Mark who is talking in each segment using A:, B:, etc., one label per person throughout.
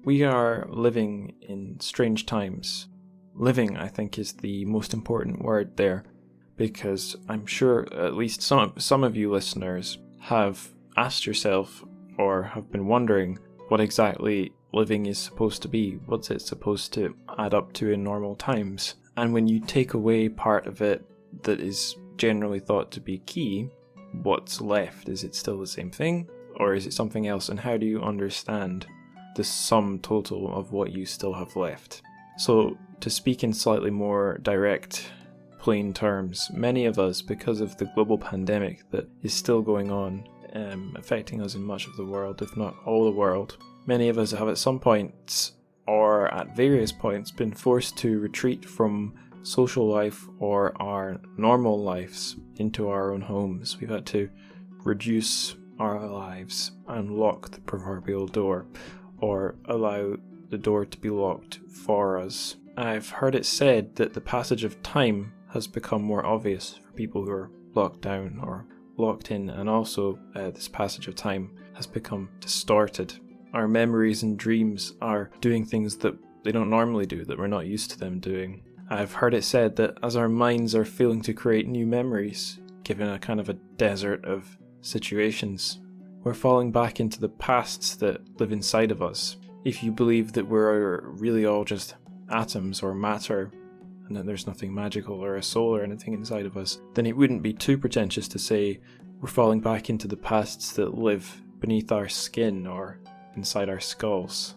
A: We are living in strange times. Living, I think, is the most important word there, because I'm sure at least some of you listeners have asked yourself or have been wondering what exactly living is supposed to be. What's it supposed to add up to in normal times? And when you take away part of it that is generally thought to be key, what's left? Is it still the same thing? Or is it something else? And how do you understand the sum total of what you still have left? So, to speak in slightly more direct, plain terms, many of us, because of the global pandemic that is still going on, affecting us in much of the world, if not all the world, many of us have at some point, or at various points, been forced to retreat from social life or our normal lives into our own homes. We've had to reduce our lives and lock the proverbial door, or allow the door to be locked for us. I've heard it said that the passage of time has become more obvious for people who are locked down or locked in, and also this passage of time has become distorted. Our memories and dreams are doing things that they don't normally do, that we're not used to them doing. I've heard it said that as our minds are failing to create new memories, given a kind of a desert of situations, we're falling back into the pasts that live inside of us. If you believe that we're really all just atoms or matter, and that there's nothing magical or a soul or anything inside of us, then it wouldn't be too pretentious to say we're falling back into the pasts that live beneath our skin or inside our skulls.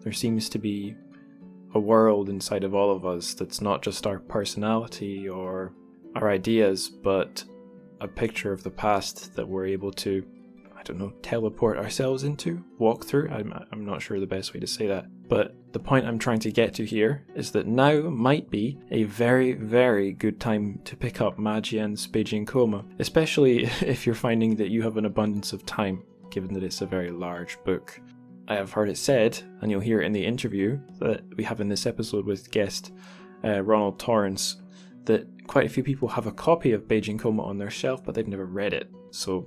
A: There seems to be a world inside of all of us that's not just our personality or our ideas, but a picture of the past that we're able to, teleport ourselves into, walk through. I'm not sure the best way to say that. But the point I'm trying to get to here is that now might be a very, very good time to pick up Ma Jian's Beijing Coma, especially if you're finding that you have an abundance of time, given that it's a very large book. I have heard it said, and you'll hear it in the interview that we have in this episode with guest Ronald Torrance, that quite a few people have a copy of Beijing Coma on their shelf, but they've never read it. So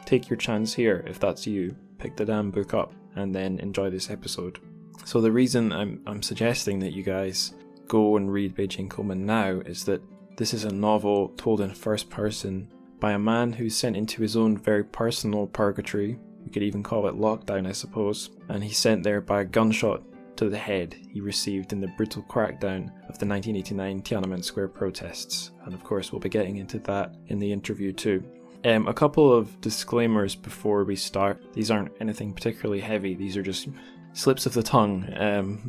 A: take your chance here if that's you. Pick the damn book up and then enjoy this episode. So the reason I'm suggesting that you guys go and read Beijing Coma now is that this is a novel told in first person by a man who's sent into his own very personal purgatory. We could even call it lockdown, I suppose. And he's sent there by a gunshot to the head he received in the brutal crackdown of the 1989 Tiananmen Square protests. And of course we'll be getting into that in the interview too. A couple of disclaimers before we start. These aren't anything particularly heavy, these are just slips of the tongue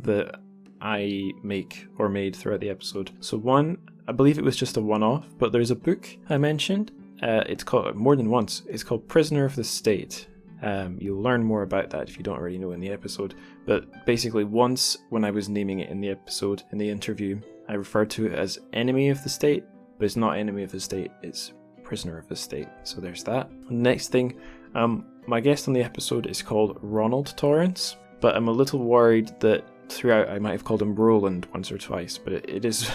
A: that I make or made throughout the episode. So one, I believe it was just a one-off, but there's a book I mentioned, it's called, more than once, it's called Prisoner of the State. You'll learn more about that if you don't already know in the episode. But basically once, when I was naming it in the episode, in the interview, I referred to it as Enemy of the State, but it's not Enemy of the State, it's Prisoner of the State. So there's that. Next thing, my guest on the episode is called Ronald Torrance, but I'm a little worried that throughout I might have called him Roland once or twice, but it is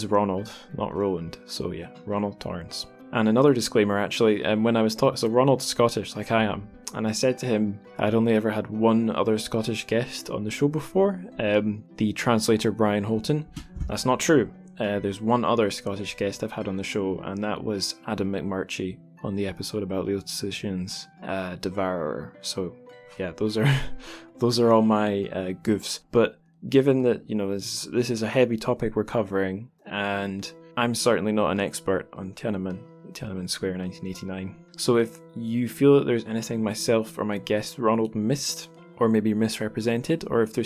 A: Ronald, not Roland. So yeah, Ronald Torrance. And another disclaimer actually, when I was talking, so Ronald's Scottish like I am, and I said to him I'd only ever had one other Scottish guest on the show before, the translator Brian Holton. That's not true. There's one other Scottish guest I've had on the show, and that was Adam McMurchie on the episode about Liu Cixin's Devourer. So yeah, those are all my goofs. But given that, you know, this is a heavy topic we're covering, and I'm certainly not an expert on Tiananmen Square 1989. So if you feel that there's anything myself or my guest Ronald missed, or maybe misrepresented, or if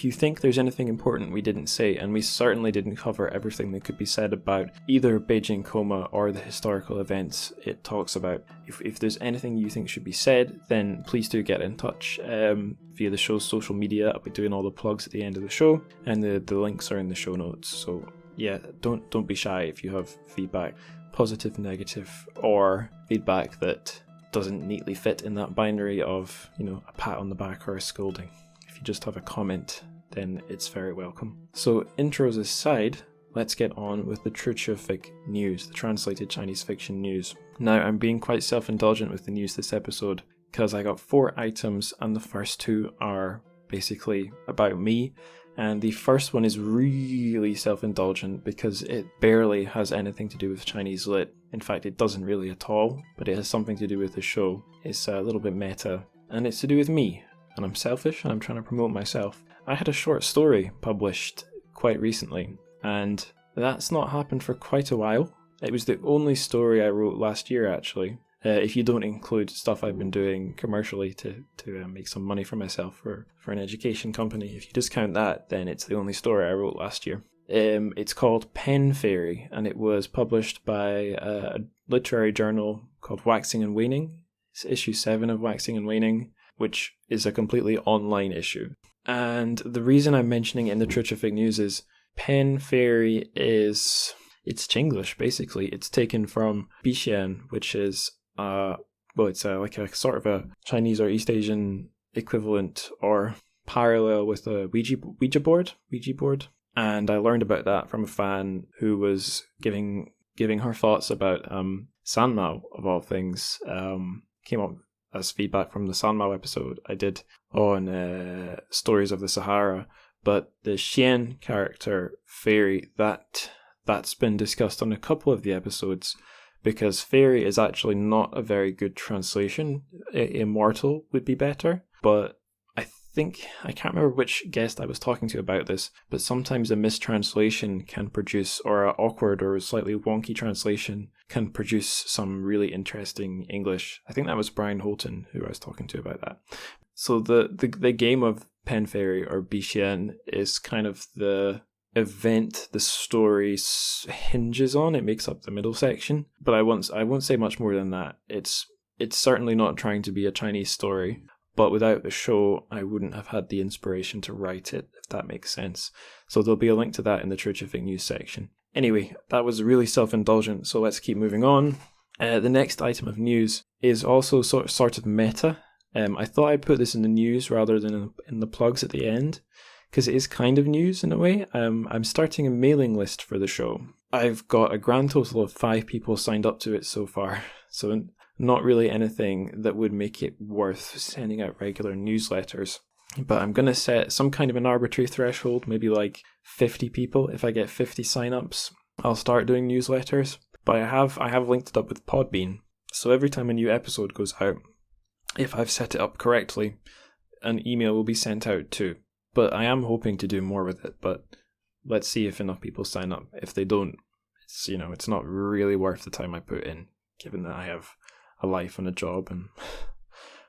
A: you think there's anything important we didn't say, and we certainly didn't cover everything that could be said about either Beijing Coma or the historical events it talks about. If there's anything you think should be said, then please do get in touch via the show's social media. I'll be doing all the plugs at the end of the show, and the links are in the show notes. So yeah, don't be shy if you have feedback, positive, negative, or feedback that doesn't neatly fit in that binary of, you know, a pat on the back or a scolding. If you just have a comment, then it's very welcome. So intros aside, let's get on with the Truchific news, the translated Chinese fiction news. Now, I'm being quite self-indulgent with the news this episode because I got 4 items and the first 2 are basically about me. And the first one is really self-indulgent because it barely has anything to do with Chinese lit. In fact, it doesn't really at all, but it has something to do with the show. It's a little bit meta, and it's to do with me. And I'm selfish, and I'm trying to promote myself. I had a short story published quite recently, and that's not happened for quite a while. It was the only story I wrote last year, actually. If you don't include stuff I've been doing commercially to make some money for myself for an education company, if you discount that, then it's the only story I wrote last year. It's called Pen Fairy, and it was published by a literary journal called Waxing and Waning. It's issue 7 of Waxing and Waning, which is a completely online issue. And the reason I'm mentioning it in the Truchific news is Pen Fairy it's Chinglish, basically. It's taken from Jian, which is it's like a sort of a Chinese or East Asian equivalent or parallel with a Ouija board. And I learned about that from a fan who was giving her thoughts about Sanmao, of all things. Came up as feedback from the Sanmao episode I did on Stories of the Sahara. But the Jian character, Fairy, that's been discussed on a couple of the episodes, because Fairy is actually not a very good translation. Immortal would be better, but I can't remember which guest I was talking to about this, but sometimes a mistranslation can produce, or an awkward or slightly wonky translation can produce some really interesting English. I think that was Brian Holton who I was talking to about that. So the game of Pen Fairy, or Bixian, is kind of the event the story hinges on. It makes up the middle section, but I won't say much more than that. It's certainly not trying to be a Chinese story, but without the show I wouldn't have had the inspiration to write it, if that makes sense. So there'll be a link to that in the Truchific news section. Anyway, that was really self-indulgent, so let's keep moving on. The next item of news is also sort of meta. I thought I'd put this in the news rather than in the plugs at the end, because it is kind of news in a way. I'm starting a mailing list for the show. I've got a grand total of 5 people signed up to it so far, so not really anything that would make it worth sending out regular newsletters. But I'm going to set some kind of an arbitrary threshold, maybe like 50 people. If I get 50 sign-ups, I'll start doing newsletters. But I have linked it up with Podbean, so every time a new episode goes out, if I've set it up correctly, an email will be sent out too. But I am hoping to do more with it, but let's see if enough people sign up. If they don't, it's not really worth the time I put in, given that I have a life and a job and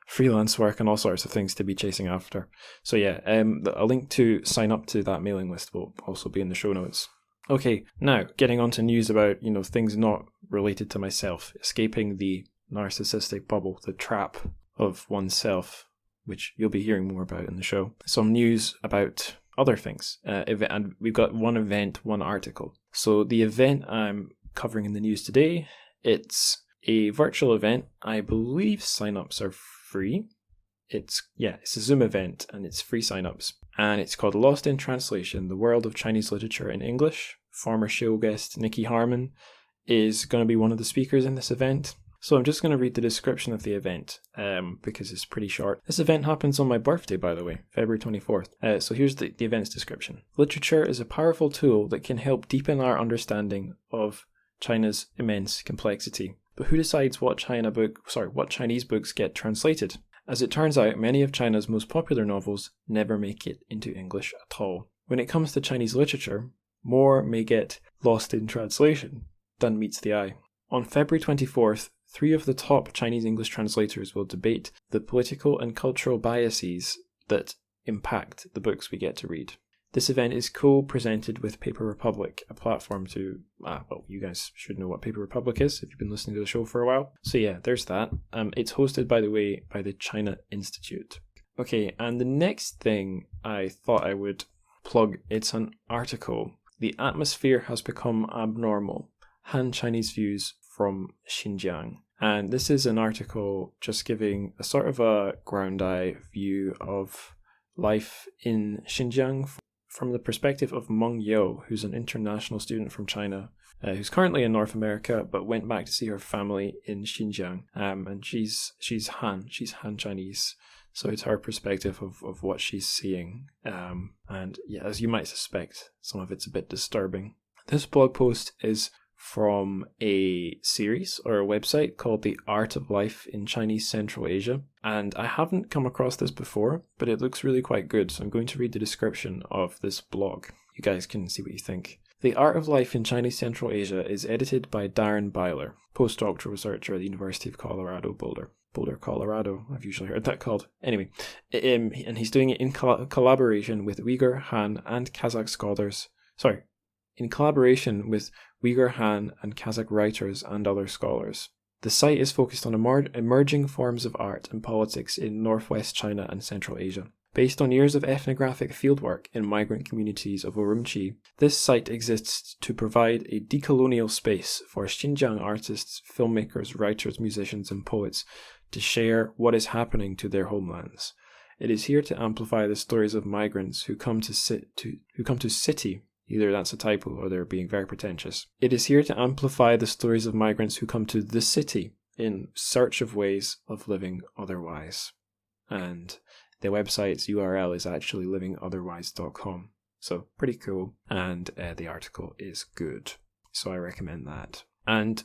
A: freelance work and all sorts of things to be chasing after. So yeah, a link to sign up to that mailing list will also be in the show notes. Okay, now getting on to news about, things not related to myself, escaping the narcissistic bubble, the trap of oneself, which you'll be hearing more about in the show. Some news about other things, and we've got one event, one article. So the event I'm covering in the news today, it's a virtual event. I believe sign-ups are free. It's a Zoom event, and it's free sign-ups. And it's called Lost in Translation, The World of Chinese Literature in English. Former show guest Nikki Harmon is going to be one of the speakers in this event. So I'm just going to read the description of the event, because it's pretty short. This event happens on my birthday, by the way, February 24th. So here's the event's description. Literature is a powerful tool that can help deepen our understanding of China's immense complexity. But who decides what Chinese books get translated? As it turns out, many of China's most popular novels never make it into English at all. When it comes to Chinese literature, more may get lost in translation than meets the eye. On February 24th, 3 of the top Chinese English translators will debate the political and cultural biases that impact the books we get to read. This event is co-presented with Paper Republic, a platform to, you guys should know what Paper Republic is if you've been listening to the show for a while. So yeah, there's that. It's hosted, by the way, by the China Institute. Okay, and the next thing I thought I would plug, it's an article. The atmosphere has become abnormal. Han Chinese views from Xinjiang. And this is an article just giving a sort of a ground eye view of life in Xinjiang from the perspective of Meng Yo, who's an international student from China, who's currently in North America, but went back to see her family in Xinjiang. And she's Han Chinese. So it's her perspective of what she's seeing. And yeah, as you might suspect, some of it's a bit disturbing. This blog post is from a series or a website called The Art of Life in Chinese Central Asia. And I haven't come across this before, but it looks really quite good. So I'm going to read the description of this blog. You guys can see what you think. The Art of Life in Chinese Central Asia is edited by Darren Byler, postdoctoral researcher at the University of Colorado, Boulder, Colorado, I've usually heard that called. Anyway, and he's doing it in collaboration with Uyghur, Han, and Kazakh scholars. In collaboration with Uyghur, Han, and Kazakh writers and other scholars. The site is focused on emerging forms of art and politics in northwest China and Central Asia. Based on years of ethnographic fieldwork in migrant communities of Urumqi, this site exists to provide a decolonial space for Xinjiang artists, filmmakers, writers, musicians, and poets to share what is happening to their homelands. It is here to amplify the stories of migrants who come to city. Either that's a typo or they're being very pretentious. It is here to amplify the stories of migrants who come to the city in search of ways of living otherwise. And the website's URL is actually livingotherwise.com. So pretty cool. And the article is good. So I recommend that. And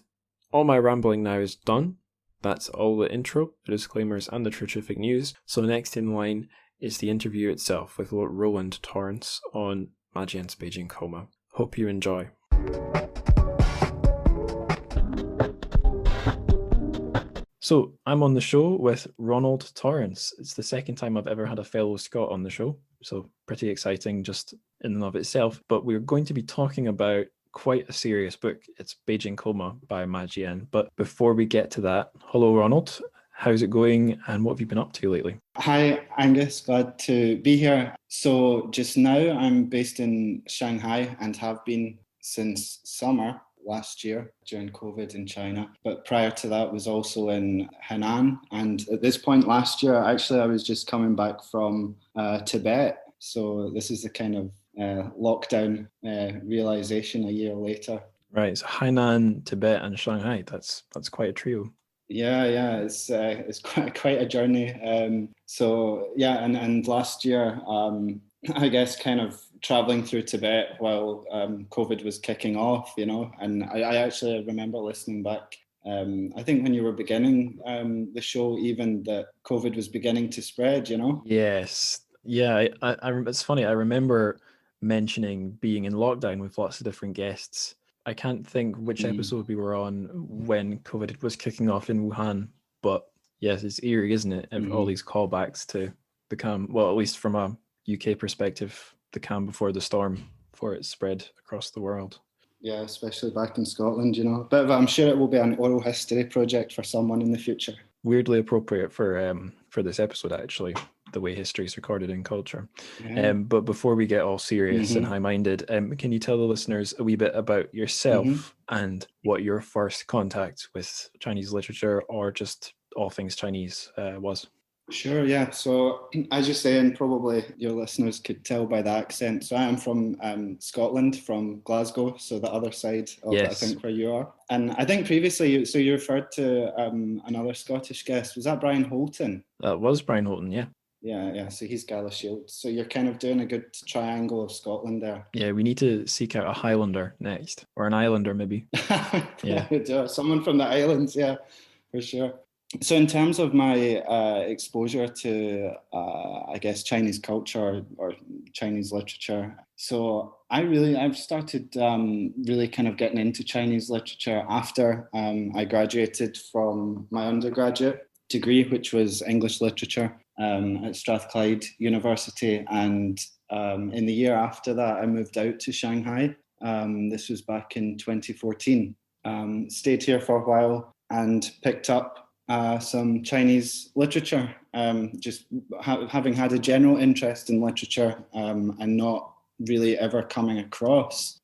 A: all my rambling now is done. That's all the intro, the disclaimers, and the terrific news. So next in line is the interview itself with Ronald Torrance on Ma Jian's Beijing Coma. Hope you enjoy. So I'm on the show with Ronald Torrance. It's the second time I've ever had a fellow Scot on the show, so pretty exciting just in and of itself. But we're going to be talking about quite a serious book. It's Beijing Coma by Ma Jian. But before we get to that, hello Ronald. How's it going and what have you been up to lately?
B: Hi, Angus. Glad to be here. So just now I'm based in Shanghai and have been since summer last year during COVID in China. But prior to that was also in Henan. And at this point last year, actually, I was just coming back from Tibet. So this is the kind of lockdown realization a year later.
A: Right. So Hainan, Tibet and Shanghai. That's quite a trio.
B: Yeah, it's quite a journey. And last year, I guess kind of traveling through Tibet while COVID was kicking off, and I actually remember listening back. I think when you were beginning the show, even that COVID was beginning to spread,
A: Yes, yeah. I it's funny. I remember mentioning being in lockdown with lots of different guests. I can't think which episode we were on when COVID was kicking off in Wuhan, but yes, it's eerie, isn't it? All these callbacks to the calm, well, at least from a UK perspective, the calm before the storm, before it spread across the world.
B: Yeah, especially back in Scotland, But I'm sure it will be an oral history project for someone in the future.
A: Weirdly appropriate for this episode, actually, the way history is recorded in culture. Yeah. But before we get all serious and high-minded, can you tell the listeners a wee bit about yourself and what your first contact with Chinese literature or just all things Chinese was?
B: Sure, yeah. So as you say, and probably your listeners could tell by the accent, so I am from Scotland, from Glasgow, so the other side of I think where you are. And I think previously, you referred to another Scottish guest. Was that Brian Holton?
A: That was Brian Holton, yeah.
B: Yeah. So he's Galashiels. So you're kind of doing a good triangle of Scotland there.
A: Yeah, we need to seek out a Highlander next, or an Islander maybe.
B: Yeah, someone from the islands, yeah, for sure. So in terms of my exposure to, I guess, Chinese culture or Chinese literature, so I've started really kind of getting into Chinese literature after I graduated from my undergraduate degree, which was English literature at Strathclyde University. And in the year after that, I moved out to Shanghai. This was back in 2014. Stayed here for a while and picked up some Chinese literature, just having had a general interest in literature and not really ever coming across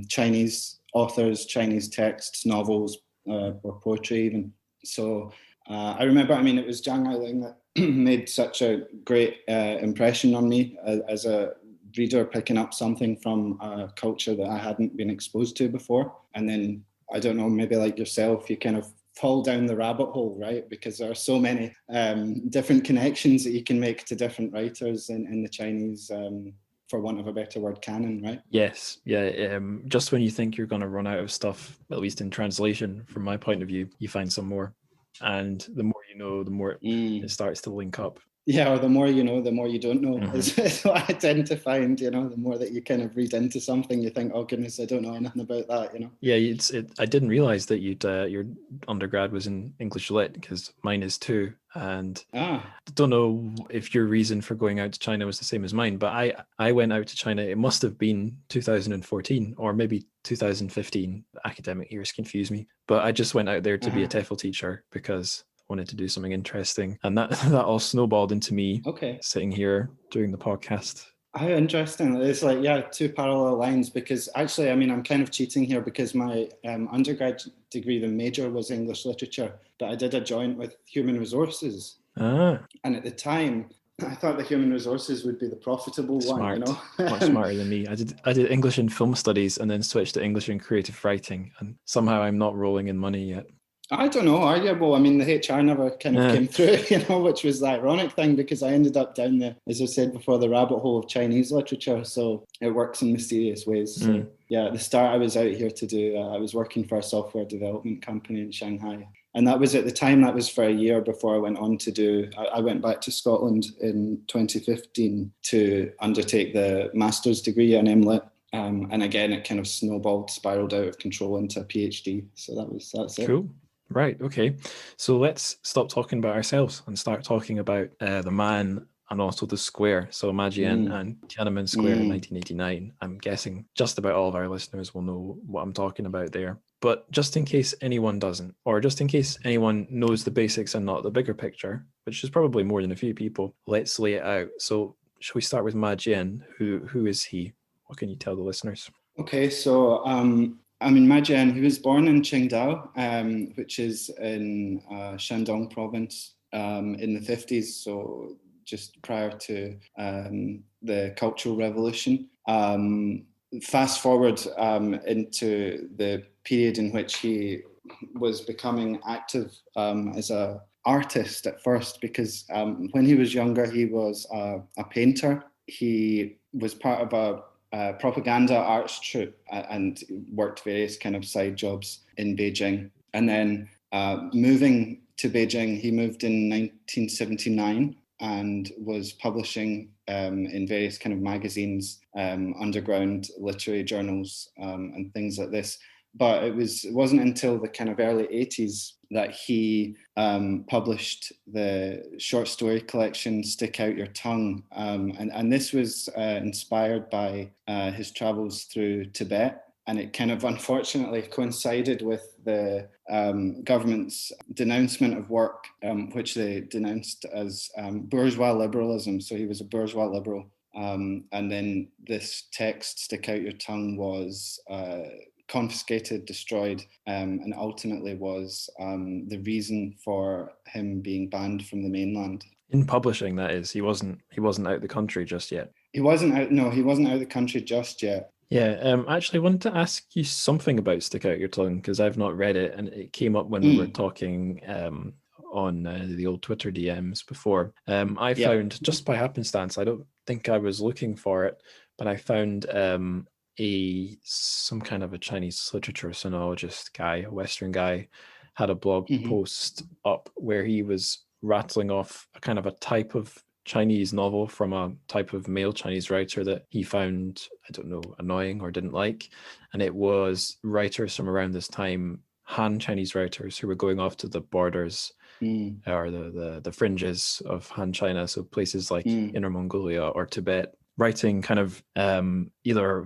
B: Chinese authors, Chinese texts, novels, or poetry even. So I remember, it was Zhang Ailing that made such a great impression on me as a reader picking up something from a culture that I hadn't been exposed to before. And then, I don't know, maybe like yourself, you kind of fall down the rabbit hole, right? Because there are so many different connections that you can make to different writers in the Chinese, for want of a better word, canon, right?
A: Yes, yeah. Just when you think you're going to run out of stuff, at least in translation, from my point of view, you find some more. And the more you know, the more it starts to link up.
B: Yeah, or the more you know, the more you don't know. Is what I tend to find, the more that you kind of read into something, you think, oh goodness, I don't know anything about that,
A: Yeah, I didn't realize that your undergrad was in English Lit, because mine is too. And I don't know if your reason for going out to China was the same as mine, but I went out to China, it must have been 2014 or maybe 2015. The academic years confuse me. But I just went out there to be a TEFL teacher because wanted to do something interesting, and that all snowballed into me sitting here doing the podcast.
B: How interesting. It's like, yeah, two parallel lines, because actually, I mean, I'm kind of cheating here because my undergrad degree, the major was English literature, but I did a joint with human resources. And at the time, I thought the human resources would be the profitable one,
A: Much smarter than me. I did English and film studies and then switched to English and creative writing, and somehow I'm not rolling in money yet.
B: I don't know, are you? Well, I mean, the HR never kind of came through, which was the ironic thing, because I ended up down the, as I said before, the rabbit hole of Chinese literature. So it works in mysterious ways. So yeah, at the start I was out here to do, I was working for a software development company in Shanghai. And that was at the time, that was for a year before I went on to do, I went back to Scotland in 2015 to undertake the master's degree in MLit. And again, it kind of spiraled out of control into a PhD. So that's it.
A: Cool. Right. Okay. So let's stop talking about ourselves and start talking about the man and also the square. So Ma Jian and Tiananmen Square in 1989. I'm guessing just about all of our listeners will know what I'm talking about there. But just in case anyone doesn't, or just in case anyone knows the basics and not the bigger picture, which is probably more than a few people, let's lay it out. So shall we start with Ma Jian? Who is he? What can you tell the listeners?
B: Okay. So Ma Jian, he was born in Qingdao, which is in Shandong province in the 50s, so just prior to the Cultural Revolution. Fast forward into the period in which he was becoming active as an artist at first, because when he was younger, he was a painter. He was part of a propaganda arts troupe and worked various kind of side jobs in Beijing. And then moving to Beijing, he moved in 1979 and was publishing in various kind of magazines, underground literary journals, and things like this. But it wasn't until the kind of early 80s that he published the short story collection Stick Out Your Tongue. And this was inspired by his travels through Tibet. And it kind of unfortunately coincided with the government's denouncement of work, which they denounced as bourgeois liberalism. So he was a bourgeois liberal. And then this text, Stick Out Your Tongue, was confiscated, destroyed, and ultimately was the reason for him being banned from the mainland.
A: In publishing, that is. He wasn't out of the country just yet.
B: He wasn't out of the country just yet.
A: Yeah, actually, I wanted to ask you something about Stick Out Your Tongue, because I've not read it, and it came up when we were talking on the old Twitter DMs before. I found, just by happenstance, I don't think I was looking for it, but I found some kind of a Chinese literature sinologist guy, a Western guy, had a blog post up where he was rattling off a kind of a type of Chinese novel from a type of male Chinese writer that he found, I don't know, annoying or didn't like. And it was writers from around this time, Han Chinese writers who were going off to the borders or the fringes of Han China, so places like Inner Mongolia or Tibet, writing kind of either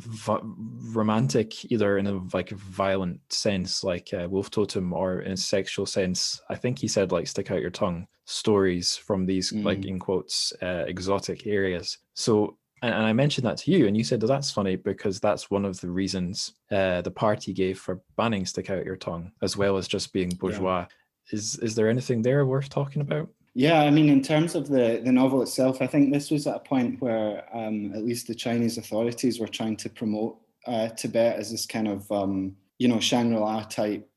A: romantic, either in a like violent sense, like Wolf Totem, or in a sexual sense. I think he said like Stick Out Your Tongue, stories from these like in quotes exotic areas. So and I mentioned that to you, and you said that's funny because that's one of the reasons the party gave for banning Stick Out Your Tongue, as well as just being bourgeois. Is there anything there worth talking about?
B: Yeah, I mean, in terms of the novel itself, I think this was at a point where at least the Chinese authorities were trying to promote Tibet as this kind of, Shangri-La type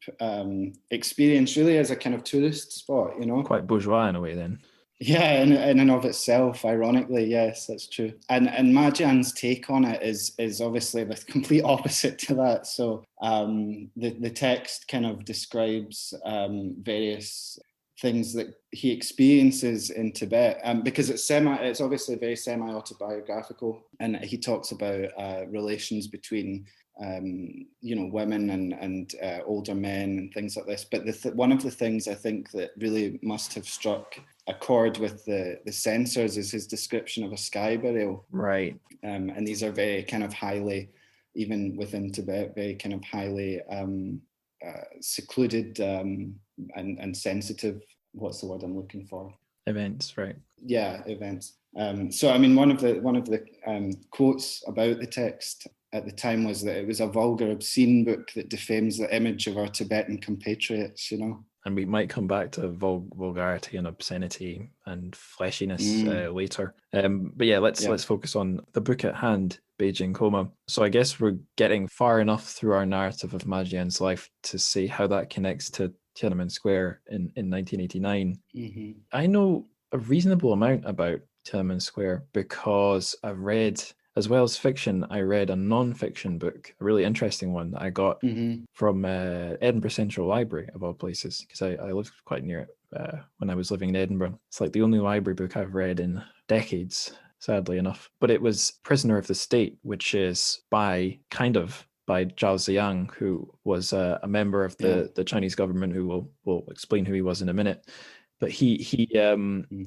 B: experience, really as a kind of tourist spot,
A: Quite bourgeois in a way then.
B: Yeah, in and of itself, ironically, yes, that's true. And Ma Jian's take on it is obviously the complete opposite to that. So the text kind of describes various things that he experiences in Tibet, because it's obviously very semi-autobiographical, and he talks about relations between women and older men and things like this. But one of the things I think that really must have struck a chord with the censors is his description of a sky burial.
A: Right.
B: And these are very kind of highly, even within Tibet, very kind of highly secluded and sensitive. What's the word I'm looking for?
A: Events, right?
B: Yeah, events. So I mean, one of the quotes about the text at the time was that it was a vulgar, obscene book that defames the image of our Tibetan compatriots,
A: And we might come back to vulgarity and obscenity and fleshiness later. But yeah, let's focus on the book at hand, Beijing Coma. So I guess we're getting far enough through our narrative of Ma Jian's life to see how that connects to Tiananmen Square in 1989.
B: Mm-hmm.
A: I know a reasonable amount about Tiananmen Square because I've read, as well as fiction, I read a non-fiction book, a really interesting one that I got from Edinburgh Central Library, of all places, because I lived quite near it when I was living in Edinburgh. It's like the only library book I've read in decades, sadly enough. But it was Prisoner of the State, which is by Zhao Ziyang, who was a member of the Chinese government, who will explain who he was in a minute. But he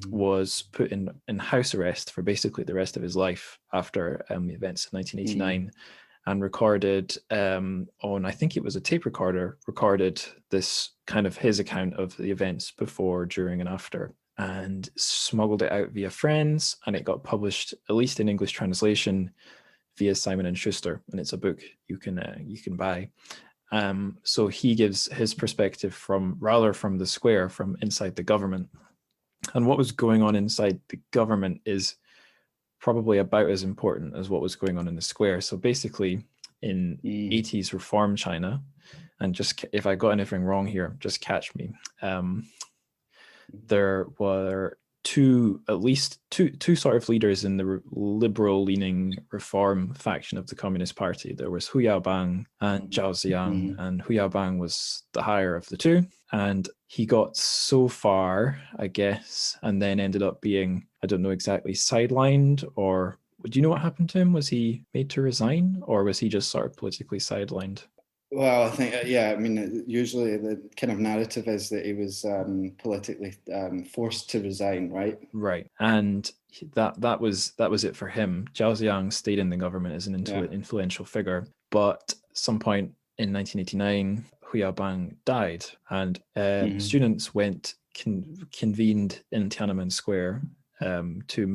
A: was put in house arrest for basically the rest of his life after the events of 1989, and recorded on, I think it was a tape recorder, recorded this kind of his account of the events before, during, and after, and smuggled it out via friends, and it got published, at least in English translation, via Simon & Schuster, and it's a book you can buy. So he gives his perspective from the square, from inside the government. And what was going on inside the government is probably about as important as what was going on in the square. So basically, in 80s reform China, and just if I got anything wrong here, just catch me. There were at least two sort of leaders in the liberal-leaning reform faction of the Communist Party. There was Hu Yaobang and Zhao Ziyang, and Hu Yaobang was the higher of the two. And he got so far, I guess, and then ended up being, I don't know exactly, sidelined, or do you know what happened to him? Was he made to resign, or was he just sort of politically sidelined?
B: Well, I think, I mean, usually the kind of narrative is that he was politically forced to resign, right?
A: Right. And that was it for him. Zhao Ziyang stayed in the government as an influential figure, but at some point in 1989, Hu Yaobang died, and students convened in Tiananmen Square to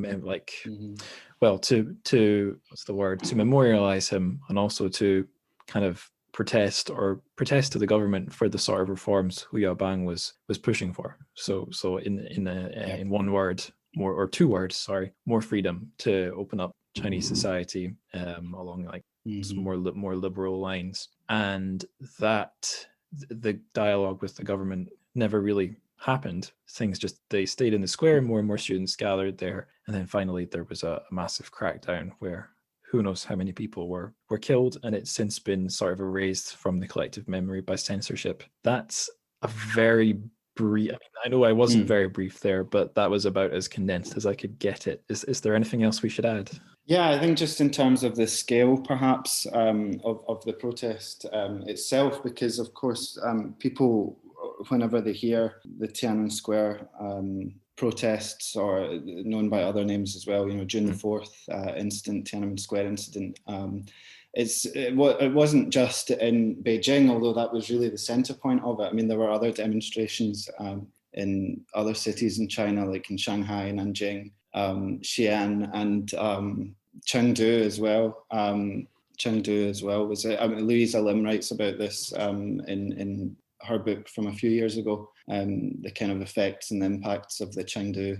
A: memorialize him, and also to kind of protest to the government for the sort of reforms Hu Yaobang was pushing for. So in one word, more freedom to open up Chinese society along like some more liberal lines. And that the dialogue with the government never really happened. They stayed in the square, more and more students gathered there, and then finally there was a massive crackdown where who knows how many people were killed, and it's since been sort of erased from the collective memory by censorship. That's a very brief, I know I wasn't very brief there, but that was about as condensed as I could get it. Is there anything else we should add?
B: Yeah, I think just in terms of the scale, perhaps, of the protest itself, because of course people, whenever they hear the Tiananmen Square protests, or known by other names as well, June the 4th incident, Tiananmen Square incident, it wasn't just in Beijing, although that was really the center point of it. I mean, there were other demonstrations in other cities in China, like in Shanghai, Nanjing, Xi'an, and Chengdu as well. Chengdu as well was it? I mean, Louisa Lim writes about this in her book from a few years ago, the kind of effects and the impacts of the Chengdu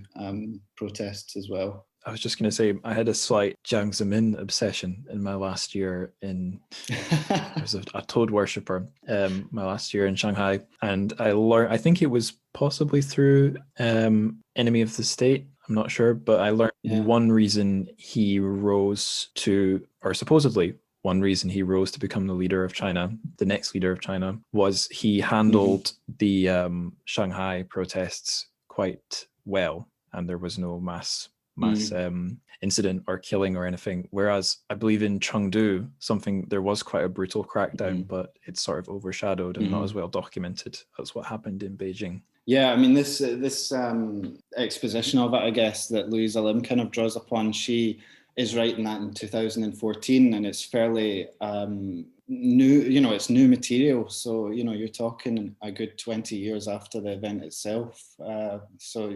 B: protests as well.
A: I was just going to say, I had a slight Jiang Zemin obsession in my last year I was a toad worshipper my last year in Shanghai, and I learned, I think it was possibly through Enemy of the State, I'm not sure, but I learned one reason he rose to, or supposedly one reason he rose to become the leader of China, the next leader of China, was he handled the Shanghai protests quite well, and there was no mass incident or killing or anything. Whereas I believe in Chengdu, there was quite a brutal crackdown, but it's sort of overshadowed and not as well documented as what happened in Beijing.
B: Yeah, I mean, this exposition of it, I guess, that Louisa Lim kind of draws upon, she is writing that in 2014, and it's fairly new, it's new material. So, you're talking a good 20 years after the event itself. So,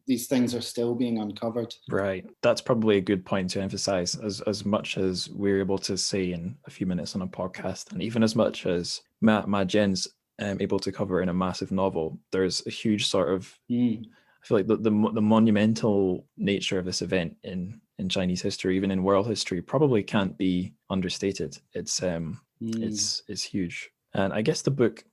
B: these things are still being uncovered.
A: Right. That's probably a good point to emphasize, as much as we're able to say in a few minutes on a podcast, and even as much as Ma Jian's able to cover in a massive novel, there's a huge sort of, I feel like the monumental nature of this event in Chinese history, even in world history, probably can't be understated. It's huge. And I guess the book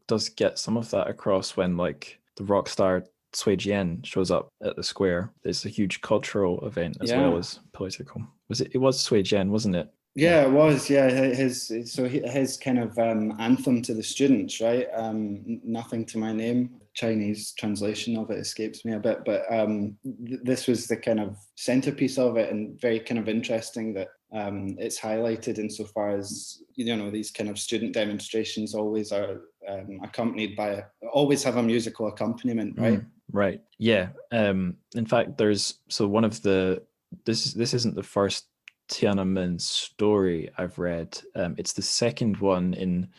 A: does get some of that across when, like, the rock star Cui Jian shows up at the square. It's a huge cultural event as well as political. It was Cui Jian, wasn't it?
B: Yeah, it was. Yeah, his kind of anthem to the students, right? Nothing to my name. Chinese translation of it escapes me a bit, but this was the kind of centerpiece of it, and very kind of interesting that it's highlighted insofar as, these kind of student demonstrations always are accompanied by, always have a musical accompaniment, right?
A: Right. Yeah. In fact, this isn't the first Tiananmen story I've read. It's the second one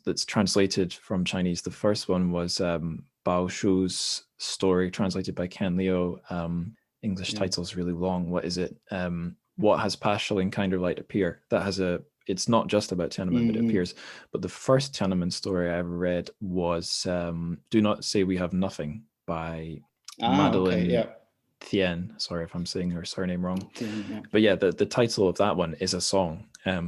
A: that's translated from Chinese. The first one was Bao Shu's story, translated by Ken Liu. English title's really long. What is it? What has Paschaling Kinder Light appear? It's not just about Tiananmen, but it appears. But the first Tiananmen story I ever read was Do Not Say We Have Nothing by Madeline Thien. Sorry if I'm saying her surname wrong. But yeah, the title of that one is a song,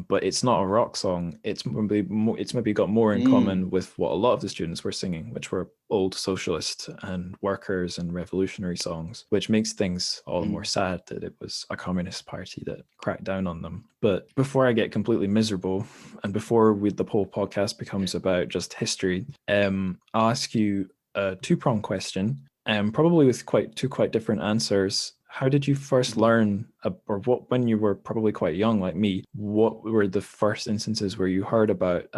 A: but it's not a rock song. It's maybe got more in common with what a lot of the students were singing, which were old socialist and workers and revolutionary songs, which makes things all the more sad that it was a communist party that cracked down on them. But before I get completely miserable, and before the whole podcast becomes about just history, I'll ask you a two-pronged question. Probably with two quite different answers. How did you first learn, when you were probably quite young like me, what were the first instances where you heard about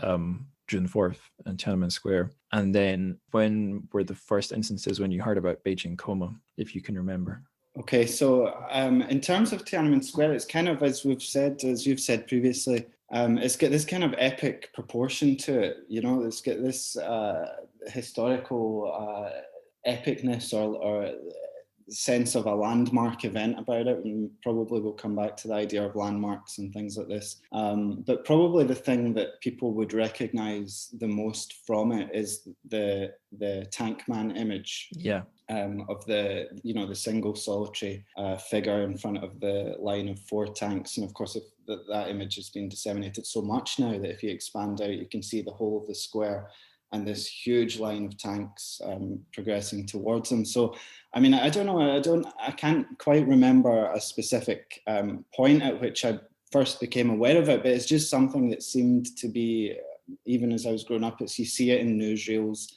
A: June 4th and Tiananmen Square? And then when were the first instances when you heard about Beijing Coma, if you can remember?
B: Okay, so in terms of Tiananmen Square, it's kind of, as you've said previously, it's got this kind of epic proportion to it. It's got this historical epicness or sense of a landmark event about it, and probably we'll come back to the idea of landmarks and things like this. But probably the thing that people would recognize the most from it is the tank man image. Yeah. Of the single solitary figure in front of the line of 4 tanks. And of course, that image has been disseminated so much now that if you expand out, you can see the whole of the square and this huge line of tanks progressing towards them. So, I mean, I don't know, I can't quite remember a specific point at which I first became aware of it, but it's just something that seemed to be, even as I was growing up, you see it in newsreels,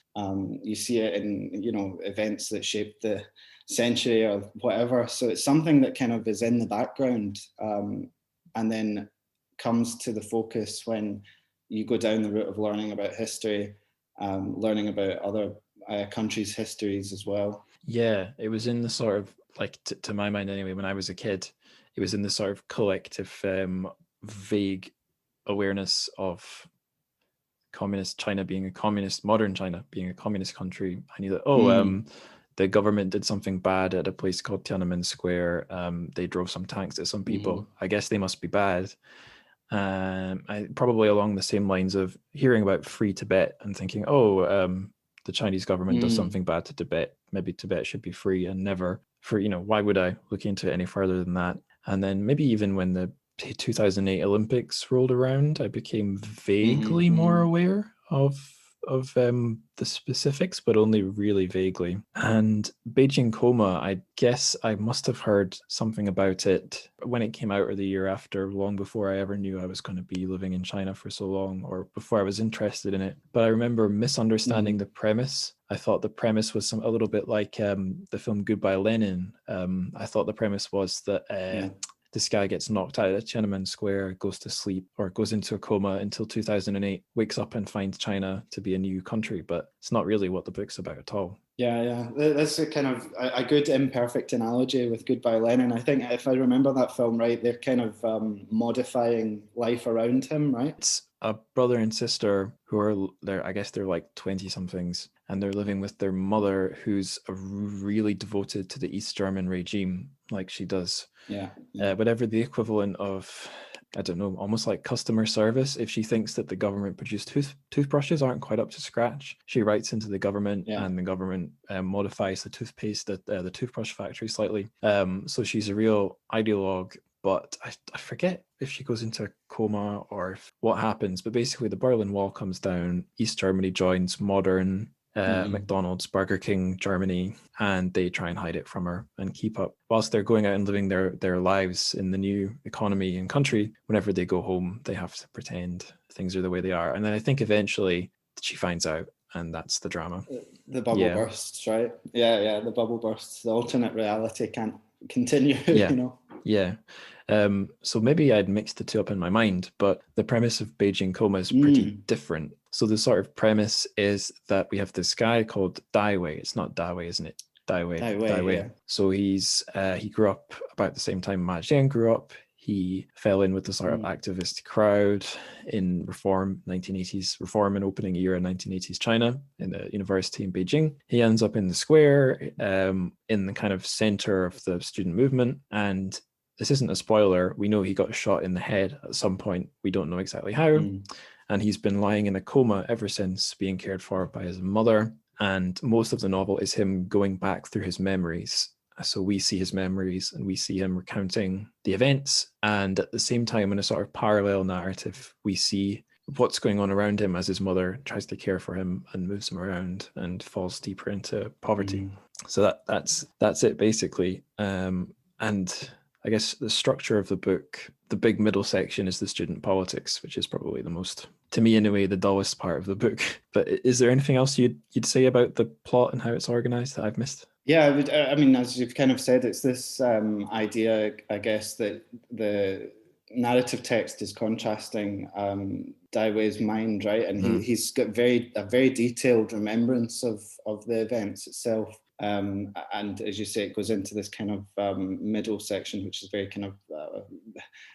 B: you see it in, events that shaped the century or whatever. So it's something that kind of is in the background and then comes to the focus when you go down the route of learning about history, learning about other countries' histories as well. Yeah, it was in the sort of, like, to my mind anyway, when I was a kid, it was in the sort of collective vague awareness of communist China being a communist, modern China being a communist country. I knew that, the government did something bad at a place called Tiananmen Square. They drove some tanks at some people. I guess they must be bad.
A: probably along the same lines of hearing about free Tibet and thinking, the Chinese government does something bad to Tibet. Maybe Tibet should be free, and never for, why would I look into it any further than that? And then maybe even when the 2008 Olympics rolled around, I became vaguely more aware of the specifics, but only really vaguely. And Beijing Coma, I guess I must have heard something about it when it came out, or the year after, long before I ever knew I was going to be living in China for so long, or before I was interested in it. But I remember misunderstanding the premise. I thought the premise was a little bit like the film Goodbye Lenin. I thought the premise was that this guy gets knocked out at Tiananmen Square, goes to sleep, or goes into a coma until 2008, wakes up and finds China to be a new country. But it's not really what the book's about at all.
B: Yeah. That's a kind of a good imperfect analogy with Goodbye Lenin. I think if I remember that film right, they're kind of modifying life around him, right?
A: It's a brother and sister who are there. I guess they're like 20 somethings, and they're living with their mother, who's really devoted to the East German regime, like she does. Whatever the equivalent of, I don't know, almost like customer service. If she thinks that the government produced toothbrushes aren't quite up to scratch, she writes into the government, and the government modifies the toothpaste at the toothbrush factory slightly. So she's a real ideologue. But I forget if she goes into a coma or what happens. But basically, the Berlin Wall comes down. East Germany joins modern McDonald's, Burger King, Germany, and they try and hide it from her and keep up. Whilst they're going out and living their lives in the new economy and country, whenever they go home, they have to pretend things are the way they are. And then I think eventually she finds out, and that's the drama.
B: The bubble bursts, right? Yeah, the bubble bursts. The alternate reality can't continue,
A: Yeah. So maybe I'd mixed the two up in my mind, but the premise of Beijing Coma is pretty different. So the sort of premise is that we have this guy called Daiwei. It's not Daiwei, isn't it? Daiwei. Yeah. So he grew up about the same time Ma Jian grew up. He fell in with the sort of activist crowd in 1980s reform and opening year in 1980s China in the university in Beijing. He ends up in the square, in the kind of center of the student movement. And this isn't a spoiler. We know he got shot in the head at some point. We don't know exactly how. And he's been lying in a coma ever since, being cared for by his mother. And most of the novel is him going back through his memories. So we see his memories and we see him recounting the events. And at the same time, in a sort of parallel narrative, we see what's going on around him as his mother tries to care for him and moves him around and falls deeper into poverty. So that's it basically. And I guess the structure of the book, the big middle section is the student politics, which is probably the most, to me anyway, the dullest part of the book. But is there anything else you'd say about the plot and how it's organized that I've missed?
B: Yeah, I mean, as you've kind of said, it's this idea, I guess, that the narrative text is contrasting Daiwei's mind, right? And he's got a very detailed remembrance of the events itself. And as you say, it goes into this kind of middle section, which is very kind of,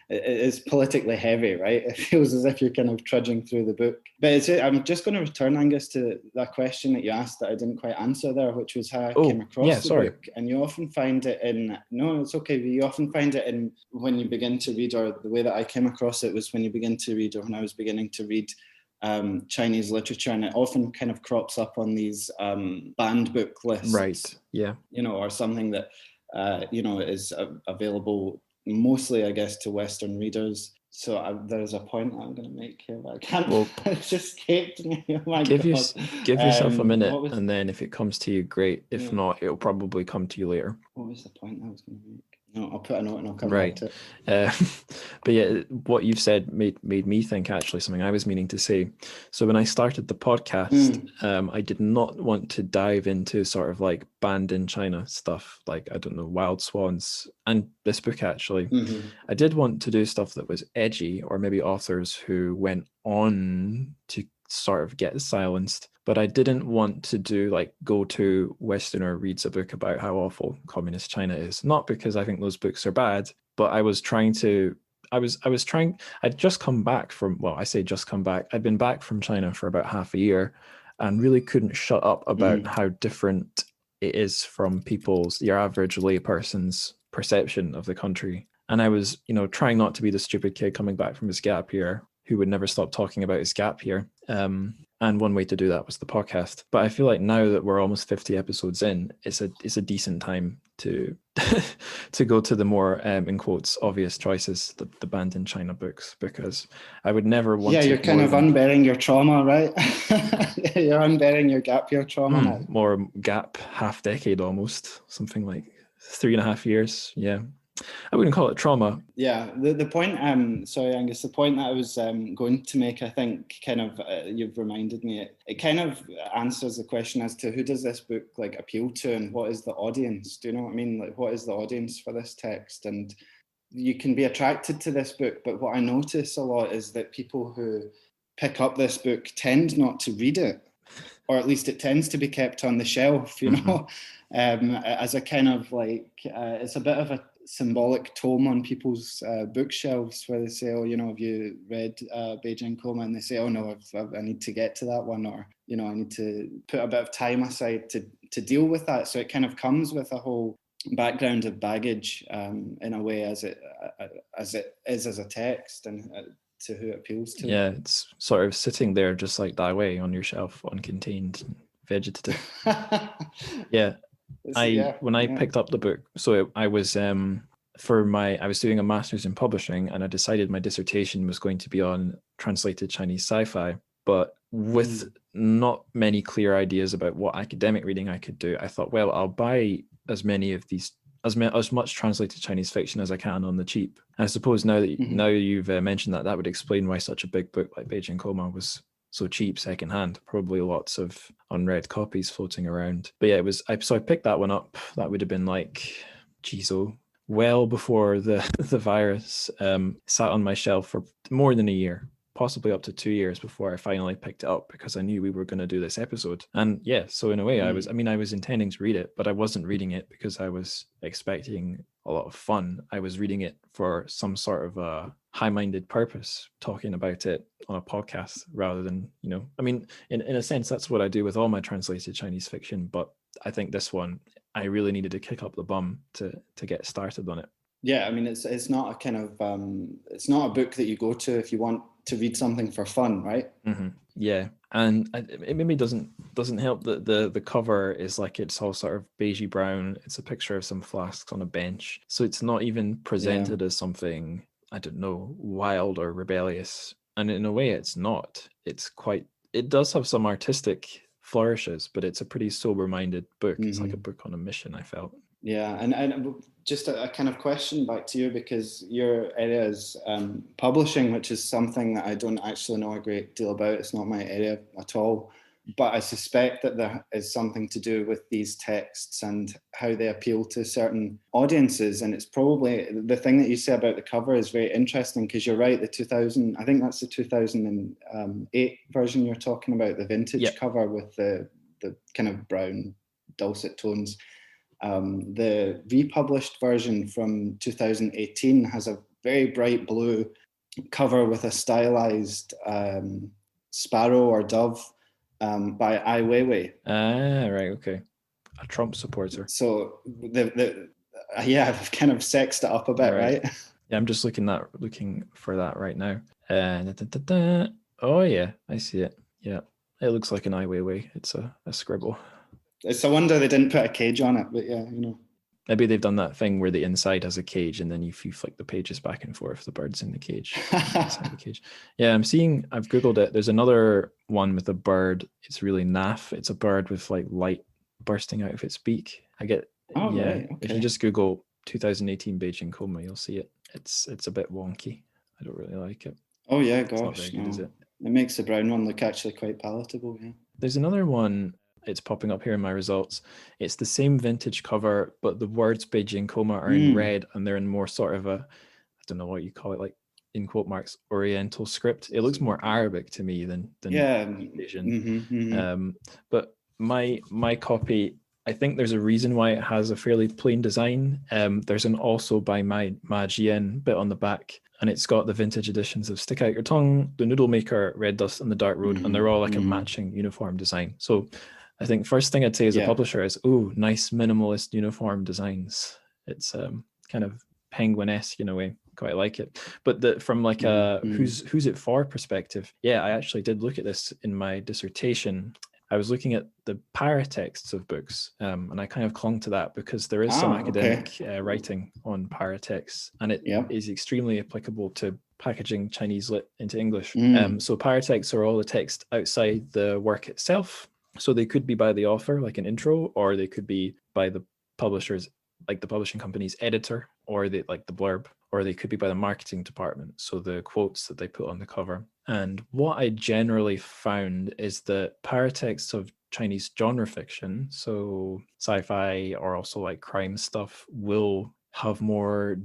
B: it's politically heavy, right? It feels as if you're kind of trudging through the book. But I'm just going to return, Angus, to that question that you asked that I didn't quite answer there, which was how I came across the book. And you often find it no, it's okay. You often find it in when you begin to read, or the way that I came across it was when you begin to read, or when I was beginning to read Chinese literature, and it often kind of crops up on these banned book lists,
A: right? Yeah,
B: or something that is available mostly, I guess, to Western readers. So there's a point I'm going to make here, but I can't. It just escaped me. Oh my
A: give
B: God.
A: Give yourself a minute, and then if it comes to you, great. If not, it'll probably come to you later.
B: What was the point I was going to make? No, I'll put a note and I'll come back to
A: it. But yeah, what you've said made me think actually something I was meaning to say. So when I started the podcast, I did not want to dive into sort of like banned in China stuff, like, I don't know, Wild Swans, and this book actually. I did want to do stuff that was edgy, or maybe authors who went on to sort of get silenced. But I didn't want to do like go to Westerner reads a book about how awful communist China is. Not because I think those books are bad, but I was trying to, I'd just come back from, well, I say just come back. I'd been back from China for about half a year and really couldn't shut up about how different it is from your average layperson's perception of the country. And I was, trying not to be the stupid kid coming back from his gap year who would never stop talking about his gap year. And one way to do that was the podcast. But I feel like now that we're almost 50 episodes in, it's a decent time to to go to the more, in quotes, obvious choices, the banned in China books, because I would never want to.
B: Yeah, you're kind of unburying your trauma, right? You're unburying your gap year trauma now.
A: More gap, half decade almost, something like 3.5 years. Yeah. I wouldn't call it trauma.
B: Yeah, the point, sorry, Angus, the point that I was going to make, I think kind of, you've reminded me, it kind of answers the question as to who does this book like appeal to and what is the audience? Do you know what I mean? Like, what is the audience for this text? And you can be attracted to this book, but what I notice a lot is that people who pick up this book tend not to read it, or at least it tends to be kept on the shelf, you know, as a kind of like, it's a bit of a symbolic tome on people's bookshelves where they say, oh, have you read Beijing Coma? And they say, oh no, I need to get to that one, or I need to put a bit of time aside to deal with that. So it kind of comes with a whole background of baggage in a way, as it is as a text, and to who it appeals to.
A: Yeah, it's sort of sitting there just like that way on your shelf, uncontained, vegetative. Yeah. When I picked up the book, so I was I was doing a master's in publishing, and I decided my dissertation was going to be on translated Chinese sci-fi, but with not many clear ideas about what academic reading I could do. I thought, well, I'll buy as many of these, as much translated Chinese fiction as I can on the cheap. And I suppose now that now you've mentioned that would explain why such a big book like Beijing Coma was so cheap secondhand. Probably lots of unread copies floating around. But yeah, so I picked that one up. That would have been like, well before the virus. Sat on my shelf for more than a year, possibly up to 2 years before I finally picked it up, because I knew we were going to do this episode. And yeah, so in a way I was intending to read it, but I wasn't reading it because I was expecting a lot of fun. I was reading it for some sort of a high-minded purpose, talking about it on a podcast rather than, in a sense, that's what I do with all my translated Chinese fiction. But I think this one, I really needed to kick up the bum to get started on it.
B: Yeah, I mean, it's not a kind of, it's not a book that you go to if you want to read something for fun, right?
A: Mm-hmm. Yeah, and it maybe doesn't help that the cover is like, it's all sort of beigey brown. It's a picture of some flasks on a bench, so it's not even presented as something, I don't know, wild or rebellious. And in a way, it's not. It does have some artistic flourishes, but it's a pretty sober-minded book. It's like a book on a mission, I felt. Yeah,
B: and just a kind of question back to you, because your area is publishing, which is something that I don't actually know a great deal about. It's not my area at all. But I suspect that there is something to do with these texts and how they appeal to certain audiences. And it's probably the thing that you say about the cover is very interesting, because you're right, I think that's the 2008 version you're talking about, the vintage cover with the kind of brown dulcet tones. The republished version from 2018 has a very bright blue cover with a stylized sparrow or dove by Ai Weiwei.
A: Ah, right, okay. A Trump supporter.
B: So I've kind of sexed it up a bit, right?
A: Yeah, I'm just looking for that right now. Oh yeah, I see it. Yeah, it looks like an Ai Weiwei. It's a scribble.
B: It's a wonder they didn't put a cage on it, but yeah,
A: Maybe they've done that thing where the inside has a cage, and then if you flick the pages back and forth, the bird's in the cage. Inside the cage. Yeah, I've Googled it. There's another one with a bird. It's really naff. It's a bird with like light bursting out of its beak. Right, okay. If you just Google 2018 Beijing Coma, you'll see it. It's a bit wonky. I don't really like it.
B: Oh yeah, gosh.
A: It's not very good, is it?
B: It makes the brown one look actually quite palatable, yeah.
A: There's another one. It's popping up here in my results. It's the same vintage cover, but the words Beijing Coma are in red, and they're in more sort of I don't know what you call it, like in quote marks, Oriental script. It looks more Arabic to me than Asian. But my copy, I think there's a reason why it has a fairly plain design. There's an also by Ma Jian bit on the back, and it's got the vintage editions of Stick Out Your Tongue, The Noodle Maker, Red Dust, and The Dark Road, and they're all like a matching uniform design. So I think first thing I'd say as a publisher is, nice minimalist uniform designs. It's kind of penguin-esque in a way. Quite like it. But from like a who's it for perspective, yeah, I actually did look at this in my dissertation. I was looking at the paratexts of books, and I kind of clung to that because there is some academic writing on paratexts, and it is extremely applicable to packaging Chinese lit into English. So paratexts are all the text outside the work itself. So they could be by the author, like an intro, or they could be by the publishers, like the publishing company's editor, or like the blurb, or they could be by the marketing department, so the quotes that they put on the cover. And what I generally found is that paratexts of Chinese genre fiction, so sci-fi or also like crime stuff, will have more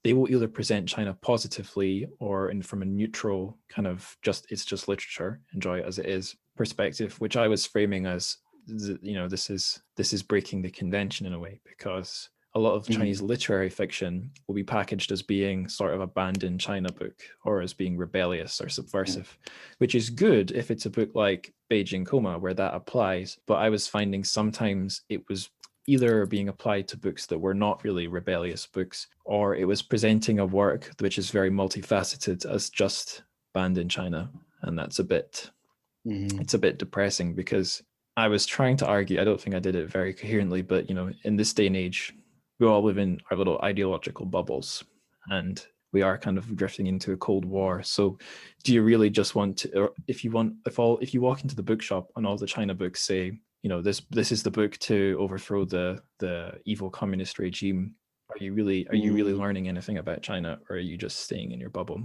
A: they will either present China positively or from a neutral kind of it's just literature, enjoy it as it is perspective, which I was framing as, this is breaking the convention in a way, because a lot of Chinese literary fiction will be packaged as being sort of abandoned China book, or as being rebellious or subversive, which is good if it's a book like Beijing, Coma, where that applies. But I was finding sometimes it was either being applied to books that were not really rebellious books, or it was presenting a work which is very multifaceted as just banned in China. And that's it's a bit depressing, because I was trying to argue, I don't think I did it very coherently, but in this day and age, we all live in our little ideological bubbles, and we are kind of drifting into a Cold War. So do you really just want to, or if you walk into the bookshop and all the China books say, this is the book to overthrow the evil communist regime, are you really learning anything about China, or are you just staying in your bubble?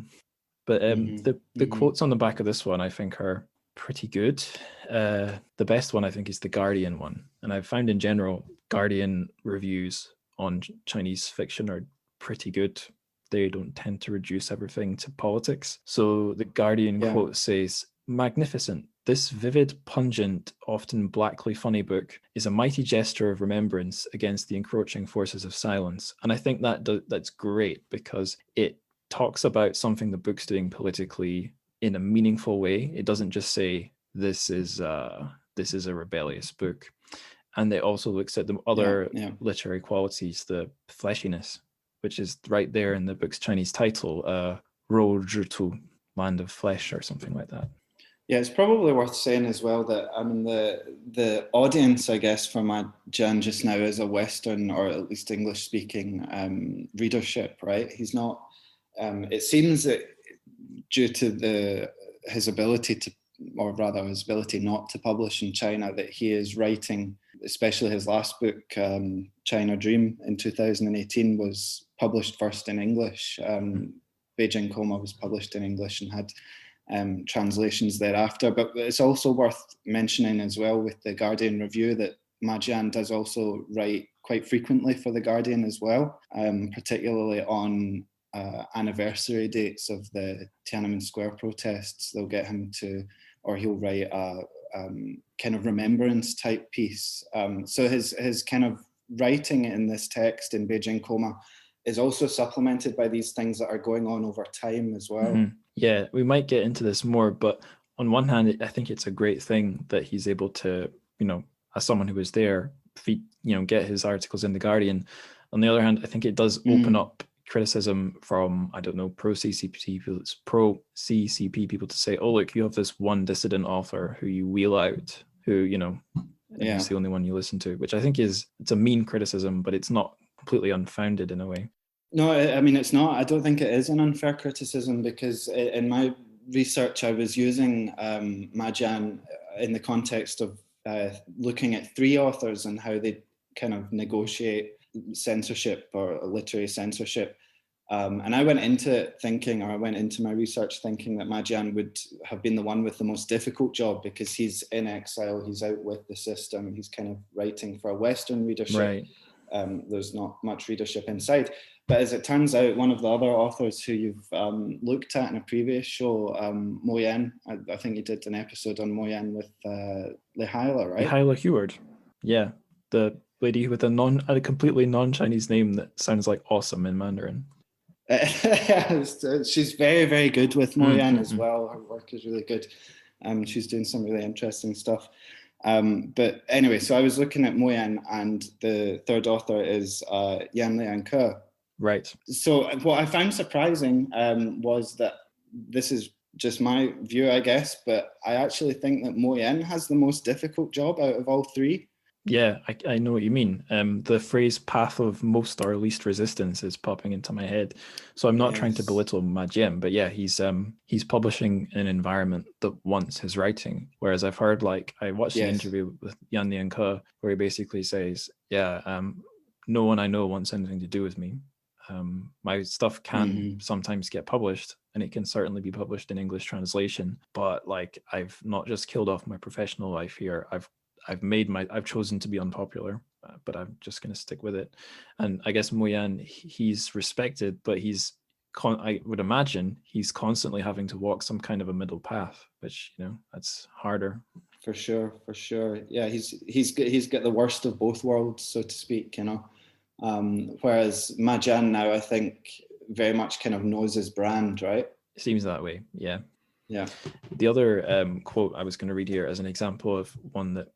A: But the quotes on the back of this one, I think, are pretty good. The best one, I think, is the Guardian one. And I've found in general, Guardian reviews on Chinese fiction are pretty good. They don't tend to reduce everything to politics. So the Guardian quote says, "Magnificent. This vivid, pungent, often blackly funny book is a mighty gesture of remembrance against the encroaching forces of silence." And I think that's great, because it talks about something the book's doing politically in a meaningful way. It doesn't just say this is a rebellious book. And it also looks at the other literary qualities, the fleshiness, which is right there in the book's Chinese title, Rou Zhi Tu, Land of Flesh, or something like that.
B: Yeah, it's probably worth saying as well that, I mean, the audience, I guess, for my Jian just now is a Western, or at least English-speaking readership, right? He's not. It seems that due to his ability to, or rather his ability not to publish in China, that he is writing, especially his last book, China Dream, in 2018, was published first in English. Beijing Coma was published in English and had translations thereafter. But it's also worth mentioning as well with the Guardian review that Ma Jian does also write quite frequently for the Guardian as well, particularly on anniversary dates of the Tiananmen Square protests. They'll get him to, or he'll write a kind of remembrance type piece. So his kind of writing in this text in Beijing Coma is also supplemented by these things that are going on over time as well.
A: Mm-hmm. Yeah, we might get into this more, but on one hand, I think it's a great thing that he's able to, as someone who was there, get his articles in the Guardian. On the other hand, I think it does open up criticism from, I don't know, pro-CCP people to say, oh, look, you have this one dissident author who you wheel out, who, he's the only one you listen to, which I think it's a mean criticism, but it's not completely unfounded in a way.
B: No, I mean, it's not. I don't think it is an unfair criticism, because in my research, I was using Ma Jian in the context of looking at three authors and how they kind of negotiate censorship or literary censorship. And I went into my research thinking that Ma Jian would have been the one with the most difficult job, because he's in exile, he's out with the system, he's kind of writing for a Western readership. Right. There's not much readership inside. But as it turns out, one of the other authors who you've looked at in a previous show, Mo Yan, I think you did an episode on Mo Yan with Leila, right?
A: Leila Heward. Yeah, the lady with a completely non-Chinese name that sounds like awesome in Mandarin.
B: She's very, very good with Mo Yan as well. Her work is really good. She's doing some really interesting stuff. But anyway, so I was looking at Mo Yan, and the third author is Yan Liang Ke.
A: Right.
B: So what I found surprising was that, this is just my view, I guess, but I actually think that Mo Yen has the most difficult job out of all three.
A: Yeah, I know what you mean. The phrase "path of most or least resistance" is popping into my head. So I'm not trying to
B: Yes.
A: belittle Ma Jian, but yeah, he's publishing an environment that wants his writing. Whereas I've heard, like, I watched an
B: Yes.
A: interview with Yan Lianke where he basically says, "Yeah, no one I know wants anything to do with me. My stuff can sometimes get published, and it can certainly be published in English translation. But like, I've not just killed off my professional life here. I've chosen to be unpopular, but I'm just going to stick with it." And I guess Mo Yan, he's respected, but I would imagine he's constantly having to walk some kind of a middle path, which, that's harder.
B: For sure, for sure. Yeah, he's got the worst of both worlds, so to speak, whereas Ma Jian now, I think, very much kind of knows his brand, right?
A: It seems that way, yeah.
B: Yeah.
A: The other quote I was going to read here as an example of one that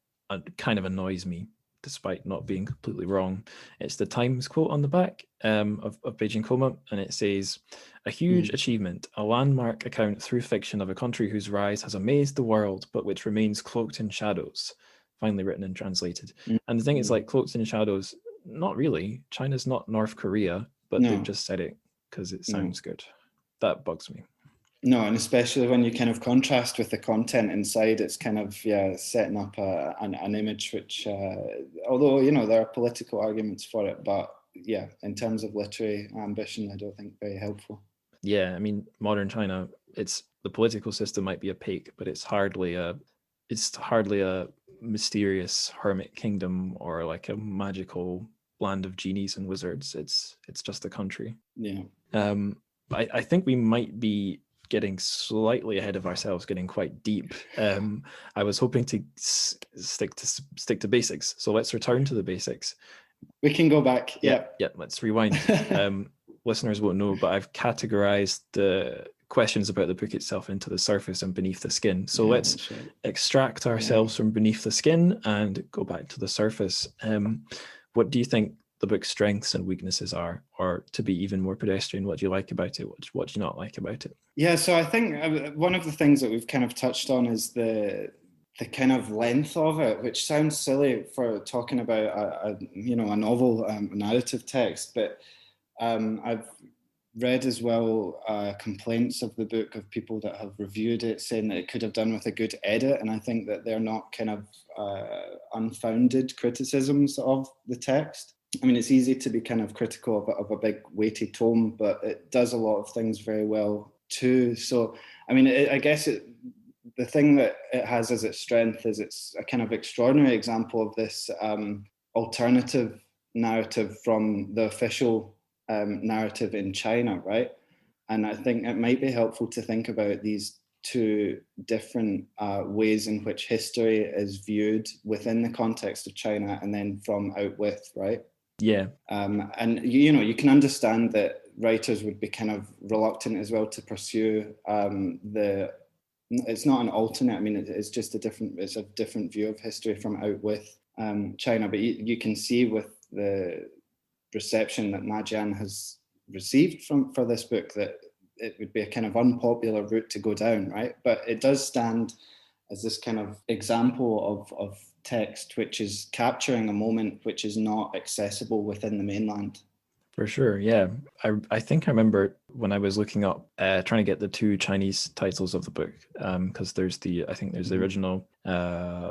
A: kind of annoys me, despite not being completely wrong. It's the Times quote on the back of Beijing Coma, and it says, "A huge achievement, a landmark account through fiction of a country whose rise has amazed the world, but which remains cloaked in shadows." Finally written and translated. And the thing is, like, cloaked in shadows, not really. China's not North Korea, but they've just said it because it sounds good. That bugs me.
B: No, and especially when you kind of contrast with the content inside, it's kind of, setting up an image which, although, there are political arguments for it, but yeah, in terms of literary ambition, I don't think very helpful.
A: Yeah, I mean, modern China, the political system might be opaque, but it's hardly a mysterious hermit kingdom or like a magical land of genies and wizards. It's just a country.
B: Yeah.
A: I think we might be getting slightly ahead of ourselves, getting quite deep. I was hoping to stick to basics, so let's return to the basics.
B: We can go back. Yeah.
A: Let's rewind. Listeners won't know, but I've categorized the questions about the book itself into the surface and beneath the skin. So let's extract ourselves from beneath the skin and go back to the surface. What do you think the book's strengths and weaknesses are? Or to be even more pedestrian, what do you like about it? What do you not like about it?
B: Yeah, so I think one of the things that we've kind of touched on is the kind of length of it, which sounds silly for talking about a novel, narrative text, but I've read as well complaints of the book of people that have reviewed it, saying that it could have done with a good edit, and I think that they're not kind of unfounded criticisms of the text. I mean, it's easy to be kind of critical of a big weighty tome, but it does a lot of things very well too. So, I mean, I guess the thing that it has as its strength is it's a kind of extraordinary example of this alternative narrative from the official narrative in China, right? And I think it might be helpful to think about these two different ways in which history is viewed within the context of China and then from out with, right?
A: Yeah.
B: And you can understand that writers would be kind of reluctant as well to pursue it's not an alternate, I mean, it's just a different view of history from out with China, but you can see with the reception that Ma Jian has received for this book that it would be a kind of unpopular route to go down, right? But it does stand as this kind of example of text which is capturing a moment which is not accessible within the mainland.
A: For sure, yeah. I think I remember when I was looking up, trying to get the two Chinese titles of the book, because there's the original,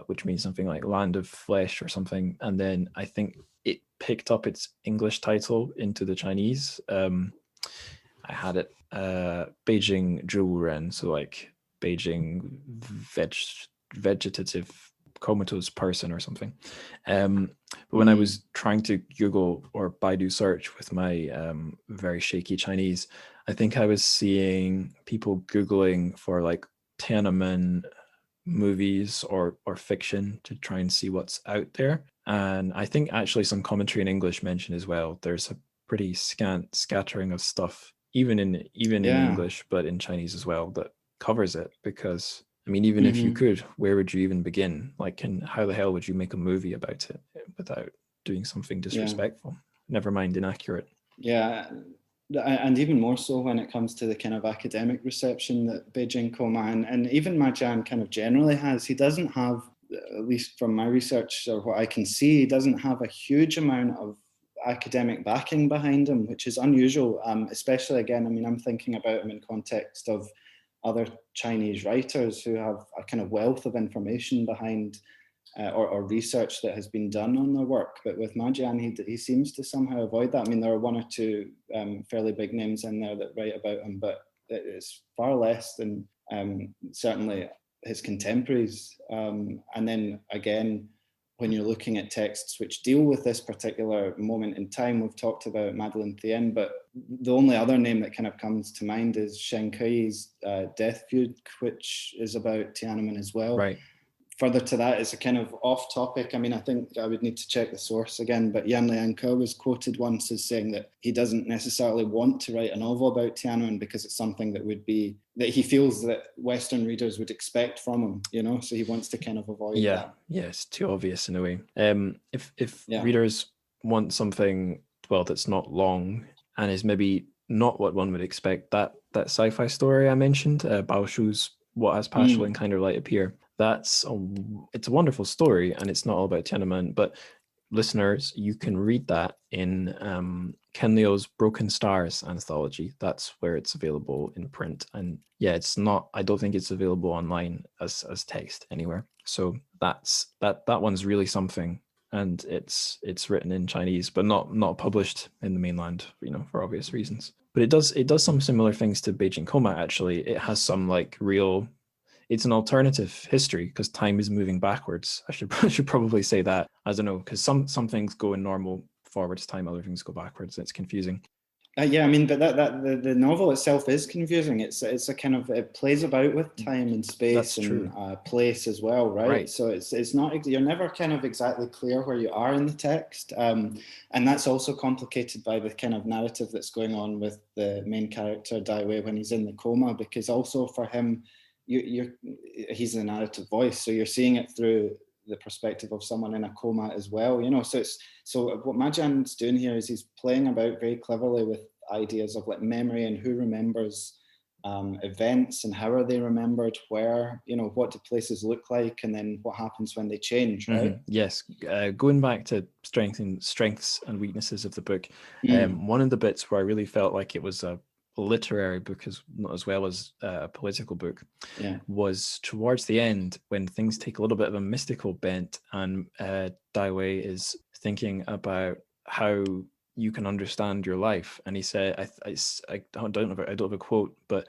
A: which means something like Land of Flesh or something, and then I think it picked up its English title into the Chinese. I had it Beijing Zhuren, so like Beijing vegetative comatose person or something. But when I was trying to Google or Baidu search with my very shaky Chinese, I think I was seeing people Googling for like Tiananmen movies or fiction to try and see what's out there. And I think actually some commentary in English mentioned as well. There's a pretty scant scattering of stuff, even in English, but in Chinese as well, that covers it. Because I mean, even if you could, where would you even begin? Like, how the hell would you make a movie about it without doing something disrespectful? Never mind inaccurate.
B: Yeah, and even more so when it comes to the kind of academic reception that Beijing, Coma, and even Ma Jian kind of generally has. He doesn't have, at least from my research or what I can see, he doesn't have a huge amount of academic backing behind him, which is unusual, especially, again, I mean, I'm thinking about him in context of other Chinese writers who have a kind of wealth of information behind or research that has been done on their work. But with Ma Jian, he seems to somehow avoid that. I mean, there are one or two fairly big names in there that write about him, but it's far less than certainly his contemporaries. And then again, when you're looking at texts which deal with this particular moment in time, we've talked about Madeleine Thien, but the only other name that kind of comes to mind is Shen Kui's Death Feud, which is about Tiananmen as well.
A: Right.
B: Further to that, it's a kind of off topic. I mean, I think I would need to check the source again, but Yan Lianke was quoted once as saying that he doesn't necessarily want to write a novel about Tiananmen because it's something that he feels that Western readers would expect from him, you know, so he wants to kind of avoid that.
A: Yeah, it's too obvious in a way. If readers want something, well, that's not long and is maybe not what one would expect, that sci-fi story I mentioned, Bao Shu's What Has Partial and Kind of Light Appear, it's a wonderful story, and it's not all about Tiananmen, but listeners, you can read that in Ken Liu's Broken Stars anthology. That's where it's available in print. And yeah, it's not, I don't think it's available online as text anywhere. So that one's really something. And it's written in Chinese, but not published in the mainland, you know, for obvious reasons. But it does some similar things to Beijing Coma, actually. It has some like real, it's an alternative history because time is moving backwards. I should probably say that. I don't know, because some things go in normal forwards time, other things go backwards. It's confusing.
B: Yeah, I mean, but the novel itself is confusing. It's a kind of, it plays about with time and space and place as well, right? So it's not, you're never kind of exactly clear where you are in the text, and that's also complicated by the kind of narrative that's going on with the main character Dai when he's in the coma, because also for him, he's the narrative voice, so you're seeing it through the perspective of someone in a coma as well, you know. So what Ma Jian's doing here is he's playing about very cleverly with ideas of like memory and who remembers events and how are they remembered, where, you know, what do places look like, and then what happens when they change, right?
A: Yes, going back to strengths and weaknesses of the book, one of the bits where I really felt like it was a literary book as well as a political book was towards the end, when things take a little bit of a mystical bent, and Dai Wei is thinking about how you can understand your life, and he said, I don't have a quote, but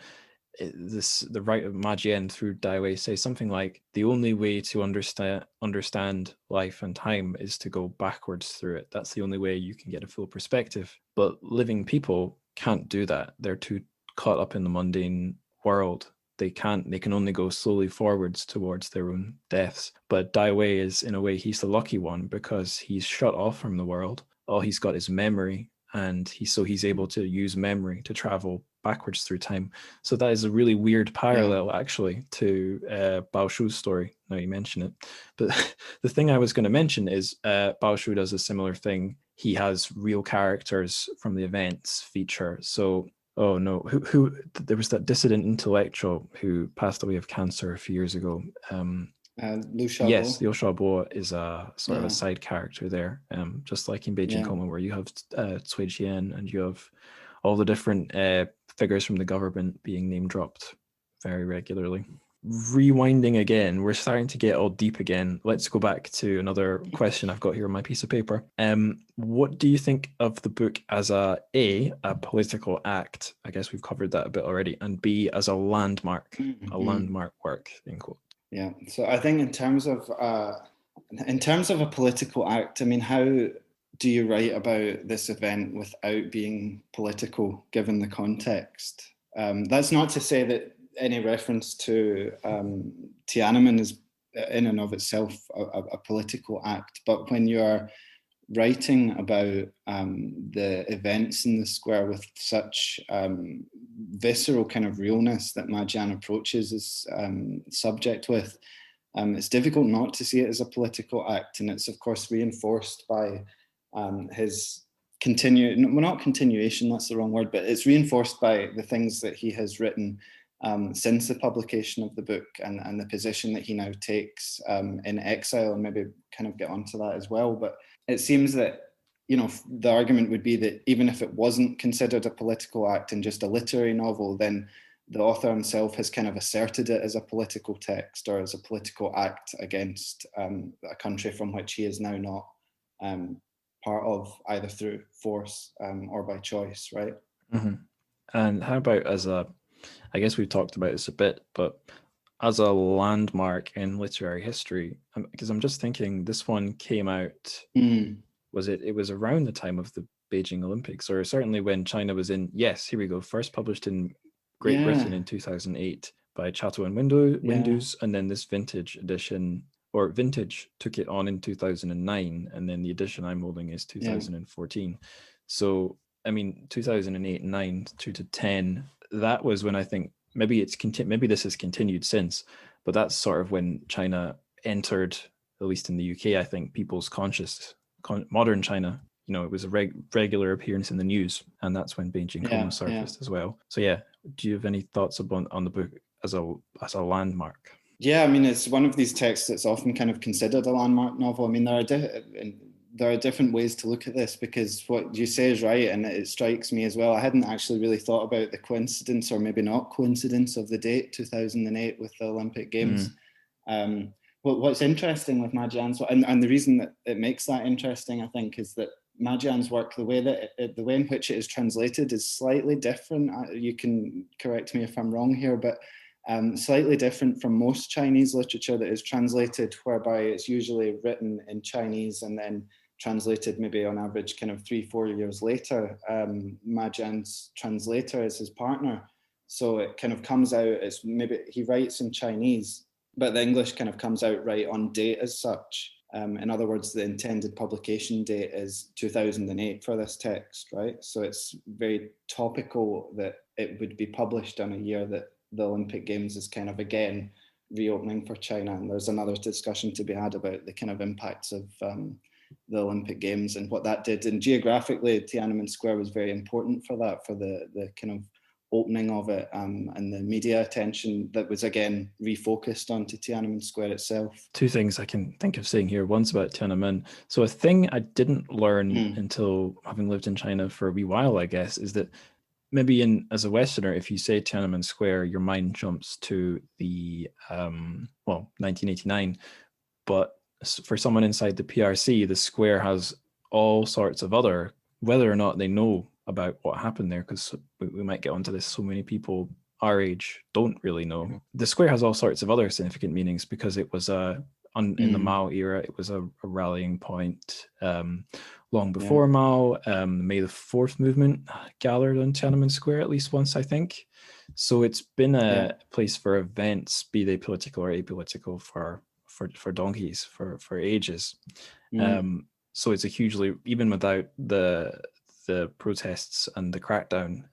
A: the writer Ma Jian through Dai Wei says something like, the only way to understand life and time is to go backwards through it. That's the only way you can get a full perspective. But living people can't do that. They're too caught up in the mundane world. They can only go slowly forwards towards their own deaths. But Dai Wei is, in a way, he's the lucky one because he's shut off from the world. All he's got is memory, and he's able to use memory to travel backwards through time. So that is a really weird parallel, actually, to Bao Shu's story. Now you mention it, but the thing I was going to mention is Bao Shu does a similar thing. He has real characters from the events feature. So, oh no, who there was that dissident intellectual who passed away of cancer a few years ago.
B: Liu Xiaobo.
A: Yes, Liu Xiaobo is a sort of a side character there, just like in Beijing Coma, where you have Cui Jian and you have all the different figures from the government being name dropped very regularly. Rewinding again, we're starting to get all deep again. Let's go back to another question I've got here on my piece of paper. What do you think of the book as a political act? I guess we've covered that a bit already. And B, as a landmark work, in quote.
B: Yeah, so I think in terms of a political act, I mean, how do you write about this event without being political, given the context? That's not to say that any reference to Tiananmen is in and of itself a political act, but when you are writing about the events in the square with such visceral kind of realness that Ma Jian approaches his subject with, it's difficult not to see it as a political act, and it's of course reinforced by his not continuation, that's the wrong word, but it's reinforced by the things that he has written since the publication of the book, and the position that he now takes in exile, and maybe kind of get onto that as well. But it seems that, the argument would be that even if it wasn't considered a political act and just a literary novel, then the author himself has kind of asserted it as a political text or as a political act against a country from which he is now not part of, either through force or by choice, right?
A: Mm-hmm. And how about I guess we've talked about this a bit, but as a landmark in literary history, because I'm just thinking this one came out, it was around the time of the Beijing Olympics, or certainly when China was in, yes, here we go, first published in Great Britain in 2008 by Chatto and Windus, and then this vintage edition, or vintage, took it on in 2009, and then the edition I'm holding is 2014. So, I mean, 2008, 9 through to 10, that was when I think maybe this has continued since, but that's sort of when China entered, at least in the UK, I think, people's modern China. It was a regular appearance in the news, and that's when Beijing Coma surfaced as well. So do you have any thoughts on the book as a landmark?
B: Yeah, I mean, it's one of these texts that's often kind of considered a landmark novel. I mean, there are different ways to look at this, because what you say is right, and it strikes me as well. I hadn't actually really thought about the coincidence, or maybe not coincidence, of the date 2008 with the Olympic Games. What's interesting with Ma Jian's, and the reason that it makes that interesting, I think, is that Ma Jian's work, the way in which it is translated is slightly different. You can correct me if I'm wrong here, but slightly different from most Chinese literature that is translated, whereby it's usually written in Chinese and then translated maybe on average kind of 3-4 years later. Ma Jian's translator is his partner, so it kind of comes out, it's maybe he writes in Chinese, but the English kind of comes out right on date as such. In other words, the intended publication date is 2008 for this text, right? So it's very topical that it would be published in a year that the Olympic Games is kind of again reopening for China. And there's another discussion to be had about the kind of impacts of the Olympic Games and what that did. And geographically, Tiananmen Square was very important for that, for the kind of opening of it, and the media attention that was again refocused onto Tiananmen Square itself.
A: Two things I can think of saying here. One's about Tiananmen. So a thing I didn't learn until having lived in China for a wee while, I guess, is that maybe as a Westerner, if you say Tiananmen Square, your mind jumps to the 1989. But for someone inside the PRC, the square has all sorts of other, whether or not they know about what happened there, because we might get onto this, so many people our age don't really know. The square has all sorts of other significant meanings, because it was in the Mao era, it was a rallying point. Long before Mao, the May the 4th movement gathered on Tiananmen Square at least once, I think. So it's been a place for events, be they political or apolitical, for donkeys, for ages. So it's a hugely, even without the protests and the crackdown,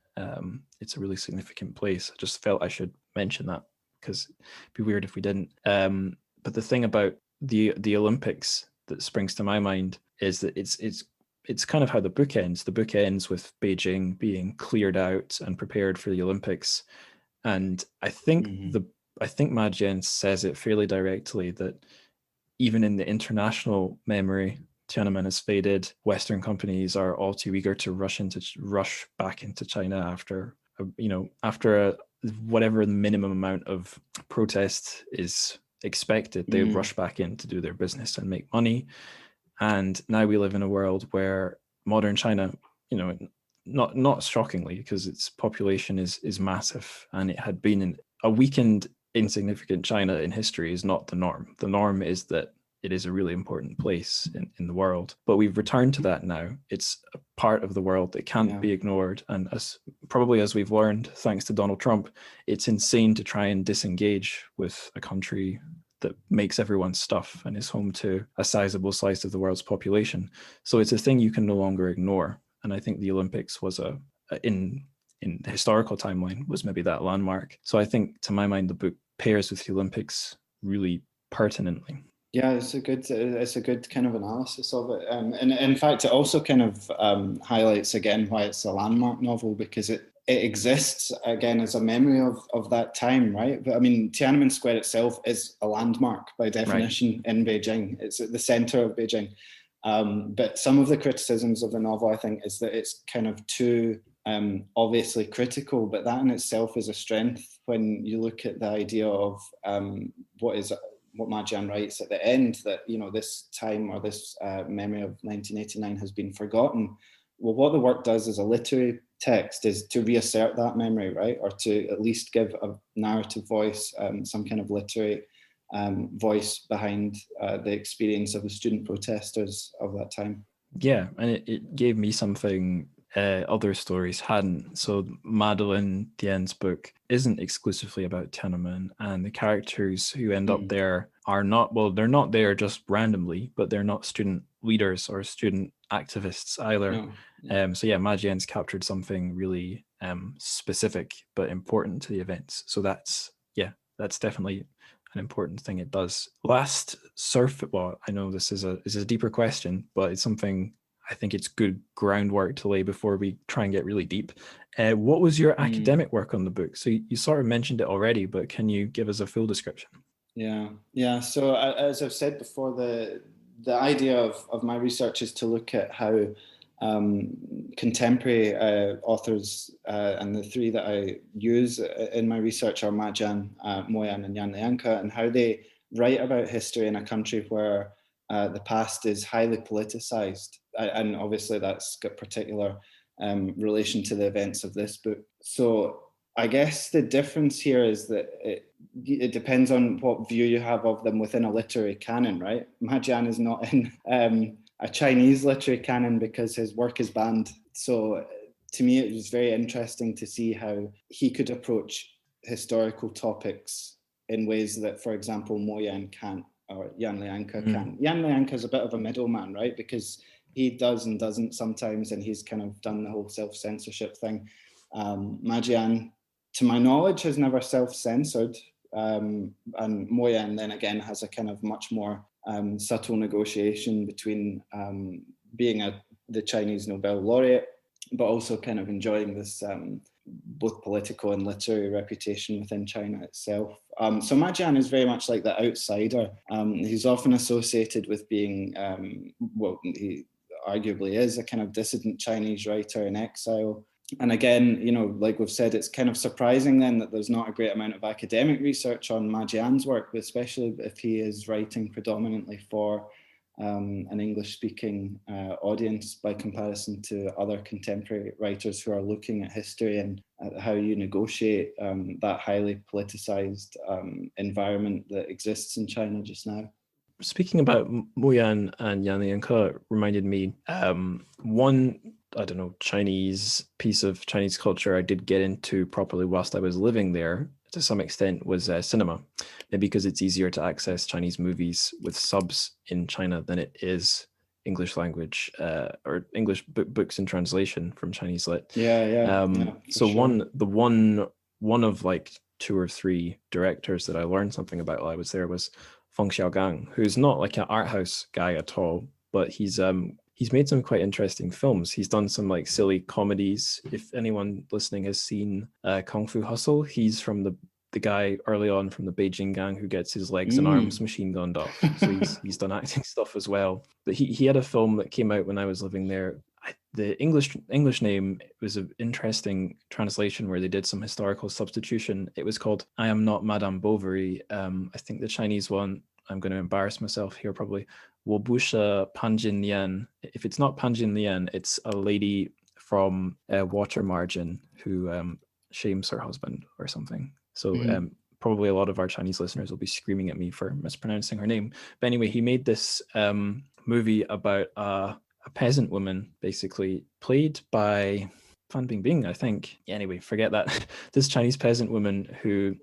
A: it's a really significant place. I just felt I should mention that, because it'd be weird if we didn't. But the thing about the Olympics that springs to my mind is that it's kind of how the book ends. The book ends with Beijing being cleared out and prepared for the Olympics, and I think Ma Jian says it fairly directly that even in the international memory, Tiananmen has faded. Western companies are all too eager to rush back into China after whatever the minimum amount of protest is expected. They rush back in to do their business and make money. And now we live in a world where modern China, not shockingly, because its population is massive, and it had been in a weakened, insignificant China in history is not the norm. The norm is that it is a really important place in the world. But we've returned to that now. It's a part of the world that can't be ignored. And as we've learned, thanks to Donald Trump, it's insane to try and disengage with a country that makes everyone's stuff and is home to a sizable slice of the world's population. So it's a thing you can no longer ignore. And I think the Olympics was in the historical timeline was maybe that landmark. So I think, to my mind, the book pairs with the Olympics really pertinently.
B: Yeah, it's a good kind of analysis of it, and in fact, it also kind of highlights again why it's a landmark novel, because it exists again as a memory of that time, right? But I mean, Tiananmen Square itself is a landmark by definition in Beijing. It's at the center of Beijing. But some of the criticisms of the novel, I think, is that it's kind of too obviously critical, but that in itself is a strength when you look at the idea of what Ma Jian writes at the end, that, you know, this time or this memory of 1989 has been forgotten. Well, what the work does as a literary text is to reassert that memory, right? Or to at least give a narrative voice, some kind of literary voice behind the experience of the student protesters of that time.
A: Yeah, and it gave me something other stories hadn't. So Madeline Dian's book isn't exclusively about Tiananmen, and the characters who end up there are not, well, they're not there just randomly, but they're not student leaders or student activists either. No. So yeah, Ma Jian's captured something really specific but important to the events. So that's definitely an important thing it does. Last well, I know this is a deeper question, but it's something I think it's good groundwork to lay before we try and get really deep. What was your academic work on the book? So you sort of mentioned it already, but can you give us a full description?
B: Yeah. So as I've said before, the idea of my research is to look at how contemporary authors, and the three that I use in my research are Ma Jian, Mo Yan, and Yan Lianke, and how they write about history in a country where the past is highly politicized. And obviously that's got particular relation to the events of this book. So I guess the difference here is that it depends on what view you have of them within a literary canon, right? Ma Jian is not in a Chinese literary canon because his work is banned. So to me, it was very interesting to see how he could approach historical topics in ways that, for example, Mo Yan can't, or Yan Lianke can. Yan Lianke is a bit of a middleman, right? Because he does and doesn't sometimes, and he's kind of done the whole self-censorship thing. Ma Jian, to my knowledge, has never self-censored. And Mo Yan then again has a kind of much more subtle negotiation between being the Chinese Nobel laureate, but also kind of enjoying this both political and literary reputation within China itself. So Ma Jian is very much like the outsider. He's often associated with being, well, he arguably is a kind of dissident Chinese writer in exile. And again, you know, like we've said, it's kind of surprising then that there's not a great amount of academic research on Ma Jian's work, especially if he is writing predominantly for an English-speaking audience by comparison to other contemporary writers who are looking at history and at how you negotiate that highly politicized environment that exists in China just now.
A: Speaking about Mo Yan and Yan Lianke reminded me one, I don't know, Chinese piece of Chinese culture I did get into properly whilst I was living there to some extent was cinema. Maybe because it's easier to access Chinese movies with subs in China than it is English language or English books in translation from Chinese lit. So sure. one of like 2 or 3 directors that I learned something about while I was there was Feng Xiaogang, who's not like an art house guy at all, but he's made some quite interesting films. He's done some like silly comedies. If anyone listening has seen Kung Fu Hustle, he's from the guy early on from the Beijing gang who gets his legs and arms machine gunned off. So he's done acting stuff as well. But he had a film that came out when I was living there. The English name was an interesting translation where they did some historical substitution. It was called I Am Not Madame Bovary. I think the Chinese one, I'm going to embarrass myself here probably, Wobusha Panjin Lian. If it's not Panjin Lian, it's a lady from Water Margin who shames her husband or something. So probably a lot of our Chinese listeners will be screaming at me for mispronouncing her name. But anyway, he made this movie about a peasant woman, basically, played by Fan Bingbing, I think. Anyway, forget that. This Chinese peasant woman who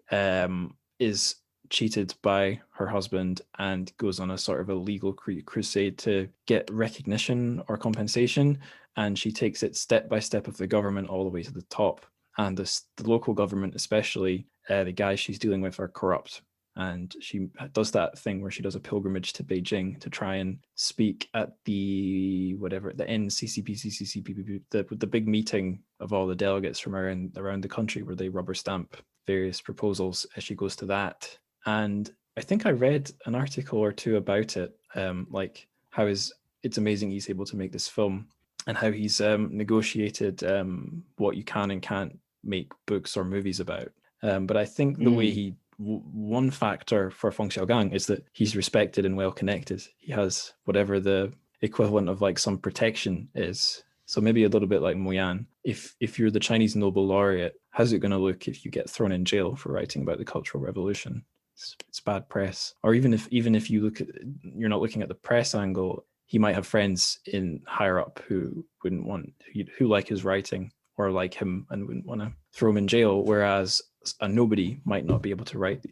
A: is cheated by her husband and goes on a sort of a legal crusade to get recognition or compensation. And she takes it step by step of the government all the way to the top. And the local government, especially the guys she's dealing with, are corrupt. and she does that thing where she does a pilgrimage to Beijing to try and speak at the NCCP, the big meeting of all the delegates from around the country where they rubber stamp various proposals as she goes to that. And I think I read an article or two about it, like how it's amazing he's able to make this film and how he's negotiated what you can and can't make books or movies about. But I think the way one factor for Feng Xiaogang is that he's respected and well connected. He has whatever the equivalent of like some protection is. So maybe a little bit like Mo Yan. If you're the Chinese Nobel laureate, how's it going to look if you get thrown in jail for writing about the Cultural Revolution? It's bad press. Or even if you look at, you're not looking at the press angle, he might have friends in higher up who wouldn't want, who like his writing or like him and wouldn't want to throw him in jail, whereas a nobody might not be able to write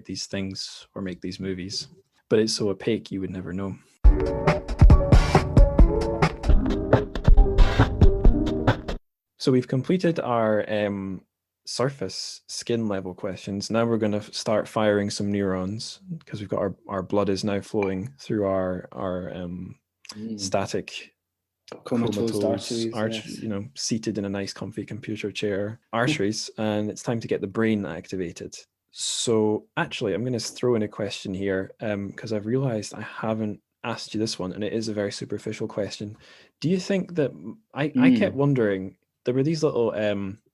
A: these things or make these movies. But it's so opaque, you would never know. So we've completed our surface skin level questions. Now we're going to start firing some neurons because we've got our blood is now flowing through our static comatose arteries, yes. Seated in a nice comfy computer chair arteries, and it's time to get the brain activated. So actually I'm going to throw in a question here because I've realized I haven't asked you this one, and it is a very superficial question. Do you think that I kept wondering, there were these little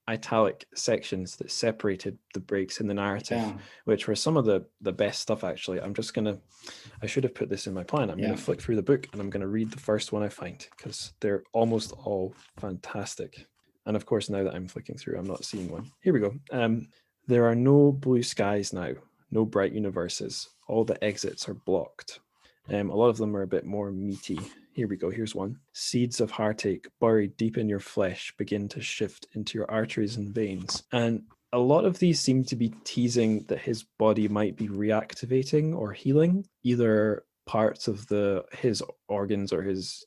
A: italic sections that separated the breaks in the narrative, which were some of the best stuff actually. I should have put this in my plan. I'm going to flick through the book and I'm going to read the first one I find because they're almost all fantastic. And of course, now that I'm flicking through, I'm not seeing one. Here we go. There are no blue skies now, no bright universes. All the exits are blocked. A lot of them are a bit more meaty. Here we go. Here's one. Seeds of heartache buried deep in your flesh begin to shift into your arteries and veins. And a lot of these seem to be teasing that his body might be reactivating or healing. Either parts of his organs or his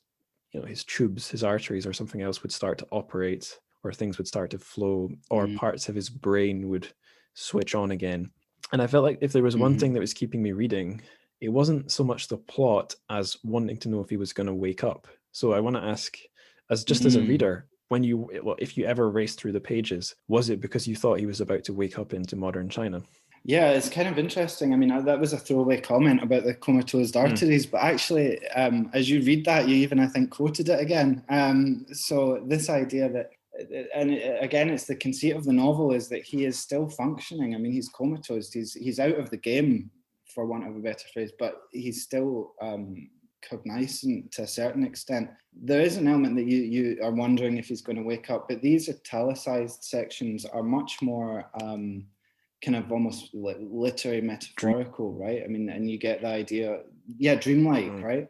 A: tubes, his arteries or something else would start to operate, or things would start to flow, or parts of his brain would switch on again. And I felt like if there was one thing that was keeping me reading, it wasn't so much the plot as wanting to know if he was going to wake up. So I want to ask, as a reader, if you ever raced through the pages, was it because you thought he was about to wake up into modern China?
B: Yeah, it's kind of interesting. I mean, that was a throwaway comment about the comatose arteries, but actually, as you read that, you even, I think, quoted it again. So this idea that, and again, it's the conceit of the novel, is that he is still functioning. I mean, he's comatose. He's out of the game, for want of a better phrase, but he's still cognizant to a certain extent. There is an element that you are wondering if he's going to wake up, but these italicized sections are much more kind of almost literary, metaphorical, right? I mean, and you get the idea, dreamlike, right?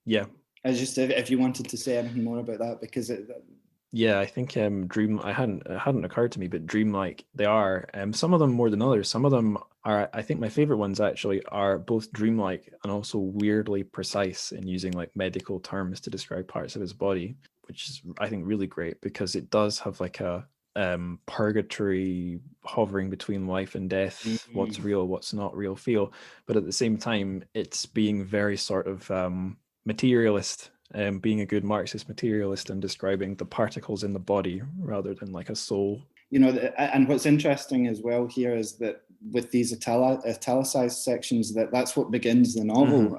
A: Yeah.
B: I just, if you wanted to say anything more about that, because
A: I think it hadn't occurred to me, but dreamlike they are. Some of them more than others. Some of them are, I think my favorite ones actually are both dreamlike and also weirdly precise in using like medical terms to describe parts of his body, which is, I think, really great because it does have like a purgatory hovering between life and death, what's real, what's not real feel. But at the same time, it's being very sort of materialist, being a good Marxist materialist and describing the particles in the body rather than like a soul.
B: And what's interesting as well here is that with these italicized sections, that's what begins the novel,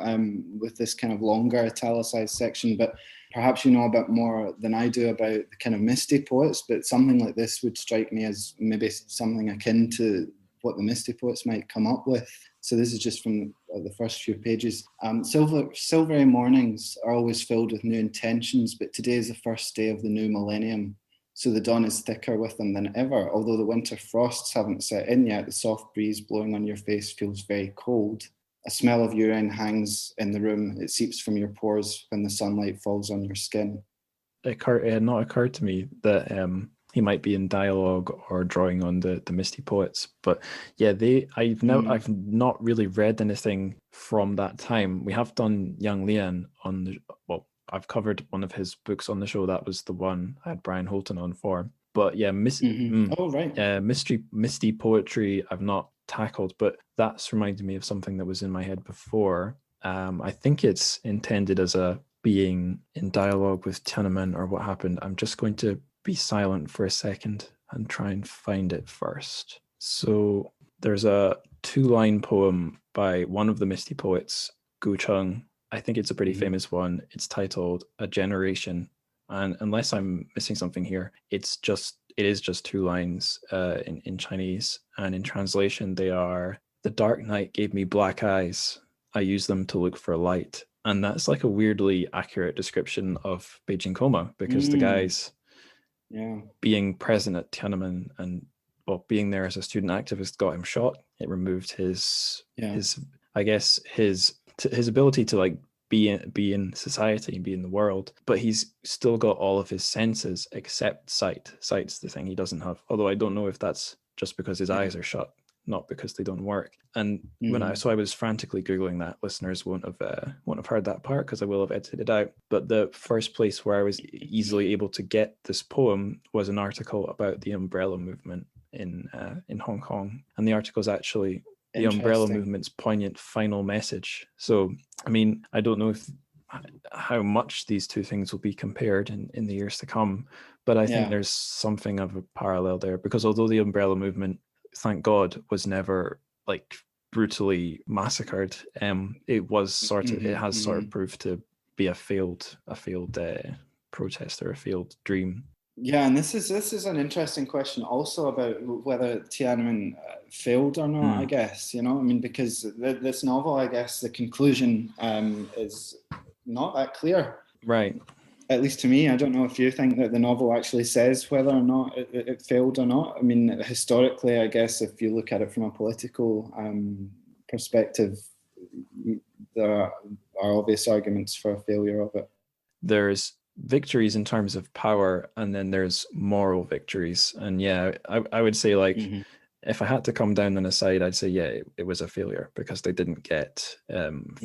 B: with this kind of longer italicized section. But perhaps you know a bit more than I do about the kind of misty poets, but something like this would strike me as maybe something akin to what the misty poets might come up with. So this is just from the first few pages. Silvery mornings are always filled with new intentions, but today is the first day of the new millennium. So the dawn is thicker with them than ever. Although the winter frosts haven't set in yet, the soft breeze blowing on your face feels very cold. A smell of urine hangs in the room. It seeps from your pores when the sunlight falls on your skin.
A: It had not occurred to me that he might be in dialogue or drawing on the misty poets. But yeah, I've not really read anything from that time. We have done Yang Lian I've covered one of his books on the show. That was the one I had Brian Holton on for. But yeah, misty poetry I've not tackled, but that's reminded me of something that was in my head before. I think it's intended as a being in dialogue with Tiananmen or what happened. I'm just going to be silent for a second and try and find it first. So there's a 2-line poem by one of the Misty poets, Gu Cheng. I think it's a pretty famous one. It's titled A Generation. And unless I'm missing something here, it is just 2 lines in Chinese. And in translation, they are, "The dark night gave me black eyes. I used them to look for light." And that's like a weirdly accurate description of Beijing Coma, because the guys being present at Tiananmen and being there as a student activist got him shot. It removed his I guess his ability to like be in society and be in the world, but he's still got all of his senses except sight. Sight's the thing he doesn't have. Although I don't know if that's just because his eyes are shut, not because they don't work. And when I was frantically Googling that. Listeners won't have heard that part because I will have edited it out. But the first place where I was easily able to get this poem was an article about the umbrella movement in Hong Kong. And the article is actually the umbrella movement's poignant final message. So, I mean, I don't know how much these two things will be compared in the years to come, but I think there's something of a parallel there, because although the umbrella movement, thank God, was never like brutally massacred, it was sort of it has sort of proved to be a failed protest or a failed dream.
B: Yeah, and this is an interesting question also about whether Tiananmen failed or not, I guess, I mean, because this novel, I guess the conclusion is not that clear.
A: Right.
B: At least to me. I don't know if you think that the novel actually says whether or not it failed or not. I mean, historically, I guess if you look at it from a political perspective, there are obvious arguments for a failure of it.
A: There's victories in terms of power, and then there's moral victories. And I would say, like, if I had to come down on a side, I'd say it was a failure, because they didn't get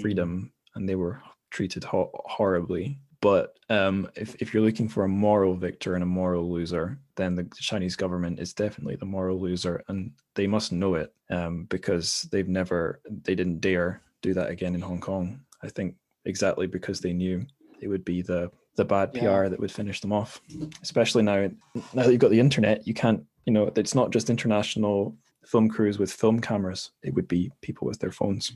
A: freedom and they were treated horribly. But if you're looking for a moral victor and a moral loser, then the Chinese government is definitely the moral loser, and they must know it, because they didn't dare do that again in Hong Kong. I think exactly because they knew it would be the bad PR that would finish them off. Especially now that you've got the internet, you can't, it's not just international film crews with film cameras. It would be people with their phones.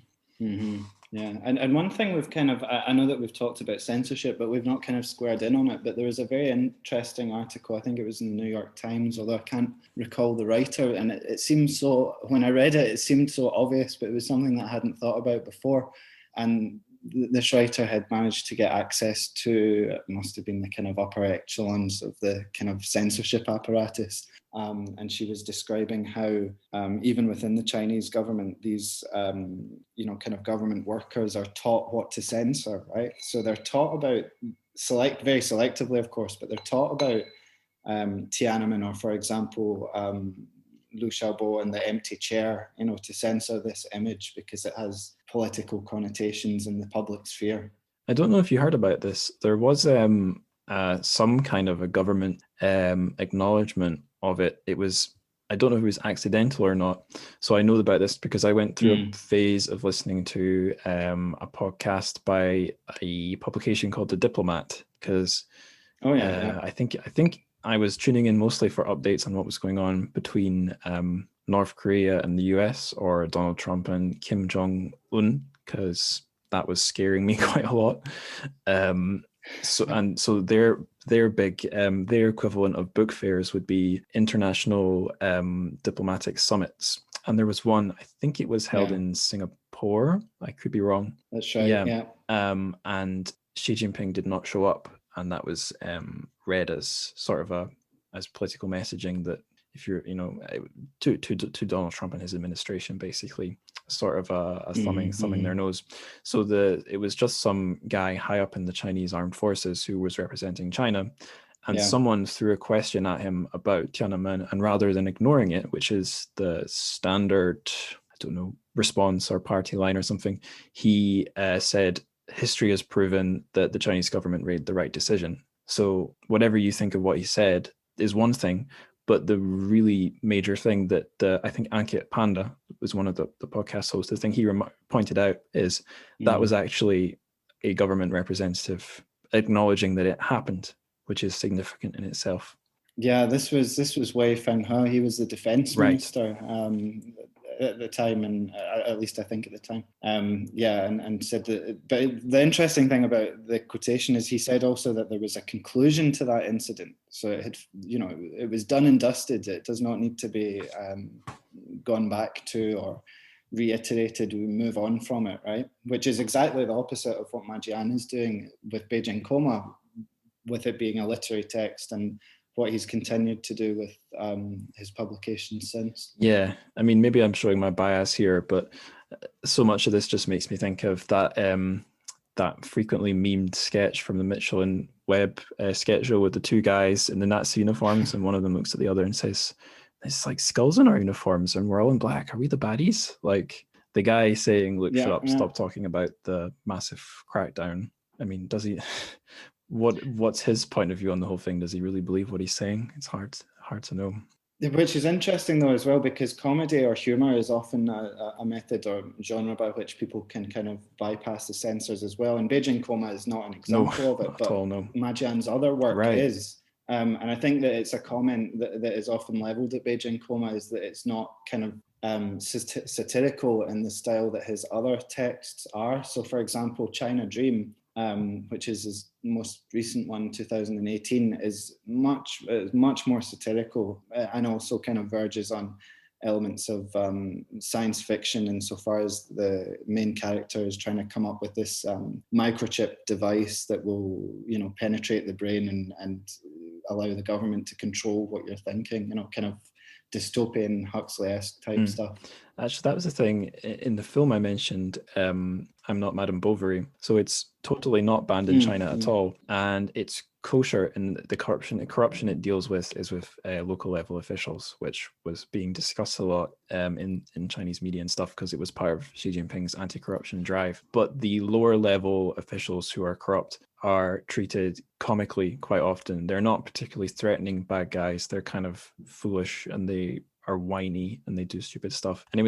B: Yeah, and one thing we've kind of, I know that we've talked about censorship, but we've not kind of squared in on it. But there was a very interesting article, I think it was in the New York Times, although I can't recall the writer. And it seemed so, when I read it, it seemed so obvious, but it was something that I hadn't thought about before. And this writer had managed to get access to, it must have been the kind of upper echelons of the kind of censorship apparatus. And she was describing how even within the Chinese government, these, kind of government workers are taught what to censor, right? So they're taught about, very selectively, of course, but they're taught about Tiananmen, or for example, Liu Xiaobo and the empty chair, to censor this image because it has political connotations in the public sphere.
A: I don't know if you heard about this. There was some kind of a government acknowledgement of it. It was, I don't know if it was accidental or not. So I know about this because I went through a phase of listening to a podcast by a publication called The Diplomat, because I think I was tuning in mostly for updates on what was going on between North Korea and the US, or Donald Trump and Kim Jong-un, because that was scaring me quite a lot. So their big their equivalent of book fairs would be international diplomatic summits, and there was one, I think it was held in Singapore. I could be wrong.
B: That's right. Yeah.
A: And Xi Jinping did not show up, and that was read as sort of as political messaging that if you're, to Donald Trump and his administration, basically sort of a thumbing their nose. So it was just some guy high up in the Chinese armed forces who was representing China, and someone threw a question at him about Tiananmen, and rather than ignoring it, which is the standard, I don't know, response or party line or something, he said, history has proven that the Chinese government made the right decision. So whatever you think of what he said is one thing, but the really major thing that I think Ankit Panda, was one of the podcast hosts, the thing he pointed out is that was actually a government representative acknowledging that it happened, which is significant in itself.
B: Yeah, this was Wei Fenghe. He was the defense minister at the time, and at least I think at the time. And said that. But the interesting thing about the quotation is he said also that there was a conclusion to that incident. So it had, it was done and dusted. It does not need to be gone back to or reiterated. We move on from it, right? Which is exactly the opposite of what Jian is doing with Beijing Coma, with it being a literary text, and what he's continued to do with his publications since.
A: Yeah, I mean, maybe I'm showing my bias here, but so much of this just makes me think of that that frequently memed sketch from the Mitchell and Webb sketch show with the two guys in the Nazi uniforms, and one of them looks at the other and says, "There's like skulls in our uniforms, and we're all in black. Are we the baddies?" Like the guy saying, "Look, shut up, stop talking about the massive crackdown." I mean, does he? What's his point of view on the whole thing? Does he really believe what he's saying? It's hard to know.
B: Which is interesting though as well, because comedy or humor is often a method or genre by which people can kind of bypass the censors as well. And Beijing Coma is not an example of it, but Jian's other work is. And I think that it's a comment that is often leveled at Beijing Coma, is that it's not kind of satirical in the style that his other texts are. So for example, China Dream, which is his most recent one, 2018, is much more satirical, and also kind of verges on elements of science fiction insofar as the main character is trying to come up with this microchip device that will, penetrate the brain and allow the government to control what you're thinking, kind of dystopian Huxley-esque type stuff.
A: Actually, that was the thing in the film I mentioned, I'm Not Madame Bovary. So it's totally not banned in China at all, and it's kosher. And the corruption it deals with is with local level officials, which was being discussed a lot in Chinese media and stuff, because it was part of Xi Jinping's anti-corruption drive. But the lower level officials who are corrupt are treated comically quite often. They're not particularly threatening bad guys. They're kind of foolish, and they are whiny, and they do stupid stuff. And it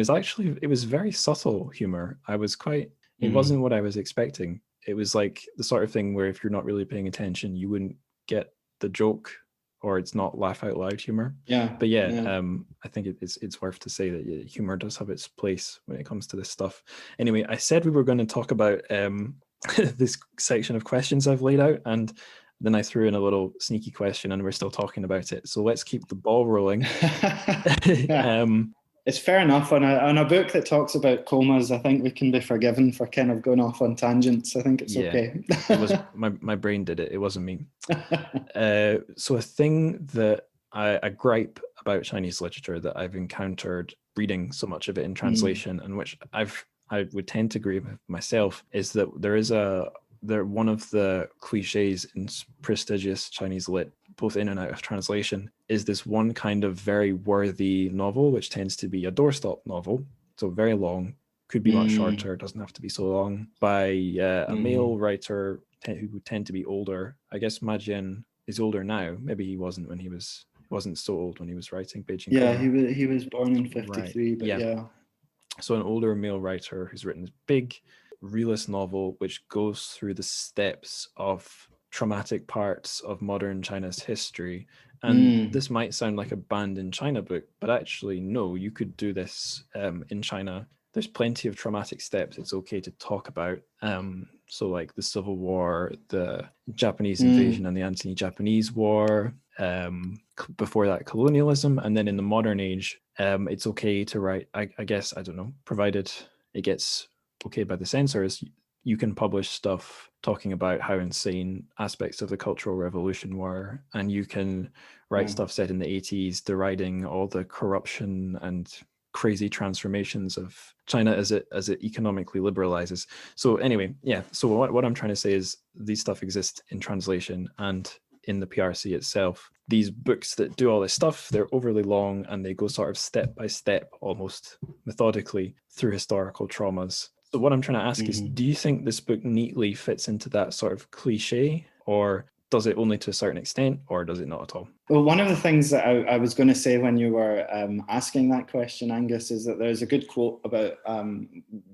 A: was very subtle humor. It wasn't what I was expecting. It was like the sort of thing where if you're not really paying attention, you wouldn't get the joke, or it's not laugh out loud humor. But I think it's worth to say that humor does have its place when it comes to this stuff. Anyway, I said we were going to talk about this section of questions I've laid out, and then I threw in a little sneaky question, and we're still talking about it. So let's keep the ball rolling.
B: It's fair enough. On a book that talks about comas, I think we can be forgiven for kind of going off on tangents. I think it's okay.
A: It was my brain did it. It wasn't me. So a thing that I gripe about Chinese literature that I've encountered reading so much of it in translation, and which I would tend to agree with myself, is that one of the cliches in prestigious Chinese lit, both in and out of translation, is this one kind of very worthy novel, which tends to be a doorstop novel, so very long, could be much shorter, doesn't have to be so long, by a male writer who tend to be older. I guess Ma Jian is older now. Maybe he wasn't when he wasn't so old when he was writing Beijing.
B: Yeah, he was born in 53, right. But yeah.
A: So an older male writer who's written this big realist novel which goes through the steps of traumatic parts of modern China's history. And this might sound like a banned in China book, but actually no, you could do this in China. There's plenty of traumatic steps it's okay to talk about. So like the Civil War, the Japanese invasion and the Anti-Japanese War, before that colonialism, and then in the modern age, it's okay to write, I guess, I don't know, provided it gets okay by the censors, you can publish stuff talking about how insane aspects of the Cultural Revolution were, and you can write stuff set in the 80s deriding all the corruption and crazy transformations of China as it economically liberalizes. So anyway, so what I'm trying to say is these stuff exist in translation and in the PRC itself. These books that do all this stuff, they're overly long, and they go sort of step by step, almost methodically, through historical traumas. So what I'm trying to ask is, do you think this book neatly fits into that sort of cliche, or does it only to a certain extent, or does it not at all?
B: Well, one of the things that I was going to say when you were asking that question, Angus, is that there's a good quote about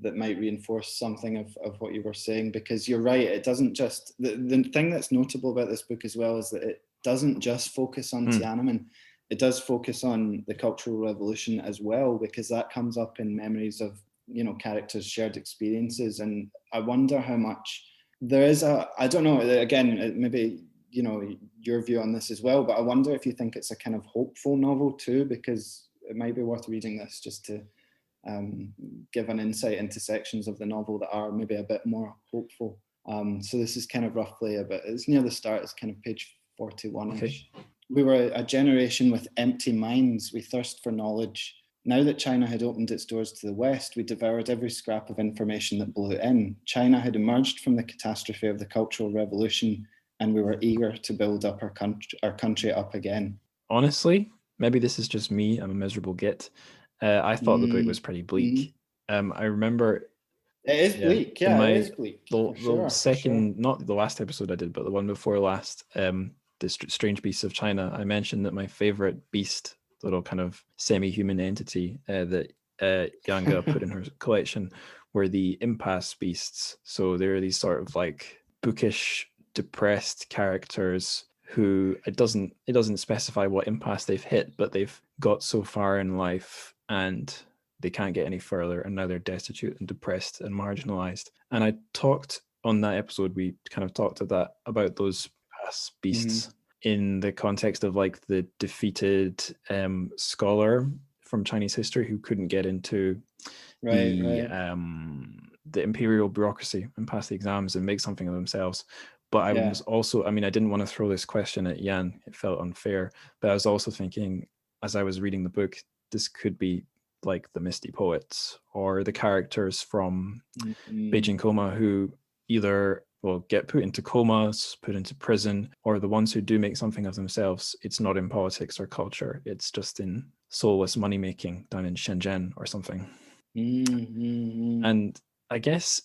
B: that might reinforce something of what you were saying, because you're right. It doesn't just, the thing that's notable about this book as well is that it doesn't just focus on Tiananmen. It does focus on the Cultural Revolution as well, because that comes up in memories of, you know, characters' shared experiences. And I wonder how much there is I don't know, again, maybe, you know, your view on this as well, but I wonder if you think it's a kind of hopeful novel too, because it might be worth reading this just to give an insight into sections of the novel that are maybe a bit more hopeful. So this is kind of roughly about, it's near the start, it's kind of page 41-ish. Okay. We were a generation with empty minds. We thirst for knowledge. Now that China had opened its doors to the West, we devoured every scrap of information that blew in. China had emerged from the catastrophe of the Cultural Revolution, and we were eager to build up our country up again.
A: Honestly, maybe this is just me. I'm a miserable git. I thought the book was pretty bleak. I remember...
B: It is bleak, yeah, it is bleak.
A: The second, not the last episode I did, but the one before last, the Strange Beasts of China, I mentioned that my favorite beast, little kind of semi-human entity that Yanga put in her collection, were the impasse beasts. So they're these sort of like bookish, depressed characters who it doesn't specify what impasse they've hit, but they've got so far in life and they can't get any further, and now they're destitute and depressed and marginalized. And I talked on that episode, we kind of talked about those impasse beasts in the context of like the defeated scholar from Chinese history who couldn't get into the imperial bureaucracy and pass the exams and make something of themselves. But I was also, I mean, I didn't want to throw this question at Jian. It felt unfair. But I was also thinking, as I was reading the book, this could be like the Misty Poets or the characters from Beijing Coma who either get put into comas, put into prison, or the ones who do make something of themselves. It's not in politics or culture. It's just in soulless money making down in Shenzhen or something. And I guess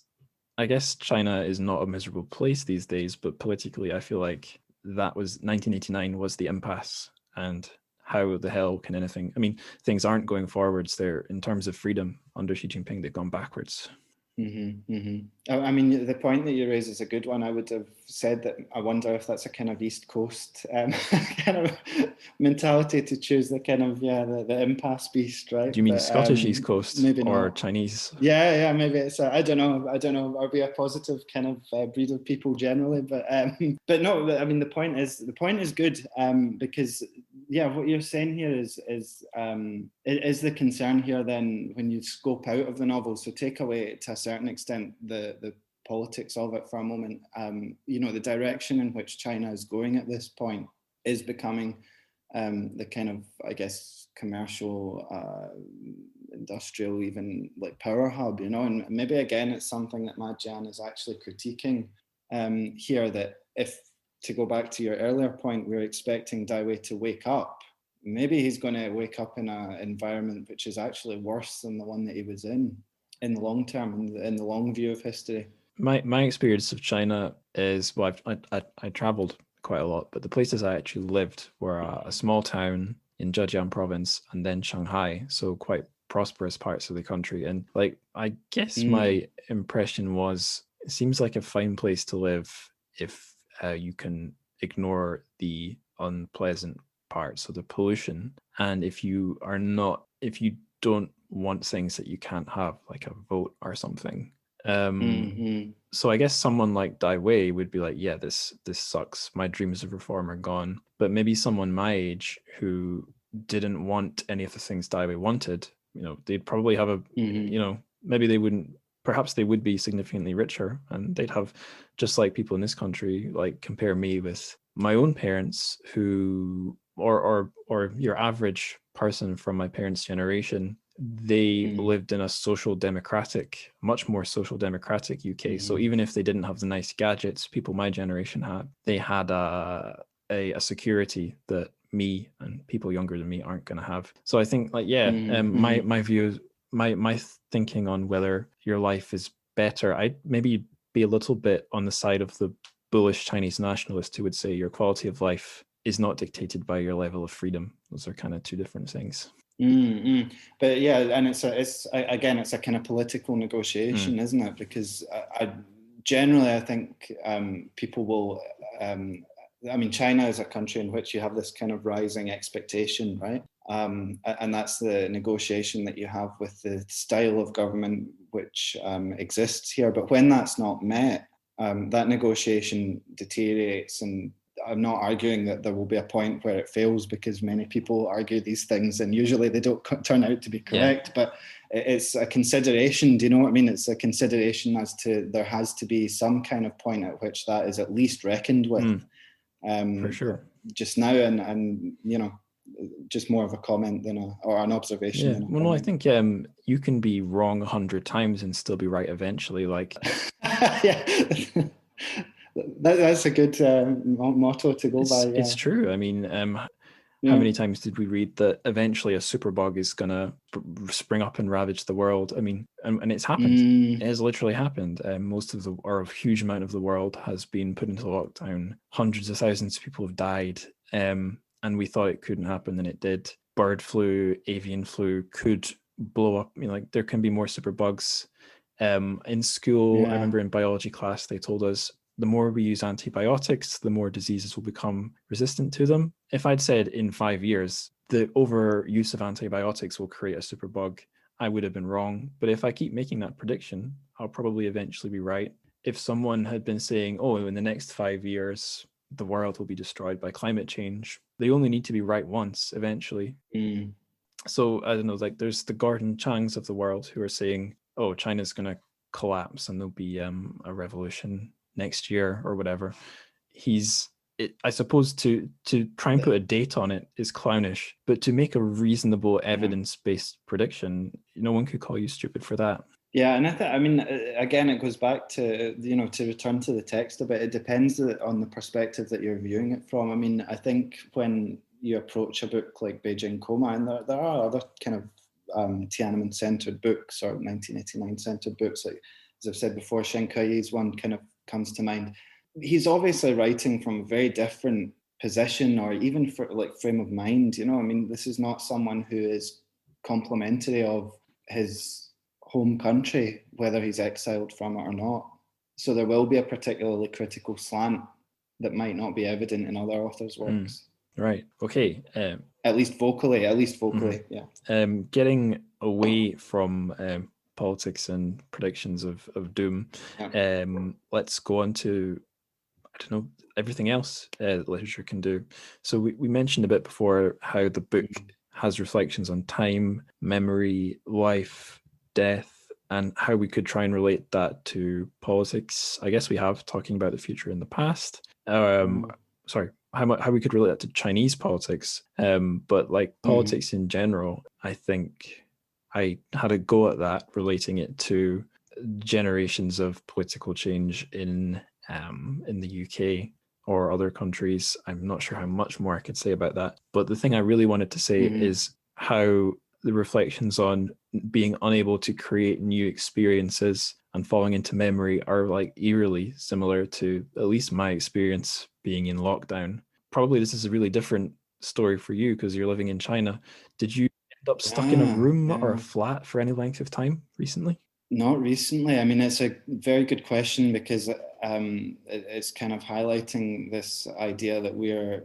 A: China is not a miserable place these days, but politically, I feel like that was 1989 was the impasse. And how the hell can anything? I mean, things aren't going forwards there in terms of freedom under Xi Jinping. They've gone backwards.
B: I mean, the point that you raise is a good one. I would have said that I wonder if that's a kind of East Coast kind of mentality to choose the kind of the impasse beast, right?
A: Do you mean Scottish East Coast
B: maybe
A: or
B: not.
A: Chinese?
B: Yeah, maybe it's I don't know. Are we a positive kind of breed of people generally? But no, I mean the point is good because what you're saying here is the concern here. Then when you scope out of the novel, so take away to a certain extent the politics of it for a moment. The direction in which China is going at this point is becoming the kind of, I guess, commercial, industrial, even like power hub, and maybe again it's something that Jian is actually critiquing here, that if, to go back to your earlier point, we're expecting Dìbiāo to wake up, maybe he's going to wake up in an environment which is actually worse than the one that he was in the long term, in the long view of history.
A: My experience of China is, I traveled quite a lot, but the places I actually lived were a small town in Zhejiang province and then Shanghai, so quite prosperous parts of the country. And like, I guess my impression was, it seems like a fine place to live if you can ignore the unpleasant parts, so the pollution, and if you don't want things that you can't have, like a vote or something. So I guess someone like Dìbiāo would be like, yeah, this sucks. My dreams of reform are gone. But maybe someone my age who didn't want any of the things Dìbiāo wanted, they'd probably have maybe they wouldn't. Perhaps they would be significantly richer, and they'd have, just like people in this country, like compare me with my own parents who, or your average person from my parents' generation, they lived in a much more social democratic UK. So even if they didn't have the nice gadgets people my generation had, they had a security that me and people younger than me aren't going to have. So I think my view, my thinking on whether your life is better, I'd maybe be a little bit on the side of the bullish Chinese nationalist who would say your quality of life is not dictated by your level of freedom. Those are kind of two different things.
B: But yeah, and it's a kind of political negotiation, isn't it? Because I think people will. China is a country in which you have this kind of rising expectation, right? And that's the negotiation that you have with the style of government which exists here. But when that's not met, that negotiation deteriorates. And I'm not arguing that there will be a point where it fails, because many people argue these things and usually they don't turn out to be correct. But it's a consideration. Do you know what I mean? It's a consideration as to there has to be some kind of point at which that is at least reckoned with.
A: For sure.
B: Just now, and just more of a comment than an observation.
A: Yeah. Well, no, I think you can be wrong 100 times and still be right eventually. Like,
B: yeah. That's a good motto to go by. Yeah.
A: It's true. I mean, how many times did we read that eventually a superbug is going to spring up and ravage the world? I mean, and it's happened. It has literally happened. A huge amount of the world has been put into lockdown. Hundreds of thousands of people have died. And we thought it couldn't happen, and it did. Bird flu, avian flu could blow up. I mean, like, there can be more superbugs. In school, I remember in biology class, they told us the more we use antibiotics, the more diseases will become resistant to them. If I'd said in 5 years, the overuse of antibiotics will create a superbug, I would have been wrong. But if I keep making that prediction, I'll probably eventually be right. If someone had been saying, in the next 5 years, the world will be destroyed by climate change, they only need to be right once eventually. So I don't know, like, there's the Gordon Changs of the world who are saying, China's going to collapse and there'll be a revolution next year or whatever. I suppose to try and put a date on it is clownish, but to make a reasonable evidence-based prediction, no one could call you stupid for that.
B: Yeah, and again, it goes back to, to return to the text a bit, it depends on the perspective that you're viewing it from. I mean, I think when you approach a book like Beijing, Coma, and there are other kind of Tiananmen-centered books or 1989-centered books, like, as I've said before, Shen Kai's one kind of comes to mind. He's obviously writing from a very different position, or even for like frame of mind. This is not someone who is complimentary of his home country, whether he's exiled from it or not. So there will be a particularly critical slant that might not be evident in other authors' works.
A: Right. Okay.
B: At least vocally, yeah.
A: Getting away from politics and predictions of doom, let's go on to, I don't know, everything else literature can do. So we mentioned a bit before how the book has reflections on time, memory, life, death, and how we could try and relate that to politics. I guess we have, talking about the future and the past. How we could relate that to Chinese politics. But like politics in general, I think I had a go at that, relating it to generations of political change in the UK or other countries. I'm not sure how much more I could say about that. But the thing I really wanted to say is how the reflections on being unable to create new experiences and falling into memory are like eerily similar to at least my experience being in lockdown. Probably this is a really different story for you because you're living in China. Did you end up stuck in a room or a flat for any length of time recently?
B: Not recently. I mean, it's a very good question, because it's kind of highlighting this idea that we're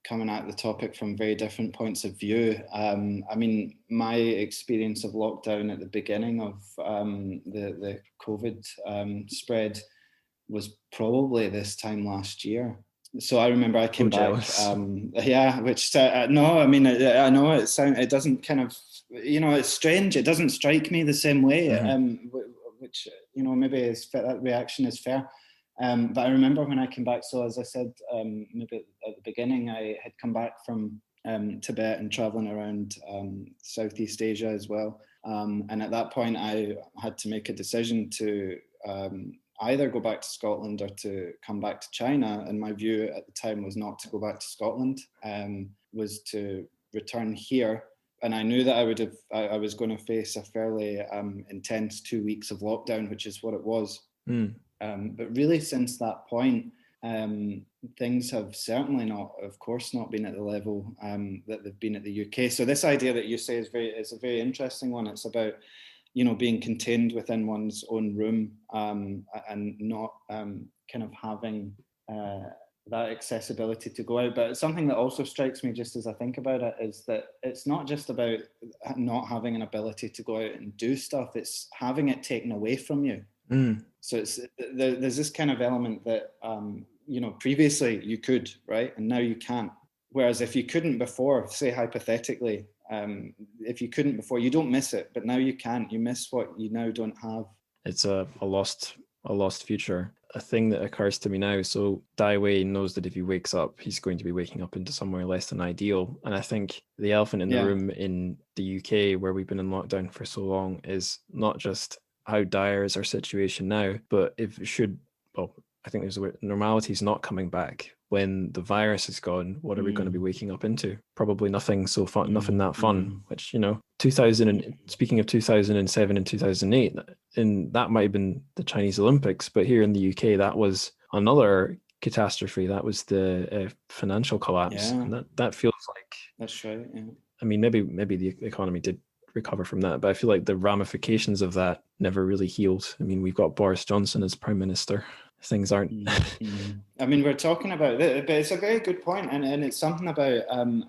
B: coming at the topic from very different points of view. I mean, my experience of lockdown at the beginning of the COVID spread was probably this time last year. So I remember I came back. Which no, I mean, I know it doesn't kind of, it's strange. It doesn't strike me the same way. Which maybe that reaction is fair. But I remember when I came back. So as I said, maybe at the beginning, I had come back from Tibet and traveling around Southeast Asia as well. And at that point, I had to make a decision to either go back to Scotland or to come back to China. And my view at the time was not to go back to Scotland, was to return here. And I knew that I was going to face a fairly intense 2 weeks of lockdown, which is what it was. But really, since that point, things have certainly not, of course, not been at the level that they've been at the UK. So this idea that you say is a very interesting one. It's about, being contained within one's own room and not kind of having that accessibility to go out. But something that also strikes me just as I think about it is that it's not just about not having an ability to go out and do stuff, it's having it taken away from you. So there's this kind of element that, previously you could, right? And now you can't. Whereas if you couldn't before, say hypothetically, if you couldn't before, you don't miss it, but now you can't. You miss what you now don't have.
A: It's a lost future. A thing that occurs to me now. So Dai knows that if he wakes up, he's going to be waking up into somewhere less than ideal. And I think the elephant in the room in the UK, where we've been in lockdown for so long, is not just how dire is our situation now, but if it should, well, I think there's normality is not coming back. When the virus is gone, what are we going to be waking up into? Probably nothing so fun, nothing that fun, which, speaking of 2007 and 2008, and that might have been the Chinese Olympics, but here in the UK, that was another catastrophe. That was the financial collapse.
B: Yeah.
A: And that feels like...
B: That's right, yeah.
A: I mean, maybe the economy did recover from that, but I feel like the ramifications of that never really healed. I mean, we've got Boris Johnson as Prime Minister. Things aren't...
B: I mean, we're talking about it, but it's a very good point, and it's something about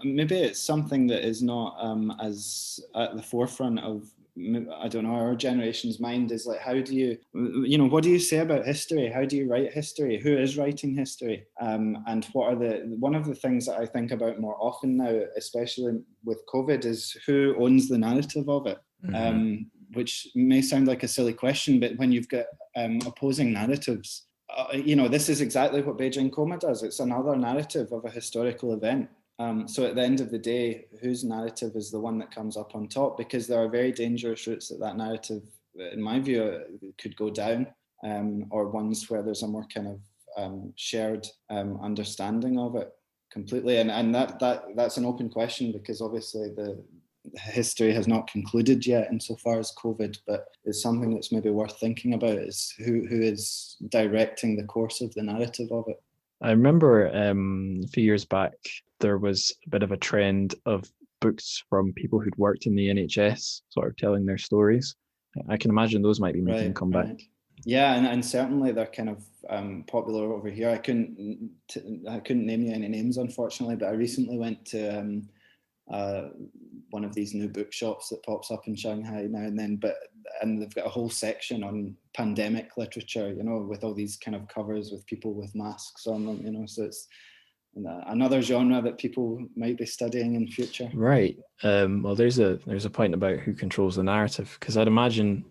B: maybe it's something that is not as at the forefront of, I don't know, our generation's mind, is like, how do you, what do you say about history? How do you write history? Who is writing history? And what are one of the things that I think about more often now, especially with COVID, is who owns the narrative of it? Which may sound like a silly question, but when you've got opposing narratives, this is exactly what Beijing Coma does. It's another narrative of a historical event. So at the end of the day, whose narrative is the one that comes up on top? Because there are very dangerous routes that narrative, in my view, could go down, or ones where there's a more kind of shared understanding of it completely. And that's an open question, because obviously the history has not concluded yet insofar as COVID, but it's something that's maybe worth thinking about, is who is directing the course of the narrative of it.
A: I remember a few years back, there was a bit of a trend of books from people who'd worked in the NHS sort of telling their stories. I can imagine those might be making a comeback.
B: Right. Yeah, and certainly they're kind of popular over here. I couldn't name you any names, unfortunately, but I recently went to one of these new bookshops that pops up in Shanghai now and then, and they've got a whole section on pandemic literature, with all these kind of covers with people with masks on them, so it's another genre that people might be studying in future. Right.
A: Well, there's a point about who controls the narrative, because I'd imagine,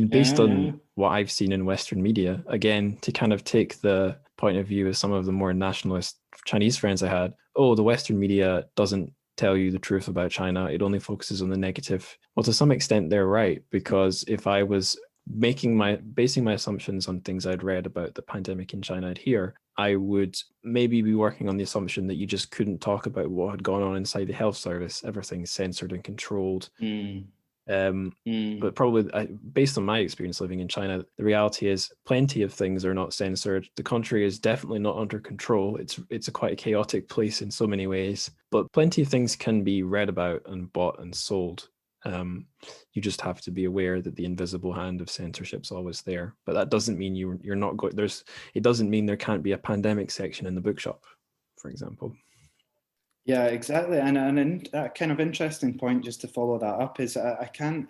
A: based on what I've seen in Western media, again, to kind of take the point of view of some of the more nationalist Chinese friends I had, the Western media doesn't tell you the truth about China, it only focuses on the negative. Well, to some extent they're right, because if I was basing my assumptions on things I'd read about the pandemic in China here, I would maybe be working on the assumption that you just couldn't talk about what had gone on inside the health service. Everything's censored and controlled. But probably, based on my experience living in China, the reality is plenty of things are not censored. The country is definitely not under control. It's quite a chaotic place in so many ways, but plenty of things can be read about and bought and sold. You just have to be aware that the invisible hand of censorship's always there. But that doesn't mean you're not going. It doesn't mean there can't be a pandemic section in the bookshop, for example.
B: Yeah, exactly. And a kind of interesting point, just to follow that up, is I can't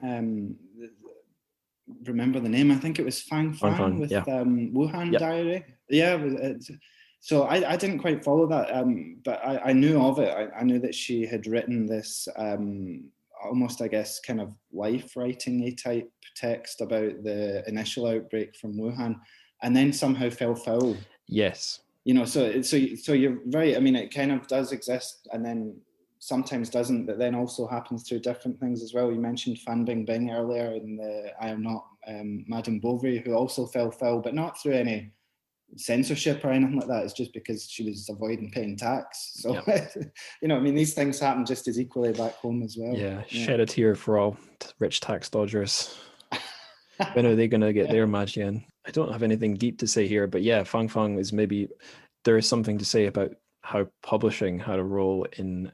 B: remember the name. I think it was Fang with Wuhan Diary. Yeah. So I didn't quite follow that, but I knew of it. I knew that she had written this almost, I guess, kind of life writing-y type text about the initial outbreak from Wuhan, and then somehow fell foul.
A: Yes.
B: So you're right. It kind of does exist, and then sometimes doesn't, but then also happens through different things as well. You mentioned Fan Bingbing earlier in the I Am Not Madame Bovary, who also fell foul, but not through any censorship or anything like that. It's just because she was avoiding paying tax. So, these things happen just as equally back home as well.
A: Yeah, shed a tear for all rich tax dodgers. When are they going to get their Jian? I don't have anything deep to say here, but yeah, Fang is maybe there is something to say about how publishing had a role in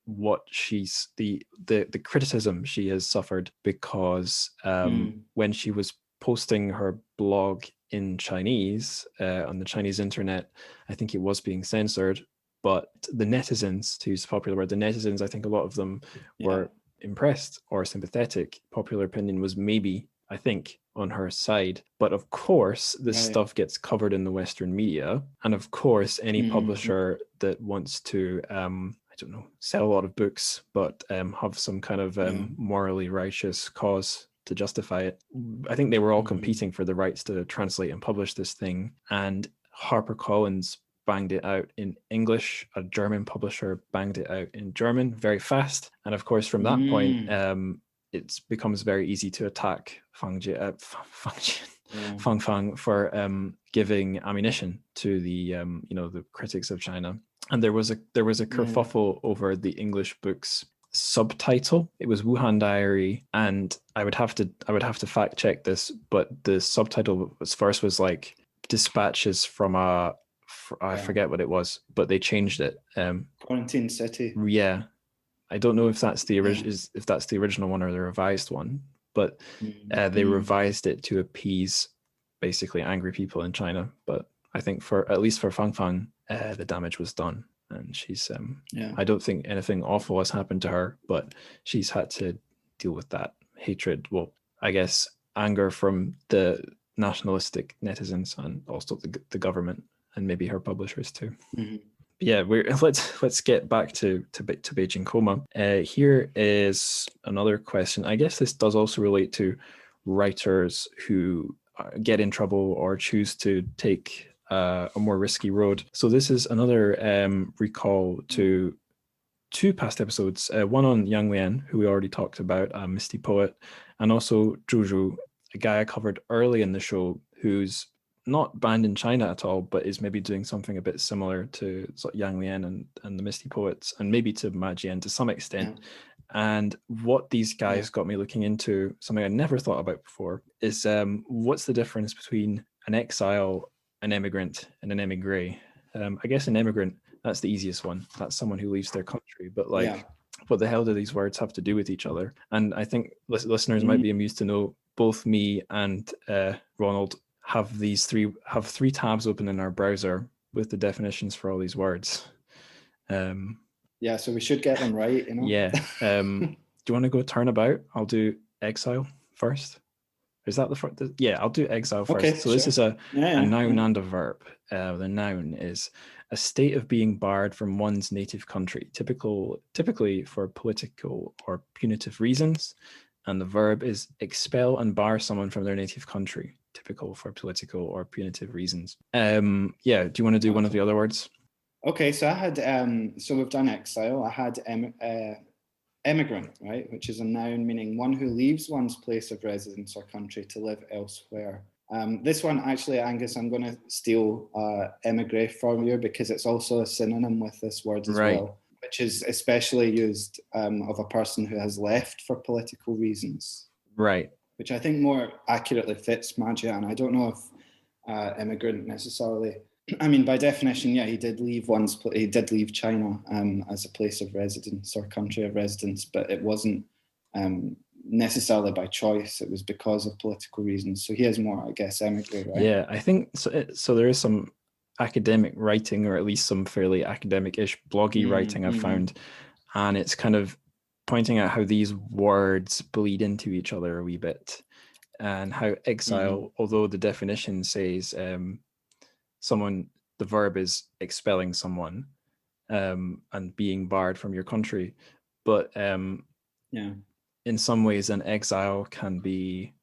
A: what she's the criticism she has suffered, because when she was posting her blog in Chinese on the Chinese internet, I think it was being censored, but the netizens, to use a popular word, the netizens, I think a lot of them were impressed or sympathetic. Popular opinion was maybe, I think, on her side. But of course, this stuff gets covered in the Western media. And of course, any publisher that wants to, I don't know, sell a lot of books, but have some kind of morally righteous cause to justify it. I think they were all competing for the rights to translate and publish this thing. And HarperCollins banged it out in English. A German publisher banged it out in German very fast. And of course, from that point, it becomes very easy to attack Fang Fang for giving ammunition to the the critics of China. And there was a kerfuffle over the English book's subtitle. It was Wuhan Diary, and I would have to fact check this, but the subtitle was like dispatches from I forget what it was, but they changed it.
B: Quarantine City.
A: Yeah. I don't know if that's the original one or the revised one, but they revised it to appease basically angry people in China. But I think at least for Fang Fang, the damage was done, and she's I don't think anything awful has happened to her, but she's had to deal with that hatred. Well, I guess anger from the nationalistic netizens and also the government and maybe her publishers too. Yeah, let's get back to Beijing Coma. Here is another question. I guess this does also relate to writers who get in trouble or choose to take a more risky road. So this is another recall to two past episodes. One on Yang Lian, who we already talked about, a Misty Poet, and also Zhu Zhu, a guy I covered early in the show who's not banned in China at all, but is maybe doing something a bit similar to sort of Yang Lian and the Misty Poets, and maybe to Ma Jian to some extent. And what these guys got me looking into, something I never thought about before, is what's the difference between an exile, an immigrant, and an émigré? I guess an immigrant, that's the easiest one. That's someone who leaves their country. But what the hell do these words have to do with each other? And I think listeners might be amused to know both me and Ronald have three tabs open in our browser with the definitions for all these words.
B: So we should get them right, you know.
A: Do you want to go turnabout? I'll do exile first. Is that the first? Yeah, I'll do exile first.
B: Okay,
A: so this is a noun and a verb. The noun is a state of being barred from one's native country, typically for political or punitive reasons. And the verb is expel and bar someone from their native country, typical for political or punitive reasons. Do you want to do one of the other words?
B: Okay, so I had, so we've done exile. I had emigrant, right, which is a noun meaning one who leaves one's place of residence or country to live elsewhere. This one, actually, Angus, I'm going to steal émigré from you because it's also a synonym with this word as well, which is especially used of a person who has left for political reasons. Right. Which I think more accurately fits Ma Jian. I don't know if immigrant necessarily. I mean, by definition, he did leave China as a place of residence or country of residence, but it wasn't necessarily by choice. It was because of political reasons. So he is more, I guess, émigré, right? Yeah, I think so. So there is some academic writing, or at least some fairly academic-ish bloggy writing I've found, and it's kind of pointing out how these words bleed into each other a wee bit, and how exile, although the definition says the verb is expelling someone and being barred from your country, but in some ways an exile can be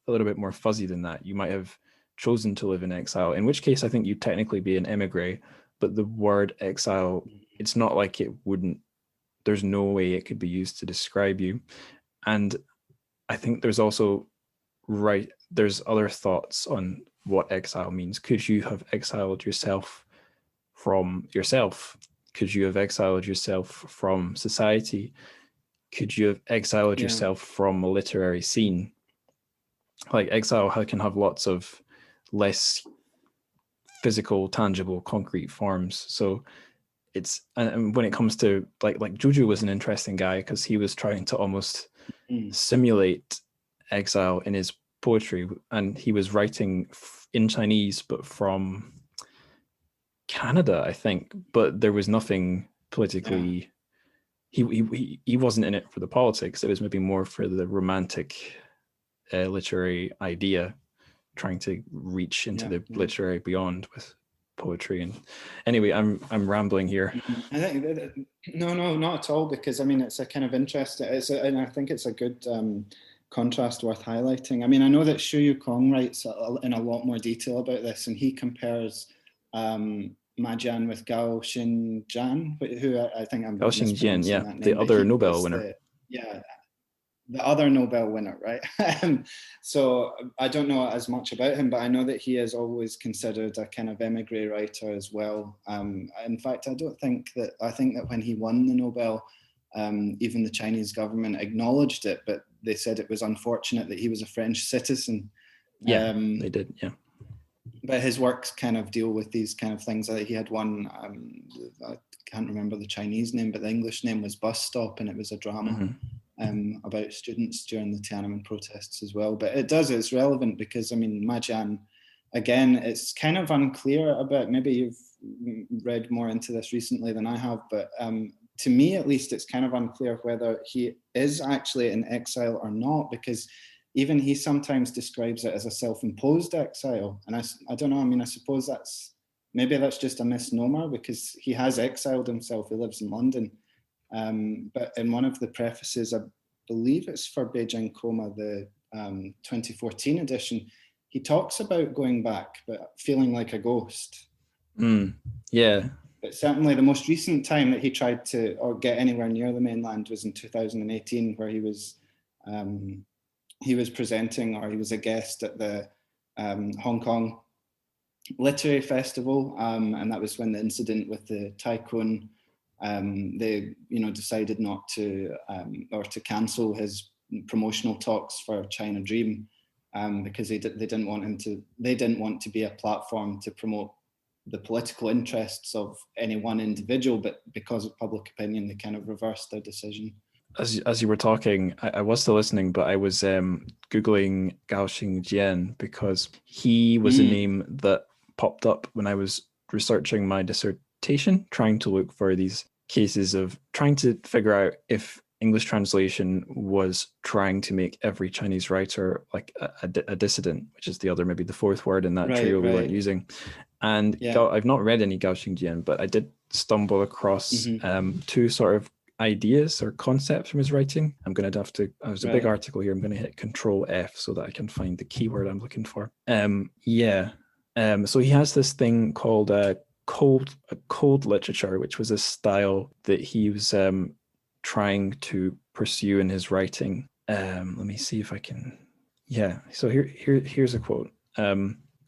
B: a little bit more fuzzy than that. You might have chosen to live in exile, in which case I think you'd technically be an émigré, but the word exile, it's not like there's no way it could be used to describe you. And I think there's also there's other thoughts on what exile means. Could you have exiled yourself from yourself? Could you have exiled yourself from society? Could you have exiled yourself from a literary scene? Like exile can have lots of less
A: physical, tangible, concrete forms. So it's, and when it comes to like Juju was an interesting guy because he was trying to almost simulate exile in his poetry, and he was writing in Chinese but from Canada, I think, but there was nothing politically. He wasn't in it for the politics. It was maybe more for the romantic literary idea, trying to reach into the literary beyond with poetry. And anyway, I'm rambling here.
B: I think no, not at all, because I mean it's a kind of interesting. And I think it's a good contrast worth highlighting. I mean, I know that Xu Yukong writes in a lot more detail about this, and he compares Ma Jian with Gao Xinjian, who I think I'm
A: Gao Xinjian, yeah, the other Nobel winner.
B: The other Nobel winner, right? So I don't know as much about him, but I know that he is always considered a kind of emigre writer as well. In fact, I think that when he won the Nobel, even the Chinese government acknowledged it, but they said it was unfortunate that he was a French citizen.
A: Yeah, they did, yeah.
B: But his works kind of deal with these kind of things. He had one, I can't remember the Chinese name, but the English name was Bus Stop, and it was a drama about students during the Tiananmen protests as well. But it's relevant because, I mean, Ma Jian, again, it's kind of unclear about, maybe you've read more into this recently than I have, but to me at least, it's kind of unclear whether he is actually in exile or not, because even he sometimes describes it as a self-imposed exile. And I don't know, I mean, I suppose that's just a misnomer, because he has exiled himself. He lives in London. But in one of the prefaces, I believe it's for Beijing Coma, the 2014 edition, he talks about going back, but feeling like a ghost.
A: Yeah.
B: But certainly the most recent time that he tried to get anywhere near the mainland was in 2018, where he was presenting, or he was a guest at the Hong Kong Literary Festival, and that was when the incident with the tycoon, they decided not to or to cancel his promotional talks for China Dream, because they didn't want to be a platform to promote the political interests of any one individual, but because of public opinion, they kind of reversed their decision.
A: As you were talking, I was still listening, but I was Googling Gao Xingjian because he was a name that popped up when I was researching my dissertation, trying to look for these cases of trying to figure out if English translation was trying to make every Chinese writer like a dissident, which is maybe the fourth word in that trio we weren't using. And I've not read any Gao Xingjian, but I did stumble across two sort of ideas or concepts from his writing. I'm going to have to, there's a big article here. I'm going to hit Control F so that I can find the keyword I'm looking for. So he has this thing called cold literature, which was a style that he was trying to pursue in his writing. Let me see if I can. Yeah. So here's a quote.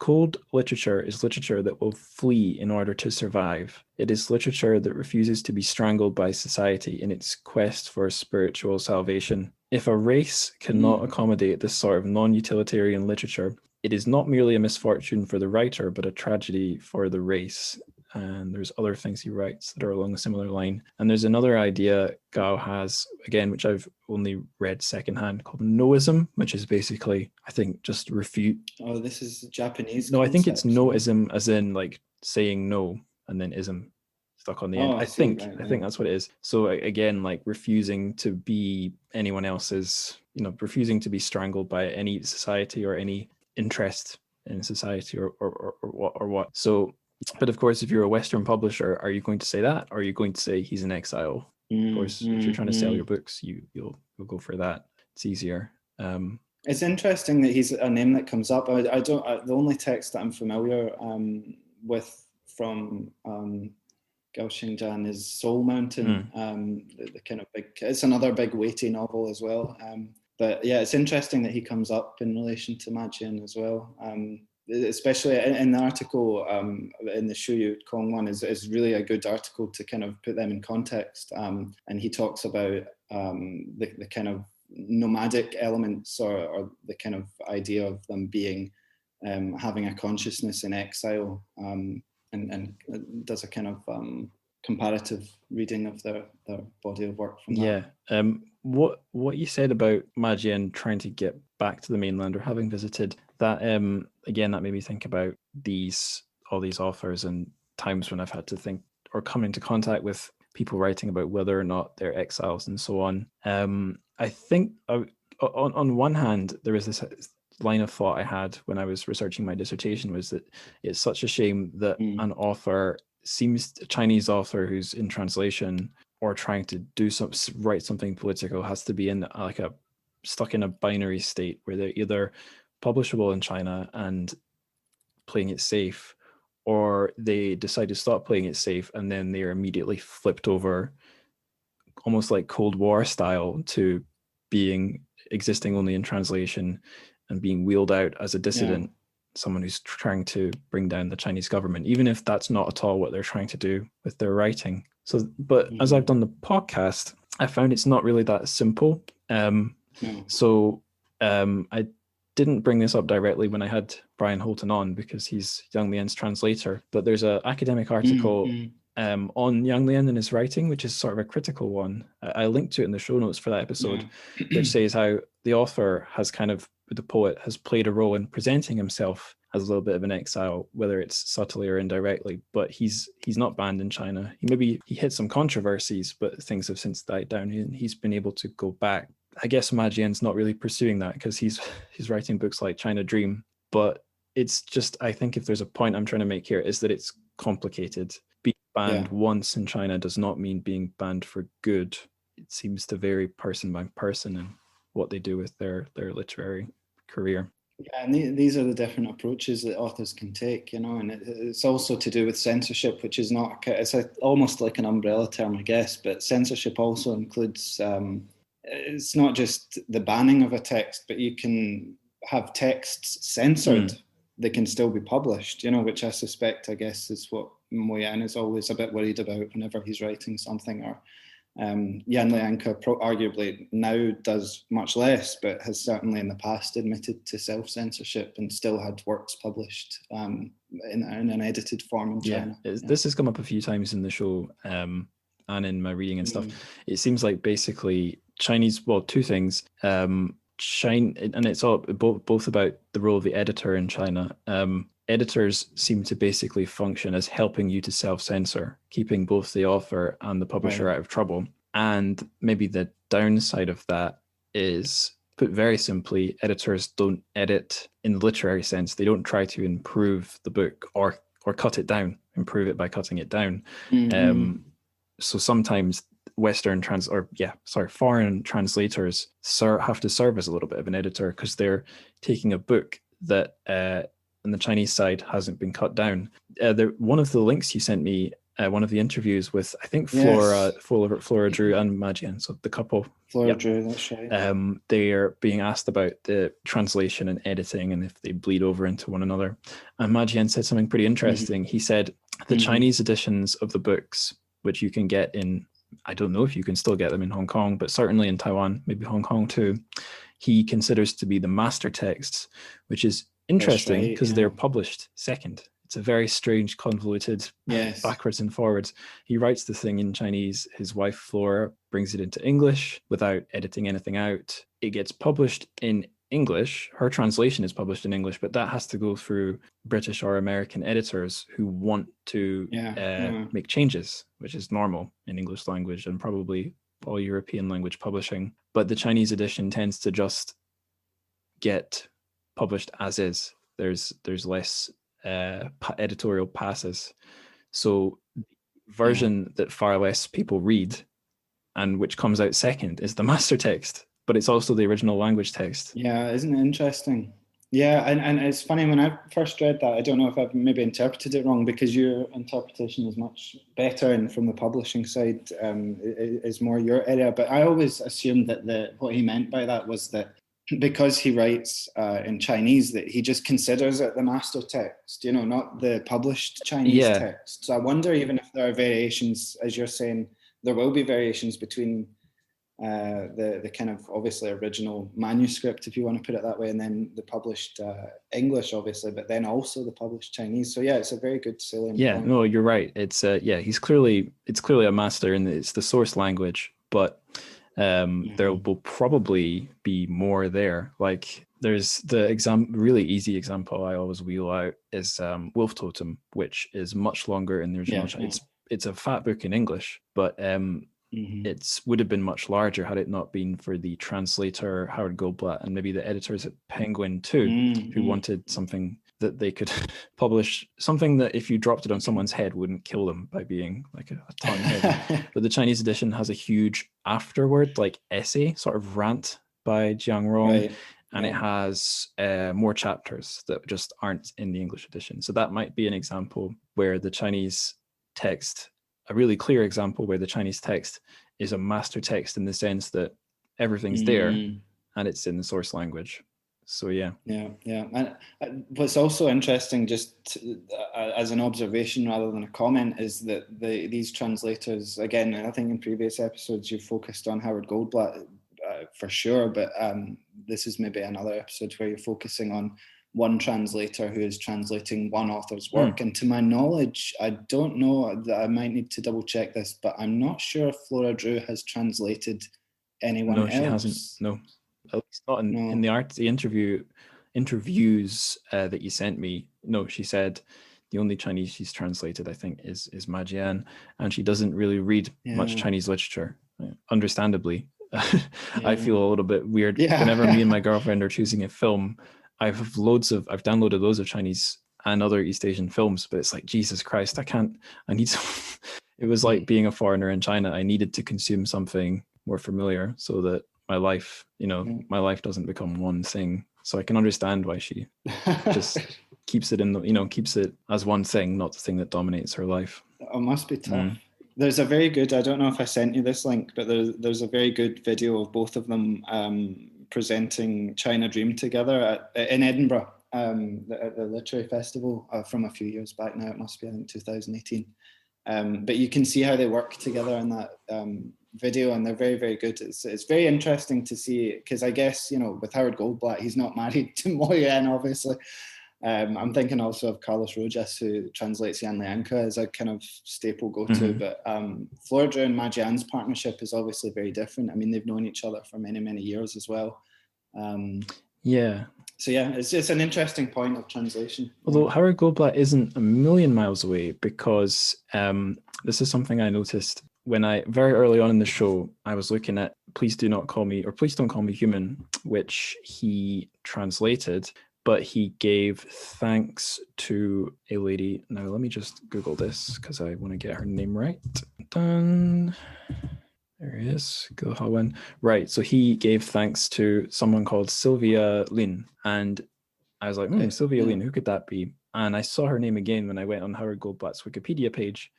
A: Cold literature is literature that will flee in order to survive. It is literature that refuses to be strangled by society in its quest for spiritual salvation. If a race cannot accommodate this sort of non-utilitarian literature, it is not merely a misfortune for the writer, but a tragedy for the race. And there's other things he writes that are along a similar line. And there's another idea Gao has, again, which I've only read secondhand, called noism, which is basically, I think, just refute.
B: Oh, this is Japanese.
A: No, I think it's noism, as in like saying no and then ism stuck on the end. I think that's what it is. So again, like refusing to be anyone else's, refusing to be strangled by any society or any interest in society or what. So, but of course, if you're a Western publisher, are you going to say that, or are you going to say he's in exile? Of course, if you're trying to sell your books, you'll go for that. It's easier.
B: It's interesting that he's a name that comes up. The only text that I'm familiar with from Gao Xingjian is Soul Mountain. The kind of big. It's another big weighty novel as well. But yeah, it's interesting that he comes up in relation to Ma Jian as well. Especially in the article in the Xu Yukong one is really a good article to kind of put them in context. And he talks about the kind of nomadic elements or the kind of idea of them being having a consciousness in exile, and does a kind of comparative reading of their body of work from that.
A: What you said about Ma Jian trying to get back to the mainland or having visited, that again, that made me think about all these authors and times when I've had to think or come into contact with people writing about whether or not they're exiles and so on. I think on one hand, there is this line of thought I had when I was researching my dissertation, was that it's such a shame that an author a Chinese author who's in translation or trying to write something political has to be in stuck in a binary state where they're either publishable in China and playing it safe, or they decide to stop playing it safe and then they are immediately flipped over, almost like Cold War style, to existing only in translation and being wheeled out as a dissident, someone who's trying to bring down the Chinese government, even if that's not at all what they're trying to do with their writing. So, but as I've done the podcast, I found it's not really that simple. So I didn't bring this up directly when I had Brian Holton on, because he's Yang Lian's translator, but there's an academic article on Yang Lian and his writing, which is sort of a critical one. I linked to it in the show notes for that episode, which says how the author has the poet has played a role in presenting himself as a little bit of an exile, whether it's subtly or indirectly, but he's not banned in China. He hit some controversies, but things have since died down, and he's been able to go back. I guess Ma Jian's not really pursuing that because he's writing books like China Dream, but it's just, I think if there's a point I'm trying to make here, is that it's complicated. Being banned once in China does not mean being banned for good. It seems to vary person by person and what they do with their literary career.
B: Yeah, and these are the different approaches that authors can take, and it's also to do with censorship, which is almost like an umbrella term, I guess, but censorship also includes, it's not just the banning of a text, but you can have texts censored. They can still be published, which I suspect, I guess, is what Mo Yan is always a bit worried about whenever he's writing something. Or Yan Lianke arguably now does much less, but has certainly in the past admitted to self-censorship and still had works published in an edited form in China.
A: This has come up a few times in the show and in my reading and stuff. It seems like basically Chinese, two things. And it's all both about the role of the editor in China. Editors seem to basically function as helping you to self-censor, keeping both the author and the publisher out of trouble. And maybe the downside of that is, put very simply, editors don't edit in the literary sense. They don't try to improve the book or cut it down, improve it by cutting it down. So sometimes foreign translators have to serve as a little bit of an editor, because they're taking a book that on the Chinese side hasn't been cut down. One of the links you sent me, one of the interviews with, I think, Flora Drew and Ma Jian, so the couple.
B: Flora Drew, that's right.
A: They are being asked about the translation and editing and if they bleed over into one another. And Ma Jian said something pretty interesting. He said the Chinese editions of the books, which you can get in, I don't know if you can still get them in Hong Kong, but certainly in Taiwan, maybe Hong Kong too, he considers to be the master texts, which is interesting because they're published second. It's a very strange, convoluted, backwards and forwards. He writes the thing in Chinese. His wife, Flora, brings it into English without editing anything out. It gets published in English. Her translation is published in English, but that has to go through British or American editors who want to make changes, which is normal in English language and probably all European language publishing. But the Chinese edition tends to just get published as is. There's less editorial passes. So the version that far less people read and which comes out second is the master text, but it's also the original language text.
B: Yeah, isn't it interesting? Yeah, and it's funny, when I first read that, I don't know if I've maybe interpreted it wrong, because your interpretation is much better, and from the publishing side is more your area. But I always assumed that what he meant by that was that because he writes in Chinese, that he just considers it the master text, not the published Chinese text. So I wonder even if there are variations, as you're saying, there will be variations between the kind of obviously original manuscript, if you want to put it that way, and then the published English, obviously, but then also the published Chinese. So yeah, it's a very good salient point.
A: No, you're right. It's it's clearly a master, and it's the source language, but there will probably be more there. Like there's the really easy example I always wheel out is Wolf Totem, which is much longer in the original. It's a fat book in English, but it would have been much larger had it not been for the translator Howard Goldblatt and maybe the editors at Penguin too, who wanted something that they could publish, something that if you dropped it on someone's head wouldn't kill them by being like a ton heavy. But the Chinese edition has a huge afterword, like essay, sort of rant by Jian Rong, and it has more chapters that just aren't in the English edition. So that might be an example where the Chinese text, a really clear example where the Chinese text is a master text in the sense that everything's there and it's in the source language. So yeah. And what's also interesting, just as an observation rather than a comment, is that these translators, again, I think in previous episodes you've focused on Howard Goldblatt for sure, but this is maybe another episode where you're focusing on one translator who is translating one author's work. And to my knowledge, I don't know, that I might need to double check this, but I'm not sure if Flora Drew has translated anyone else. No, she hasn't. No, at least not in the interviews that you sent me. No, she said the only Chinese she's translated, I think, is Ma Jian, and she doesn't really read much Chinese literature, understandably. I feel a little bit weird whenever me and my girlfriend are choosing a film. I've downloaded loads of Chinese and other East Asian films, but it's like, Jesus Christ, I need some. It was like being a foreigner in China. I needed to consume something more familiar so that my life, my life doesn't become one thing. So I can understand why she just keeps it keeps it as one thing, not the thing that dominates her life.
B: It must be tough. There's a very good, I don't know if I sent you this link, but there's a very good video of both of them presenting China Dream together in Edinburgh at the literary festival from a few years back now. It must be, I think, 2018. But you can see how they work together in that video, and they're very, very good. It's very interesting to see, because I guess, with Howard Goldblatt, he's not married to Mo Yan, obviously. I'm thinking also of Carlos Rojas, who translates Yan Lianke as a kind of staple go-to. But Flora Drew and Ma Jian's partnership is obviously very different. I mean, they've known each other for many, many years as well. So yeah, it's just an interesting point of translation.
A: Although Howard Goldblatt isn't a million miles away, because this is something I noticed when very early on in the show, I was looking at Please Don't Call Me Human, which he translated, but he gave thanks to a lady. Now, let me just Google this because I want to get her name right. Done. There it is. Go Hawen. Right. So he gave thanks to someone called Sylvia Lin. And I was like, Sylvia Lin, who could that be? And I saw her name again when I went on Howard Goldblatt's Wikipedia page,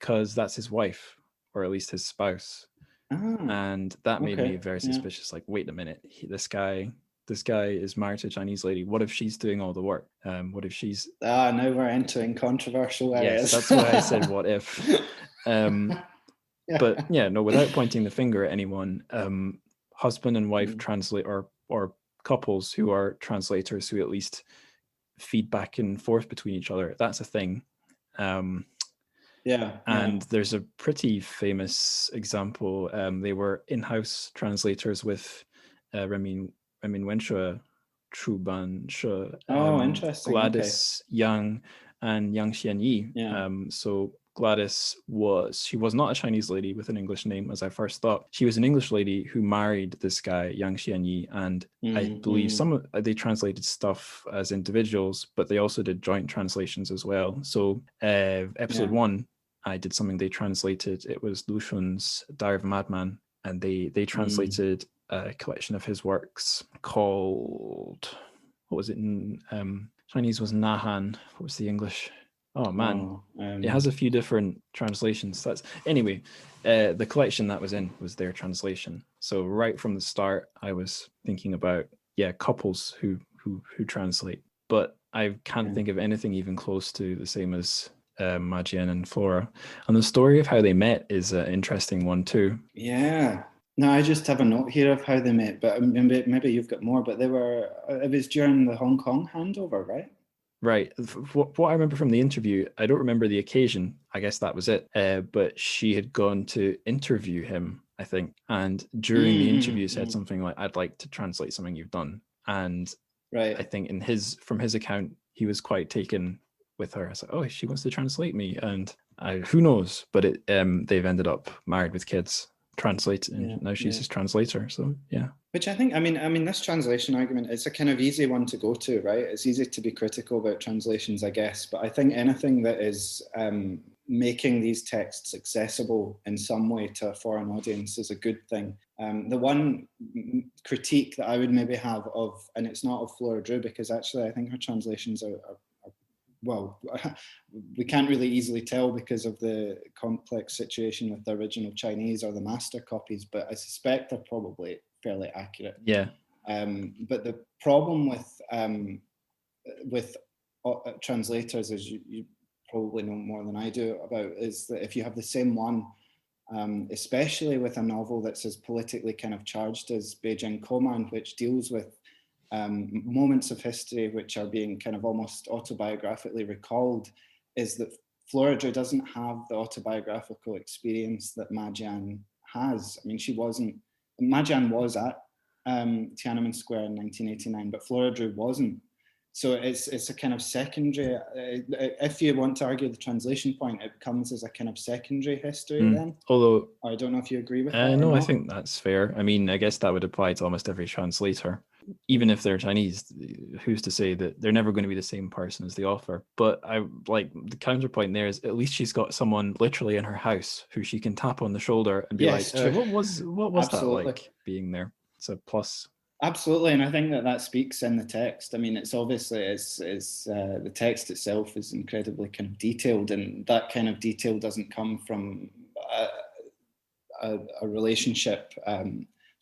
A: because that's his wife, or at least his spouse. And that made me very suspicious. Like, wait a minute, this guy is married to a Chinese lady. What if she's doing all the work? What if she's...
B: now we're entering controversial areas.
A: Yes, that's why I said what if. But without pointing the finger at anyone, husband and wife translate, or couples who are translators who at least feed back and forth between each other. That's a thing. There's a pretty famous example. They were in-house translators with Remin Wenshue, Chu Ban She,
B: interesting.
A: Gladys Yang, and Yang Xianyi. So Gladys was not a Chinese lady with an English name, as I first thought. She was an English lady who married this guy, Yang Xianyi, and I believe they translated stuff as individuals, but they also did joint translations as well. So episode 1, I did something they translated. It was Lu Shun's Diary of a Madman, and they translated a collection of his works called, what was it in Chinese was Nahan. What was the English? Oh man, it has a few different translations. The collection that was in was their translation. So right from the start, I was thinking about couples who translate, but I can't think of anything even close to the same as Ma Jian and Flora. And the story of how they met is an interesting one too.
B: Yeah. No, I just have a note here of how they met, but maybe you've got more. But it was during the Hong Kong handover, right?
A: Right. What I remember from the interview, I don't remember the occasion. I guess that was it. But she had gone to interview him, I think, and during the interview said something like, "I'd like to translate something you've done." And
B: right.
A: I think from his account, he was quite taken with her. I was like, "Oh, she wants to translate me," and who knows? But they've ended up married with kids, and now she's his translator. So yeah.
B: Which I think, I mean, this translation argument, it's a kind of easy one to go to, right? It's easy to be critical about translations, I guess, but I think anything that is making these texts accessible in some way to a foreign audience is a good thing. The one critique that I would maybe have of, and it's not of Flora Drew, because actually I think her translations are well, we can't really easily tell because of the complex situation with the original Chinese or the master copies, but I suspect they're probably fairly accurate.
A: Yeah.
B: But the problem with translators, as you probably know more than I do about, is that if you have the same one, especially with a novel that's as politically kind of charged as Beijing Coma, which deals with moments of history which are being kind of almost autobiographically recalled, is that Flora Drew doesn't have the autobiographical experience that Ma Jian has. I mean, Ma Jian was at Tiananmen Square in 1989, but Flora Drew wasn't. So it's a kind of secondary, if you want to argue the translation point, it comes as a kind of secondary history then.
A: Although,
B: I don't know if you agree with that.
A: No, I think that's fair. I mean, I guess that would apply to almost every translator. Even if they're Chinese, who's to say that they're never going to be the same person as the author? But I like the counterpoint there is at least she's got someone literally in her house who she can tap on the shoulder and be like, what was that like being there? It's a plus.
B: Absolutely, and I think that speaks in the text. I mean, it's obviously the text itself is incredibly kind of detailed, and that kind of detail doesn't come from a relationship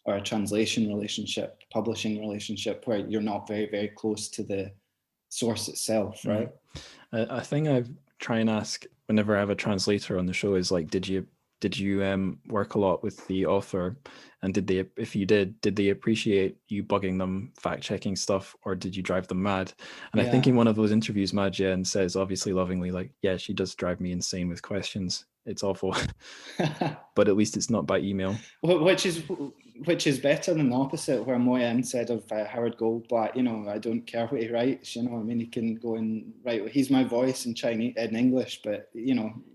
B: or a translation relationship, publishing relationship, where you're not very, very close to the source itself, right?
A: A thing I try and ask whenever I have a translator on the show is like, did you work a lot with the author, and if you did they appreciate you bugging them, fact checking stuff, or did you drive them mad? And I think in one of those interviews, Ma Jian says, obviously lovingly, like, yeah, she does drive me insane with questions. It's awful. But at least it's not by email.
B: Which is better than the opposite, where Mo Yen said of Howard Goldblatt, I don't care what he writes, I mean, he can go and write, he's my voice in Chinese, in English, but,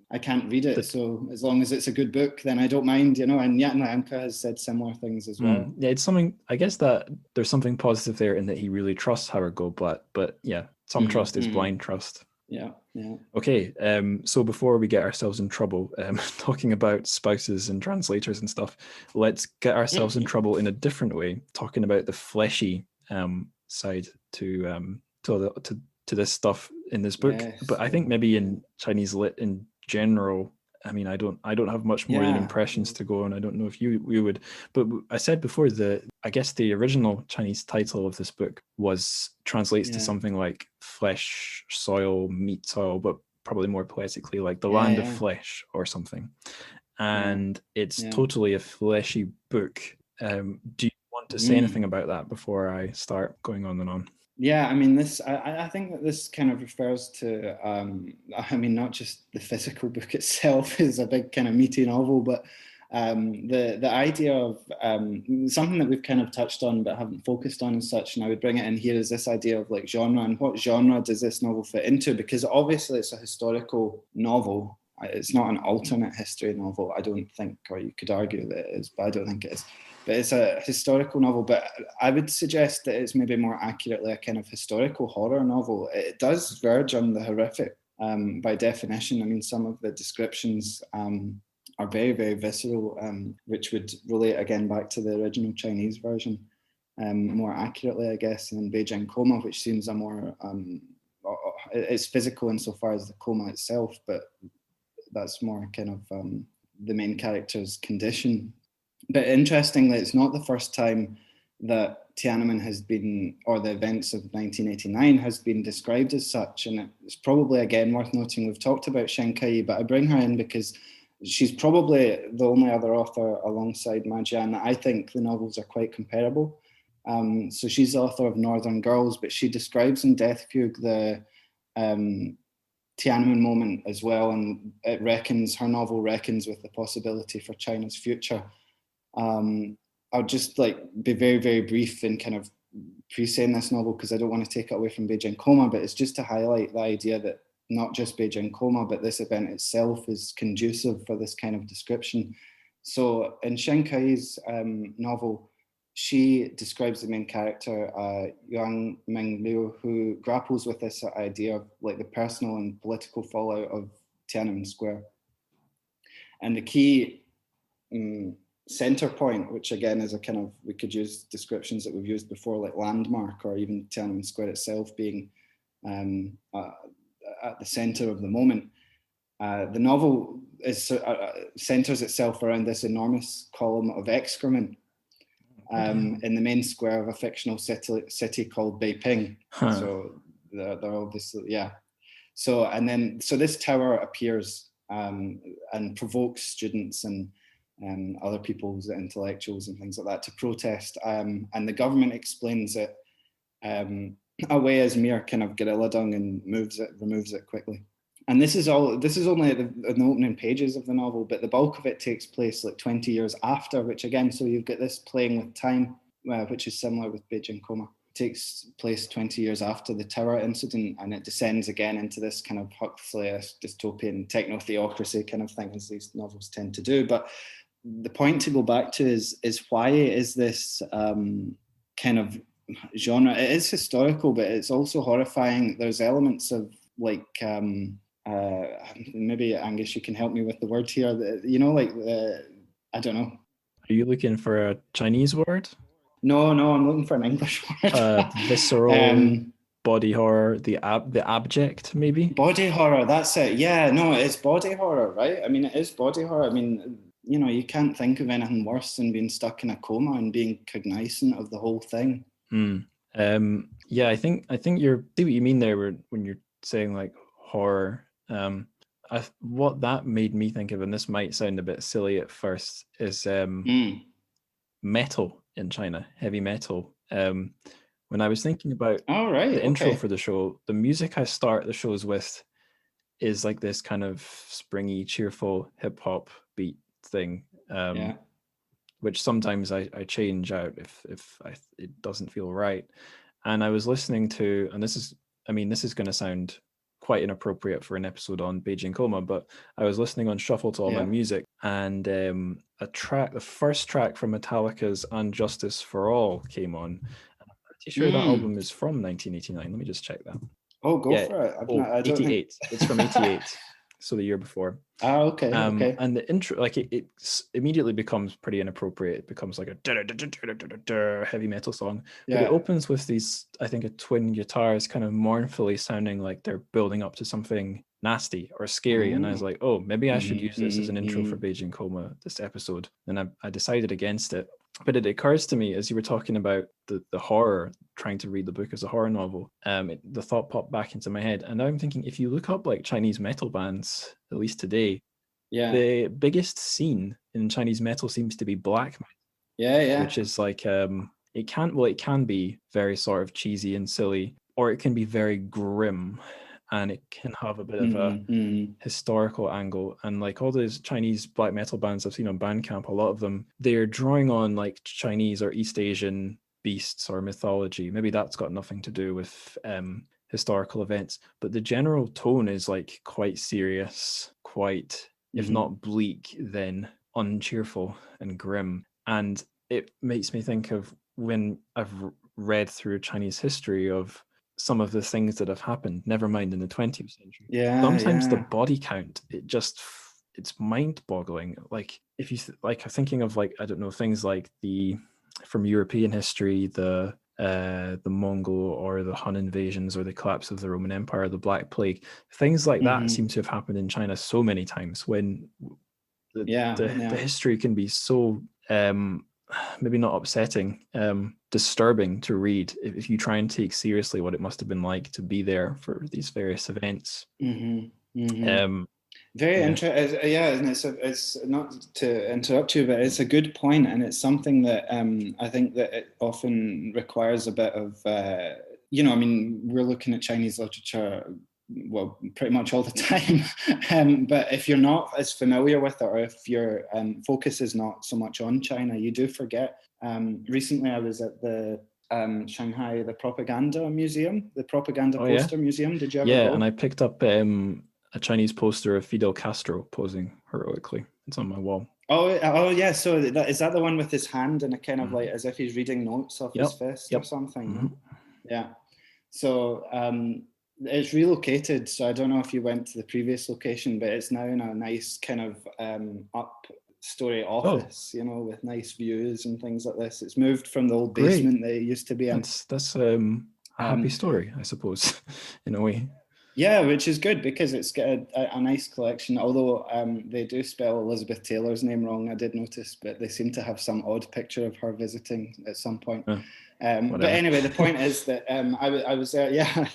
B: I can't read it. So as long as it's a good book, then I don't mind, and Yat Naimka has said similar things as well.
A: Yeah, it's something, I guess that there's something positive there in that he really trusts Howard Goldblatt, but yeah, some trust is blind trust.
B: Yeah.
A: Okay, so before we get ourselves in trouble, talking about spouses and translators and stuff, let's get ourselves in trouble in a different way, talking about the fleshy side to this stuff in this book. Yes. But I think maybe in Chinese lit in general, I mean, I don't have much more than impressions to go on. I don't know if you would, but I said before I guess the original Chinese title of this book translates to something like flesh soil, meat soil, but probably more poetically like the land of flesh or something. And it's totally a fleshy book. Do you want to say anything about that before I start going on and on?
B: Yeah, I mean, I think that this kind of refers to, I mean, not just the physical book itself is a big kind of meaty novel, but the idea of something that we've kind of touched on but haven't focused on as such, and I would bring it in here, is this idea of like genre, and what genre does this novel fit into? Because obviously it's a historical novel. It's not an alternate history novel, I don't think, or you could argue that it is, but I don't think it is. But it's a historical novel, but I would suggest that it's maybe more accurately a kind of historical horror novel. It does verge on the horrific by definition. I mean, some of the descriptions are very, very visceral, which would relate again back to the original Chinese version more accurately, I guess, than Beijing Coma, which seems a more, it's physical insofar as the coma itself, but that's more kind of the main character's condition. But interestingly, it's not the first time that Tiananmen has been, or the events of 1989 has been described as such. And it's probably, again, worth noting, we've talked about Shen Kai, but I bring her in because She's probably the only other author alongside Ma Jian that I think the novels are quite comparable. So she's the author of Northern Girls, but she describes in Death Fugue the Tiananmen moment as well, and her novel reckons with the possibility for China's future. I'll just be very, very brief in kind of pre-saying this novel because I don't want to take it away from Beijing Coma, but it's just to highlight the idea that not just Beijing Coma, but this event itself is conducive for this kind of description. So in Shen Kai's novel, she describes the main character, Yang Ming Liu, who grapples with this idea of the personal and political fallout of Tiananmen Square. And the key center point, which again is a kind of, we could use descriptions that we've used before, like landmark, or even Tiananmen Square itself being at the center of the moment. The novel centers itself around this enormous column of excrement in the main square of a fictional city called Beiping. So they're obviously, yeah. So this tower appears and provokes students and other people's intellectuals and things like that to protest. And the government explains it away as mere kind of guerrilla dung and removes it quickly. And this is only in the opening pages of the novel, but the bulk of it takes place 20 years after, which again, so you've got this playing with time, which is similar with Beijing Coma. It takes place 20 years after the tower incident, and it descends again into this kind of Huxley-esque dystopian techno-theocracy kind of thing, as these novels tend to do. But the point to go back to is why is this kind of genre? It is historical, but it's also horrifying. There's elements of maybe Angus, you can help me with the word here. I don't know.
A: Are you looking for a Chinese word?
B: No, I'm looking for an English word.
A: Visceral, body horror, the abject, maybe?
B: Body horror, that's it. Yeah, no, it's body horror, right? I mean, it is body horror. I mean, you can't think of anything worse than being stuck in a coma and being cognizant of the whole thing.
A: Yeah, I think you're, see what you mean there when you're saying horror. What that made me think of, and this might sound a bit silly at first, is metal in China, heavy metal. When I was thinking about the intro for the show, the music I start the shows with is this kind of springy, cheerful hip hop beat thing, which sometimes I change out if it doesn't feel right. And I was listening to, and this is going to sound quite inappropriate for an episode on Beijing Coma, but I was listening on Shuffle to All My Music, and the first track from Metallica's "And Justice for All" came on. I'm pretty sure that album is from 1989. Let me just check that.
B: Oh, go for it.
A: I don't 88. It's from 88. So the year before.
B: Okay.
A: And the intro, it immediately becomes pretty inappropriate. It becomes like a heavy metal song. But it opens with these, I think, a twin guitars kind of mournfully sounding like they're building up to something nasty or scary. And I was like, oh, maybe I should use this as an intro for Beijing Coma, this episode. And I decided against it. But it occurs to me, as you were talking about the horror, trying to read the book as a horror novel, the thought popped back into my head. And now I'm thinking, if you look up Chinese metal bands, at least today, the biggest scene in Chinese metal seems to be black metal.
B: Yeah.
A: Which is it can be very sort of cheesy and silly, or it can be very grim. And it can have a bit of a historical angle. And all those Chinese black metal bands I've seen on Bandcamp, a lot of them, they're drawing on Chinese or East Asian beasts or mythology. Maybe that's got nothing to do with historical events. But the general tone is quite serious, quite, if not bleak, then uncheerful and grim. And it makes me think of when I've read through Chinese history of some of the things that have happened, never mind in the 20th century. Sometimes the body count, it's mind-boggling. If you thinking of I don't know, things from European history, the Mongol or the Hun invasions or the collapse of the Roman Empire, the Black Plague, things like that seem to have happened in China so many times, when the history can be so maybe not upsetting, disturbing to read if you try and take seriously what it must have been like to be there for these various events.
B: Very
A: Yeah.
B: interesting. Yeah, and it's not to interrupt you, but it's a good point, and it's something that I think that it often requires a bit of, I mean, we're looking at Chinese literature, well, pretty much all the time. But if you're not as familiar with it, or if your focus is not so much on China, you do forget. Recently, I was at the Shanghai, the Propaganda Museum, the Propaganda
A: Oh yeah,
B: Poster Museum. Did you ever
A: yeah.
B: go?
A: And I picked up a Chinese poster of Fidel Castro posing heroically. It's on my wall.
B: Oh yeah. So is that the one with his hand and a kind of like
A: Mhm.
B: as if he's reading notes off his
A: Yep.
B: fist or
A: Yep.
B: something?
A: Mhm.
B: Yeah. So it's relocated. So I don't know if you went to the previous location, but it's now in a nice kind of up-story
A: Oh,
B: office, with nice views and things like this. It's moved from the old
A: great.
B: basement that it used to be in.
A: That's a happy
B: Um,
A: story, I suppose, in a way.
B: Yeah, which is good because it's got a nice collection. Although they do spell Elizabeth Taylor's name wrong, I did notice, but they seem to have some odd picture of her visiting at some point. But
A: Whatever.
B: anyway, the point is that I was there. Yeah,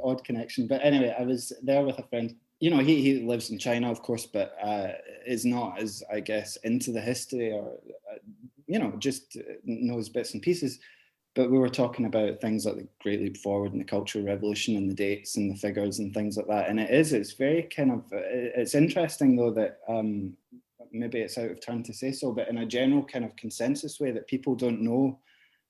B: odd connection. But anyway, I was there with a friend. He lives in China, of course, but is not as, I guess, into the history or just knows bits and pieces. But we were talking about things like the Great Leap Forward and the Cultural Revolution and the dates and the figures and things like that. And it's very kind of, it's interesting though that maybe it's out of turn to say so, but in a general kind of consensus way that people don't know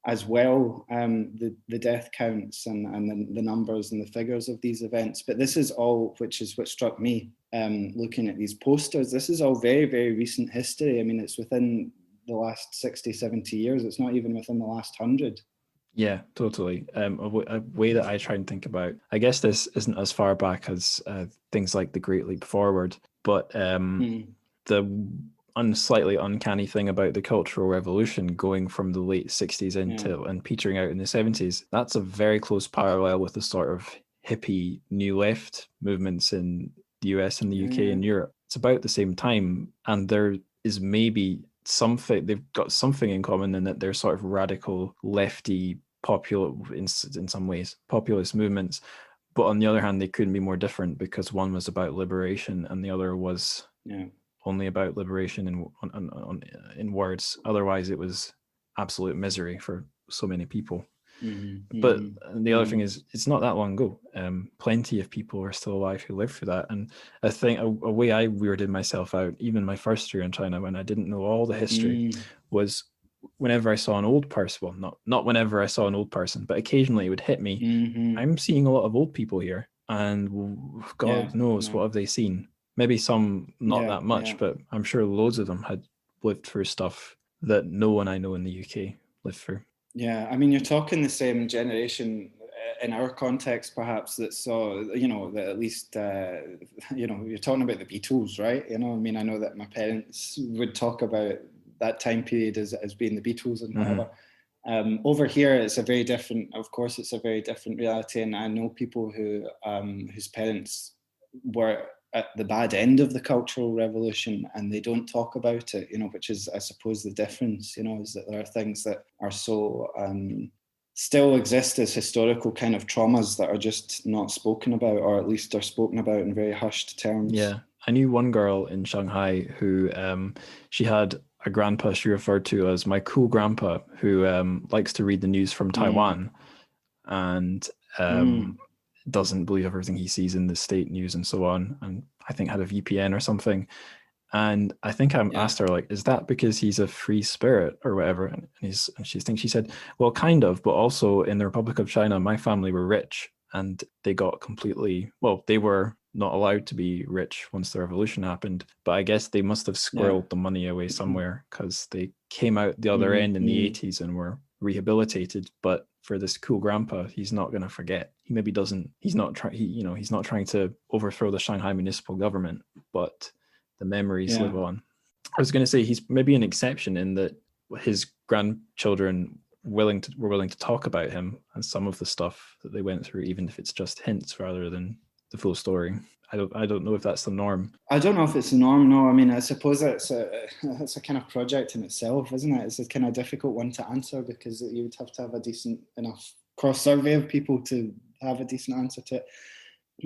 B: as well the death counts and the numbers and the figures of these events. But this is all, which is what struck me looking at these posters, this is all very, very recent history. I mean, it's within the last 60, 70 years. It's not even within the last 100.
A: Yeah, totally. A way that I try and think about, I guess this isn't as far back as things like the Great Leap Forward, but the slightly uncanny thing about the Cultural Revolution going from the late 60s into and petering out in the 70s, that's a very close parallel with the sort of hippie new left movements in the US and the UK and Europe. It's about the same time, and there is maybe something, they've got something in common in that they're sort of radical lefty popular in some ways populist movements, but on the other hand they couldn't be more different because one was about liberation and the other was only about liberation in words. Otherwise it was absolute misery for so many people. But the other thing is, it's not that long ago. Plenty of people are still alive who lived through that. And I think a way I weirded myself out, even my first year in China, when I didn't know all the history, was whenever I saw an old person, well, not whenever I saw an old person, but occasionally it would hit me. I'm seeing a lot of old people here, and God knows what have they seen. Maybe some not that much, but I'm sure loads of them had lived through stuff that no one I know in the UK lived through.
B: Yeah, I mean, you're talking the same generation in our context, perhaps, that saw, that at least, you're talking about the Beatles, right? I mean, I know that my parents would talk about that time period as being the Beatles and whatever. Over here, it's a very different, of course, it's a very different reality. And I know people who whose parents were at the bad end of the Cultural Revolution and they don't talk about it, which is, I suppose, the difference, is that there are things that are so still exist as historical kind of traumas that are just not spoken about, or at least are spoken about in very hushed terms.
A: Yeah, I knew one girl in Shanghai who she had a grandpa she referred to as my cool grandpa, who likes to read the news from Taiwan and doesn't believe everything he sees in the state news and so on, and I think had a VPN or something. And I think I asked her, like, is that because he's a free spirit or whatever? And she said, well, kind of, but also in the Republic of China, my family were rich and they got completely, well, they were not allowed to be rich once the revolution happened, but I guess they must have squirreled the money away somewhere because they came out the other end in the 80s and were rehabilitated. But for this cool grandpa, he's not going to forget. He maybe doesn't, he's not trying to overthrow the Shanghai municipal government, but the memories live on. I was going to say he's maybe an exception in that his grandchildren were willing to talk about him and some of the stuff that they went through, even if it's just hints rather than the full story. I don't know if that's the norm.
B: I don't know if it's the norm. No, I mean, I suppose that's a kind of project in itself, isn't it? It's a kind of difficult one to answer because you would have to have a decent enough cross survey of people to have a decent answer to it.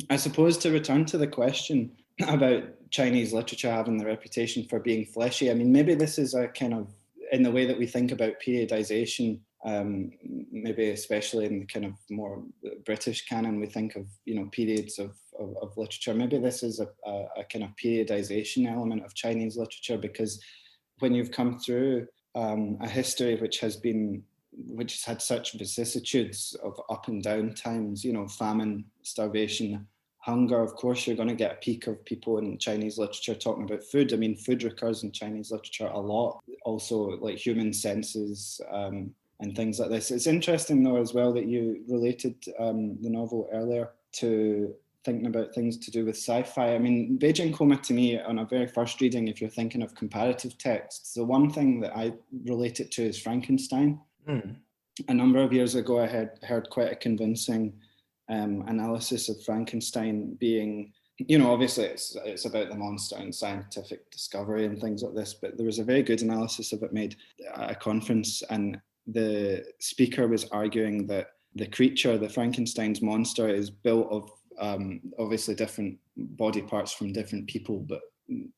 B: I suppose to return to the question, about Chinese literature having the reputation for being fleshy. I mean, maybe this is a kind of, in the way that we think about periodization, maybe especially in the kind of more British canon, we think of, you know, periods of literature. Maybe this is a kind of periodization element of Chinese literature, because when you've come through a history which has had such vicissitudes of up and down times, you know, famine, starvation, hunger, of course you're going to get a peak of people in Chinese literature talking about food. I mean, food recurs in Chinese literature a lot. Also, like human senses and things like this. It's interesting, though, as well, that you related the novel earlier to thinking about things to do with sci-fi. I mean, Beijing Coma, to me, on a very first reading, if you're thinking of comparative texts, the one thing that I relate it to is Frankenstein. A number of years ago, I had heard quite a convincing analysis of Frankenstein being, you know, obviously it's about the monster and scientific discovery and things like this, but there was a very good analysis of it made at a conference, and the speaker was arguing that the creature, the Frankenstein's monster, is built of obviously different body parts from different people, but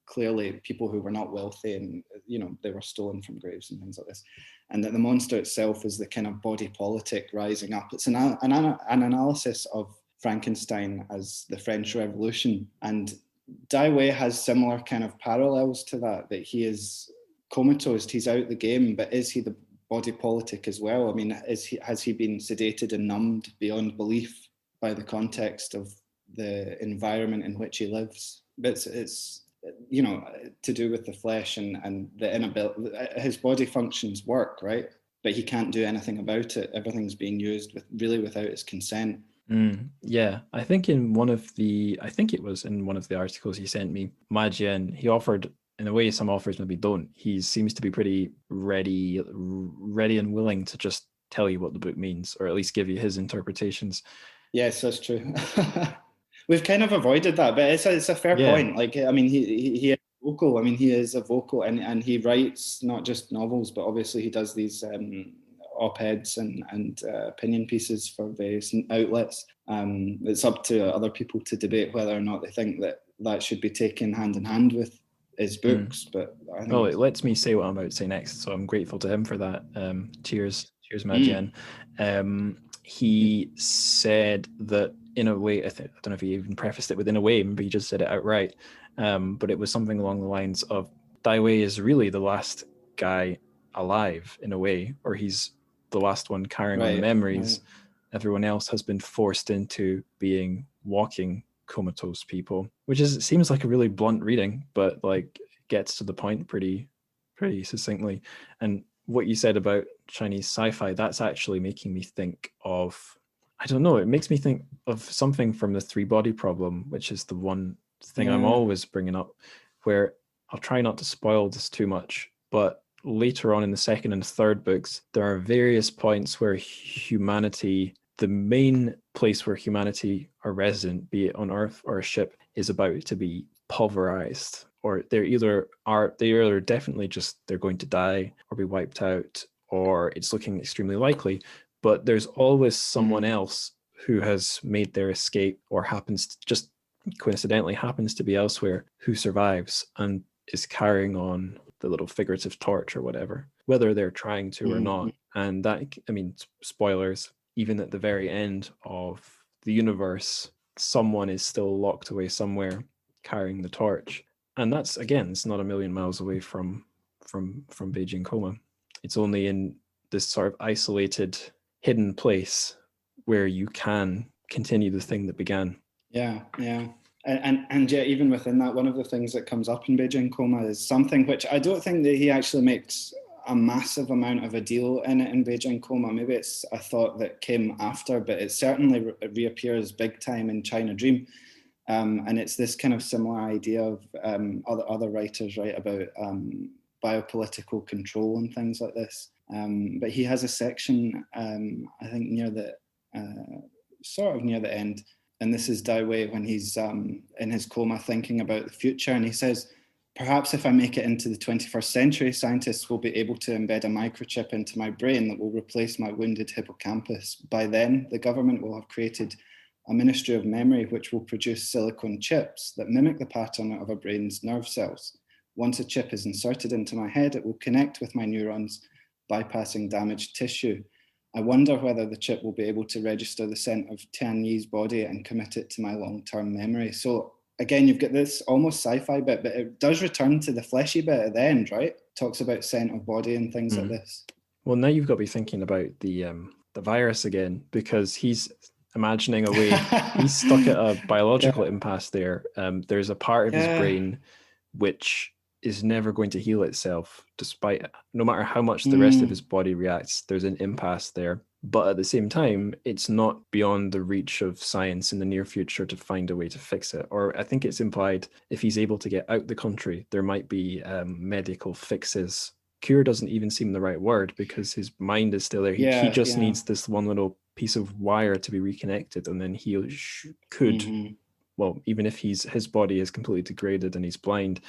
B: clearly people who were not wealthy, and, you know, they were stolen from graves and things like this, and that the monster itself is the kind of body politic rising up. It's an analysis of Frankenstein as the French Revolution, and Dìbiāo has similar kind of parallels to that he is comatose, he's out the game, but is he the body politic as well? I mean, has he been sedated and numbed beyond belief by the context of the environment in which he lives? But it's you know, to do with the flesh and the inability, his body functions work, right? But he can't do anything about it. Everything's being used without his consent.
A: Yeah, I think it was in one of the articles he sent me, Jian, he offered, in a way some authors maybe don't, he seems to be pretty ready and willing to just tell you what the book means, or at least give you his interpretations.
B: Yes, that's true. We've kind of avoided that, but it's a fair point. Like, I mean, he is vocal. I mean, he is a vocal, and he writes not just novels, but obviously he does these op-eds and opinion pieces for various outlets. It's up to other people to debate whether or not they think that should be taken hand in hand with his books. But I think
A: it lets me say what I'm about to say next, so I'm grateful to him for that. Cheers, Jian. He said that, in a way, I don't know if he even prefaced it with "in a way," maybe he just said it outright, but it was something along the lines of, Dìbiāo is really the last guy alive, in a way, or he's the last one carrying on the memories. Everyone else has been forced into being walking comatose people, which seems like a really blunt reading, but like gets to the point pretty succinctly. And what you said about Chinese sci-fi, that's actually making me think of, I don't know, it makes me think of something from the Three Body Problem, which is the one thing I'm always bringing up, where I'll try not to spoil this too much, but later on in the second and third books, there are various points where humanity, the main place where humanity are resident, be it on Earth or a ship, is about to be pulverized, or they're definitely just, they're going to die or be wiped out, or it's looking extremely likely. But there's always someone else who has made their escape, or coincidentally happens to be elsewhere, who survives and is carrying on the little figurative torch or whatever, whether they're trying to or not. And that, I mean, spoilers, even at the very end of the universe, someone is still locked away somewhere carrying the torch. And that's, again, it's not a million miles away from Beijing Coma. It's only in this sort of isolated, hidden place where you can continue the thing that began.
B: Yeah. And yet, even within that, one of the things that comes up in Beijing Coma is something which I don't think that he actually makes a massive amount of a deal in it in Beijing Coma. Maybe it's a thought that came after, but it certainly reappears big time in China Dream. And it's this kind of similar idea of other writers write about biopolitical control and things like this. But he has a section, I think near the end, and this is Dìbiāo when he's in his coma thinking about the future, and he says, perhaps if I make it into the 21st century, scientists will be able to embed a microchip into my brain that will replace my wounded hippocampus. By then, the government will have created a ministry of memory which will produce silicone chips that mimic the pattern of a brain's nerve cells. Once a chip is inserted into my head, it will connect with my neurons, bypassing damaged tissue. I wonder whether the chip will be able to register the scent of Tian Yi's body and commit it to my long-term memory. So again, you've got this almost sci-fi bit, but it does return to the fleshy bit at the end, right? Talks about scent of body and things like this.
A: Well, now you've got to be thinking about the virus again, because he's imagining a way. He's stuck at a biological impasse there. There's a part of his brain which is never going to heal itself, despite no matter how much the rest of his body reacts. There's an impasse there. But at the same time, it's not beyond the reach of science in the near future to find a way to fix it. Or I think it's implied if he's able to get out the country, there might be medical fixes. Cure doesn't even seem the right word, because his mind is still there. He just needs this one little piece of wire to be reconnected, and then he could, well, even if his body is completely degraded and he's blind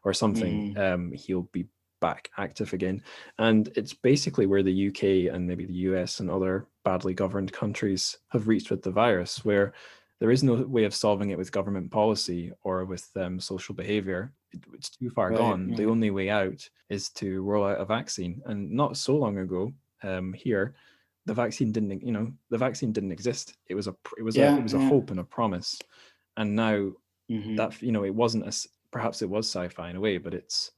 A: or something, he'll be back active again. And it's basically where the UK and maybe the US and other badly governed countries have reached with the virus, where there is no way of solving it with government policy or with social behavior. It's too far gone. The only way out is to roll out a vaccine. And not so long ago, here, the vaccine didn't exist. It was a hope and a promise. And now that, it wasn't perhaps it was sci-fi in a way, but it's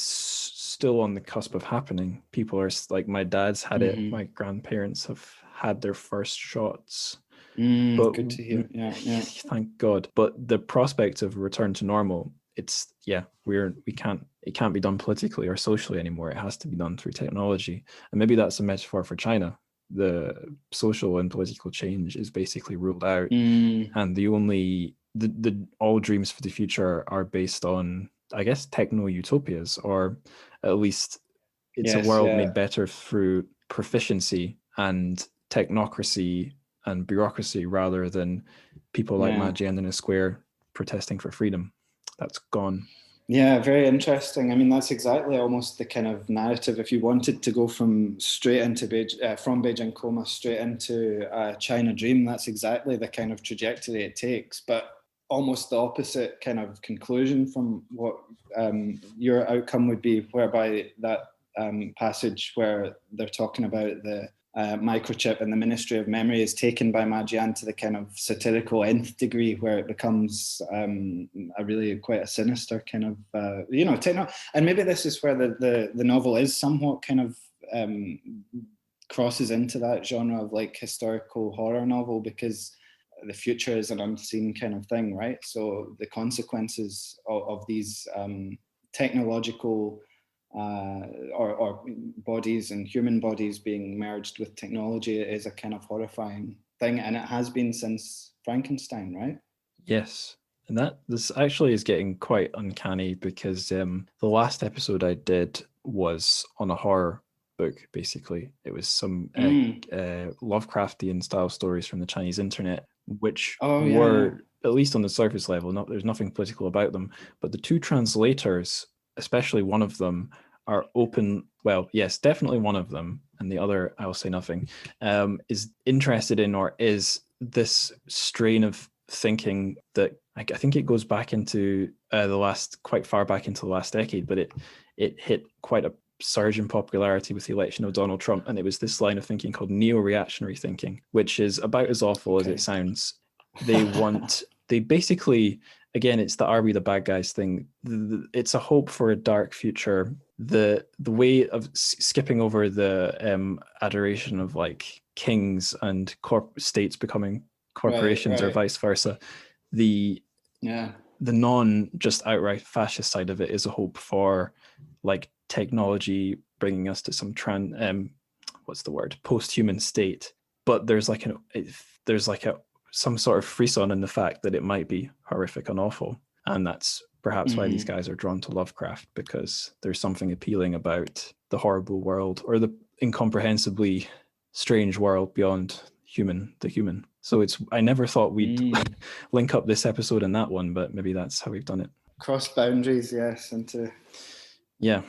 A: still on the cusp of happening. People are like, my dad's had it. My grandparents have had their first shots. But
B: good to hear. Yeah.
A: Thank God. But the prospect of return to normal, it can't be done politically or socially anymore. It has to be done through technology. And maybe that's a metaphor for China. The social and political change is basically ruled out, and the all dreams for the future are based on, I guess, techno utopias, or at least it's a world made better through proficiency and technocracy and bureaucracy, rather than people like Ma Jian in a square protesting for freedom. That's gone.
B: Yeah, very interesting. I mean, that's exactly almost the kind of narrative. If you wanted to go from Beijing Coma straight into China Dream, that's exactly the kind of trajectory it takes. But almost the opposite kind of conclusion from what your outcome would be, whereby that passage where they're talking about the microchip and the Ministry of Memory is taken by Ma Jian to the kind of satirical nth degree, where it becomes a really quite a sinister kind of and maybe this is where the novel is somewhat kind of crosses into that genre of like historical horror novel, because the future is an unseen kind of thing, right? So the consequences of these technological or bodies and human bodies being merged with technology is a kind of horrifying thing, and it has been since Frankenstein, right?
A: Yes, and this actually is getting quite uncanny, because the last episode I did was on a horror book. Basically, it was some Lovecraftian style stories from the Chinese internet, which were, at least on the surface level, there's nothing political about them, but the two translators, especially one of them, are open. Well, yes, definitely one of them, and the other, I will say nothing, is interested in, or is this strain of thinking that I think it goes back into quite far back into the last decade, but it hit quite a surge in popularity with the election of Donald Trump, and it was this line of thinking called neo-reactionary thinking, which is about as awful as it sounds. They basically, again, it's the are we the bad guys thing. It's a hope for a dark future. The way of skipping over the adoration of like kings and states becoming corporations, or vice versa. The non just outright fascist side of it is a hope for like technology bringing us to some post-human state. But there's some sort of frisson in the fact that it might be horrific and awful. And that's perhaps why these guys are drawn to Lovecraft, because there's something appealing about the horrible world, or the incomprehensibly strange world beyond the human. So I never thought we'd link up this episode and that one, but maybe that's how we've done it.
B: Cross boundaries, yes.
A: Yeah.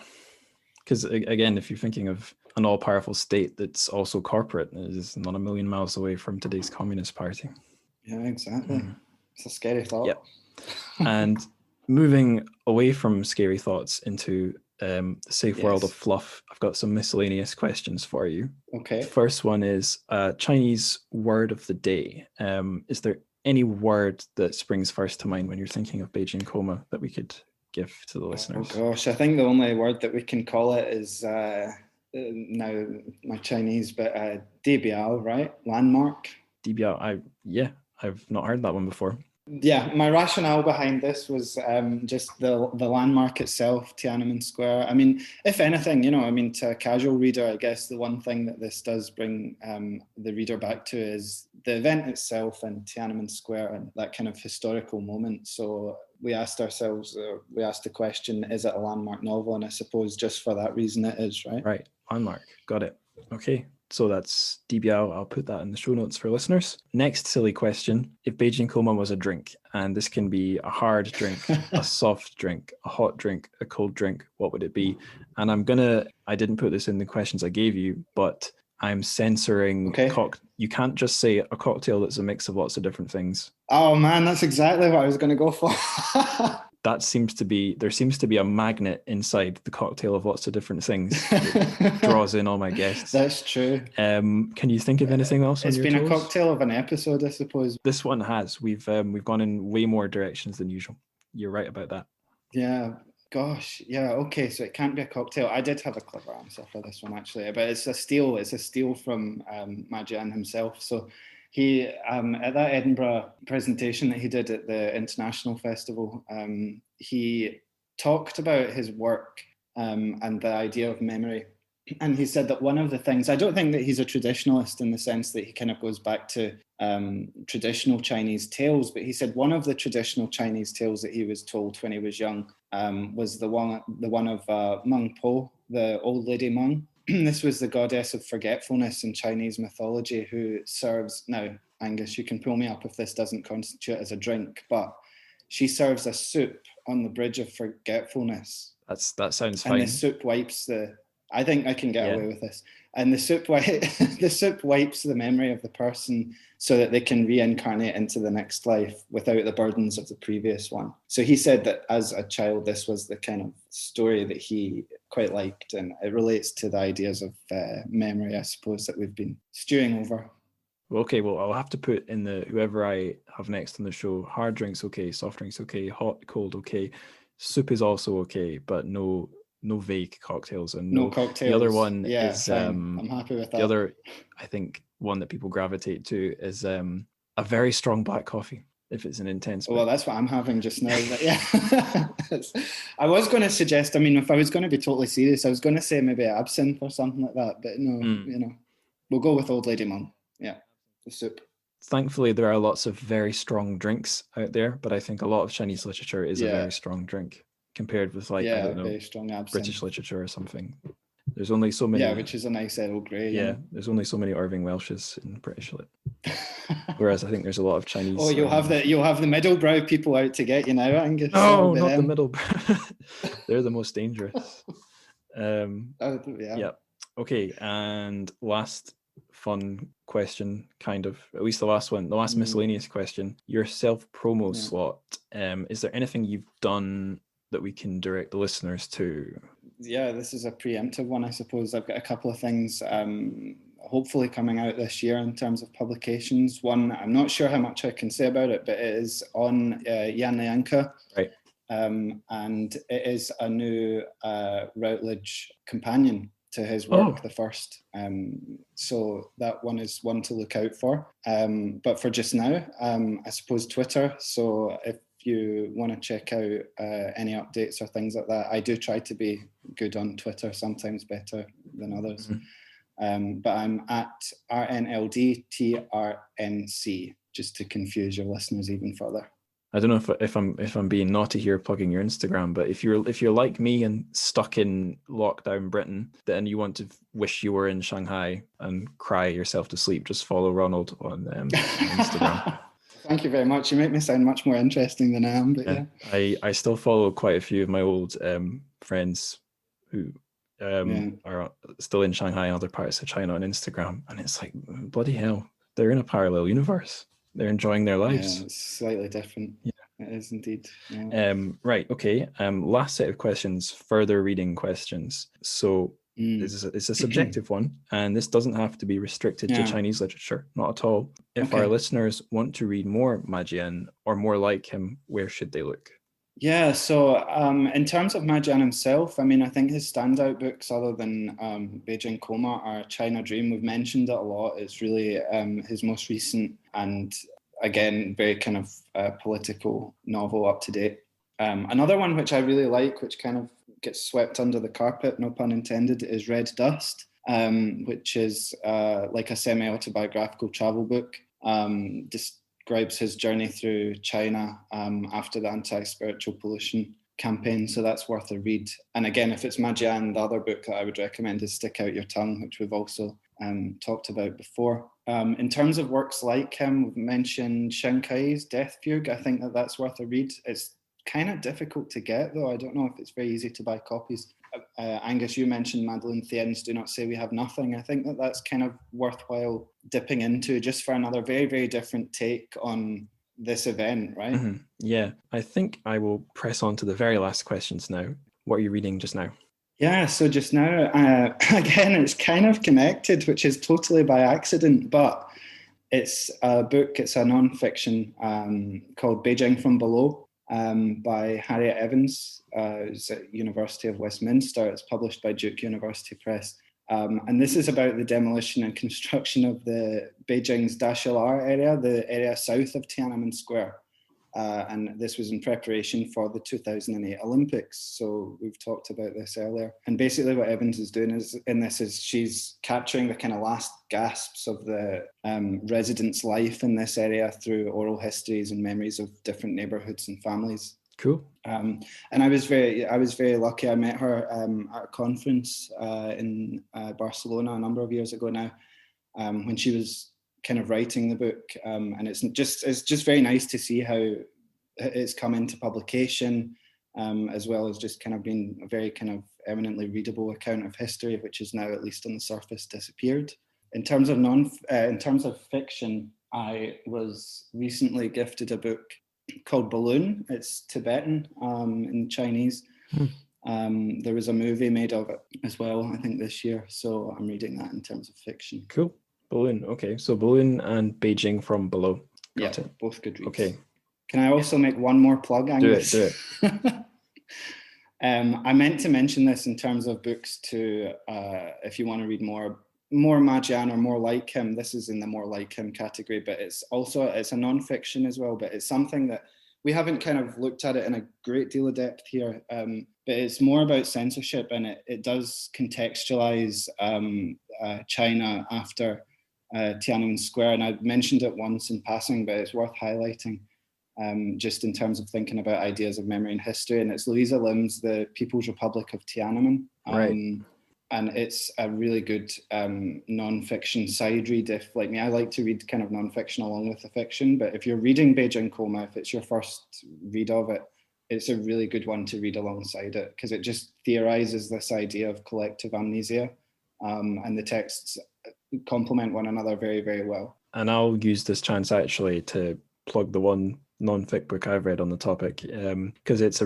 A: Because again, if you're thinking of an all-powerful state that's also corporate, it is not a million miles away from today's Communist Party.
B: Yeah, exactly. It's a scary thought.
A: Yep. And moving away from scary thoughts into the safe world of fluff, I've got some miscellaneous questions for you.
B: Okay.
A: The first one is Chinese word of the day. Is there any word that springs first to mind when you're thinking of Beijing Coma that we could give to the listeners?
B: Oh gosh, I think the only word that we can call it is now my Chinese, but Dìbiāo, right? Landmark.
A: Dìbiāo, I've not heard that one before.
B: Yeah, my rationale behind this was just the landmark itself, Tiananmen Square. I mean, if anything, to a casual reader, I guess the one thing that this does bring the reader back to is the event itself and Tiananmen Square and that kind of historical moment. So we asked the question, is it a landmark novel? And I suppose just for that reason it is, right?
A: Right, landmark, got it. Okay. So that's Dìbiāo. I'll put that in the show notes for listeners. Next silly question. If Beijing Coma was a drink, and this can be a hard drink, a soft drink, a hot drink, a cold drink, what would it be? And I didn't put this in the questions I gave you, but I'm censoring you can't just say a cocktail that's a mix of lots of different things.
B: Oh man, that's exactly what I was going to go for.
A: There seems to be a magnet inside the cocktail of lots of different things that draws in all my guests.
B: That's true.
A: Can you think of anything else?
B: It's been a cocktail of an episode, I suppose.
A: This one has. We've gone in way more directions than usual. You're right about that.
B: Yeah. Gosh. Yeah. Okay. So it can't be a cocktail. I did have a clever answer for this one actually, but it's a steal. It's a steal from Jian himself. So he, at that Edinburgh presentation that he did at the International Festival, he talked about his work and the idea of memory. And he said that one of the things, I don't think that he's a traditionalist in the sense that he kind of goes back to traditional Chinese tales, but he said one of the traditional Chinese tales that he was told when he was young was the one of Meng Po, the old lady Meng. This was the goddess of forgetfulness in Chinese mythology who serves, now Angus, you can pull me up if this doesn't constitute as a drink, but she serves a soup on the bridge of forgetfulness.
A: That sounds fine.
B: And the soup wipes I think I can get away with this. And the soup wipes the memory of the person so that they can reincarnate into the next life without the burdens of the previous one. So he said that as a child, this was the kind of story that he quite liked. And it relates to the ideas of memory, I suppose, that we've been stewing over.
A: Okay, well, I'll have to put in whoever I have next on the show, hard drinks okay, soft drinks okay, hot, cold okay, soup is also okay, but no vague cocktails and no cocktails. The other one is
B: I'm happy with that.
A: The other, I think, one that people gravitate to is a very strong black coffee if it's an intense.
B: Well, that's what I'm having just now. But yeah, I was going to suggest. I mean, if I was going to be totally serious, I was going to say maybe absinthe or something like that. But no, we'll go with Old Lady Mum. Yeah, the soup.
A: Thankfully, there are lots of very strong drinks out there, but I think a lot of Chinese literature is a very strong drink compared with I don't know,
B: very strong absinthe.
A: British literature or something. There's only so many.
B: Yeah, which is a nice Earl Grey.
A: Yeah, there's only so many Irving Welshes in British lit. Whereas I think there's a lot of Chinese.
B: Oh, you'll have the middle brow people out to get you now, Angus.
A: No, not the middle brow. They're the most dangerous. Yeah. Okay, and last fun question, kind of, at least the last one, the last miscellaneous question. Your self-promo slot. Is there anything you've done that we can direct the listeners to?
B: Yeah, this is a preemptive one, I suppose. I've got a couple of things hopefully coming out this year in terms of publications. One, I'm not sure how much I can say about it, but it is on Jian.
A: Right.
B: And it is a new Routledge companion to his work, the first. So that one is one to look out for. But for just now, I suppose Twitter. So if you want to check out any updates or things like that, I do try to be good on Twitter, sometimes better than others. But I'm at RNLDTRNC, just to confuse your listeners even further.
A: I don't know if I'm being naughty here plugging your Instagram, but if you're like me and stuck in lockdown Britain, then you want to wish you were in Shanghai and cry yourself to sleep, just follow Ronald on Instagram.
B: Thank you very much. You make me sound much more interesting than I am. But yeah.
A: I still follow quite a few of my old friends who are still in Shanghai and other parts of China on Instagram, and it's like, bloody hell, they're in a parallel universe. they're enjoying their lives.
B: Yeah, it's slightly different.
A: Yeah.
B: It is indeed. Yeah.
A: Right. Okay. Last set of questions, further reading questions. So it's a subjective one, and this doesn't have to be restricted to Chinese literature, not at all. If our listeners want to read more Ma Jian or more like him, where should they look?
B: Yeah, so in terms of Ma Jian himself, I mean, I think his standout books, other than Beijing Coma, are China Dream. We've mentioned it a lot. It's really his most recent and, again, very kind of political novel, up to date. Another one which I really like, which kind of gets swept under the carpet, no pun intended, is Red Dust, which is like a semi-autobiographical travel book. Describes his journey through China after the anti-spiritual pollution campaign, so that's worth a read. And again, if it's Ma Jian, the other book that I would recommend is Stick Out Your Tongue, which we've also talked about before. In terms of works like him, we've mentioned Shinkai's Death Fugue. I think that's worth a read. It's kind of difficult to get, though. I don't know if it's very easy to buy copies. Angus, you mentioned Madeleine Thien's Do Not Say We Have Nothing. I think that's kind of worthwhile dipping into, just for another very, very different take on this event, right?
A: Mm-hmm. Yeah, I think I will press on to the very last questions now. What are you reading just now?
B: Yeah, so just now, again, it's kind of connected, which is totally by accident, but it's a book, it's a non-fiction called Beijing from Below, by Harriet Evans. It's at University of Westminster. It's published by Duke University Press. And this is about the demolition and construction of the Beijing's Dashilar area, the area south of Tiananmen Square. And this was in preparation for the 2008 Olympics. So we've talked about this earlier. And basically what Evans is doing is she's capturing the kind of last gasps of the residents' life in this area through oral histories and memories of different neighborhoods and families.
A: Cool.
B: And I was very lucky. I met her at a conference in Barcelona a number of years ago now, when she was kind of writing the book, and it's just very nice to see how it's come into publication, as well as just kind of being a very kind of eminently readable account of history, which is now, at least on the surface, disappeared. In terms of fiction, I was recently gifted a book called Balloon. It's Tibetan in Chinese. There was a movie made of it as well, I think, this year. So I'm reading that in terms of fiction.
A: Cool. Balloon. Okay. So Balloon and Beijing from Below. Got it.
B: Both good reads.
A: Okay.
B: Can I also make one more plug, Angus?
A: Do it.
B: I meant to mention this in terms of books to, if you want to read more Ma Jian or more like him. This is in the more like him category, but it's a non-fiction as well, but it's something that we haven't kind of looked at it in a great deal of depth here, but it's more about censorship, and it does contextualize China after Tiananmen Square. And I've mentioned it once in passing, but it's worth highlighting, just in terms of thinking about ideas of memory and history. And it's Louisa Lim's The People's Republic of Tiananmen.
A: Right.
B: And it's a really good non-fiction side read. If, like me, I like to read kind of non-fiction along with the fiction, but if you're reading Beijing Coma, if it's your first read of it, it's a really good one to read alongside it, because it just theorizes this idea of collective amnesia, and the texts complement one another very, very well.
A: And I'll use this chance actually to plug the one non-fic book I've read on the topic, because it's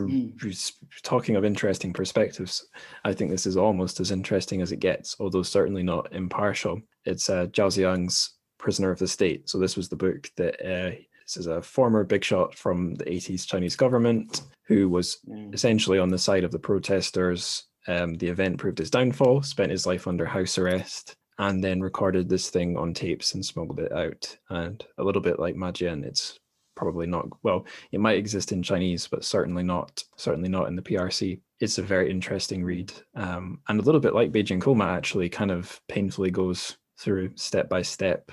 A: talking of interesting perspectives. I think this is almost as interesting as it gets, although certainly not impartial. It's Zhao Ziyang's Prisoner of the State. So this was the book that this is a former big shot from the 80s Chinese government who was essentially on the side of the protesters. The event proved his downfall, spent his life under house arrest, and then recorded this thing on tapes and smuggled it out. And a little bit like Ma Jian, it's probably not, well, it might exist in Chinese, but certainly not in the PRC. It's a very interesting read, and a little bit like Beijing Coma, actually kind of painfully goes through step by step,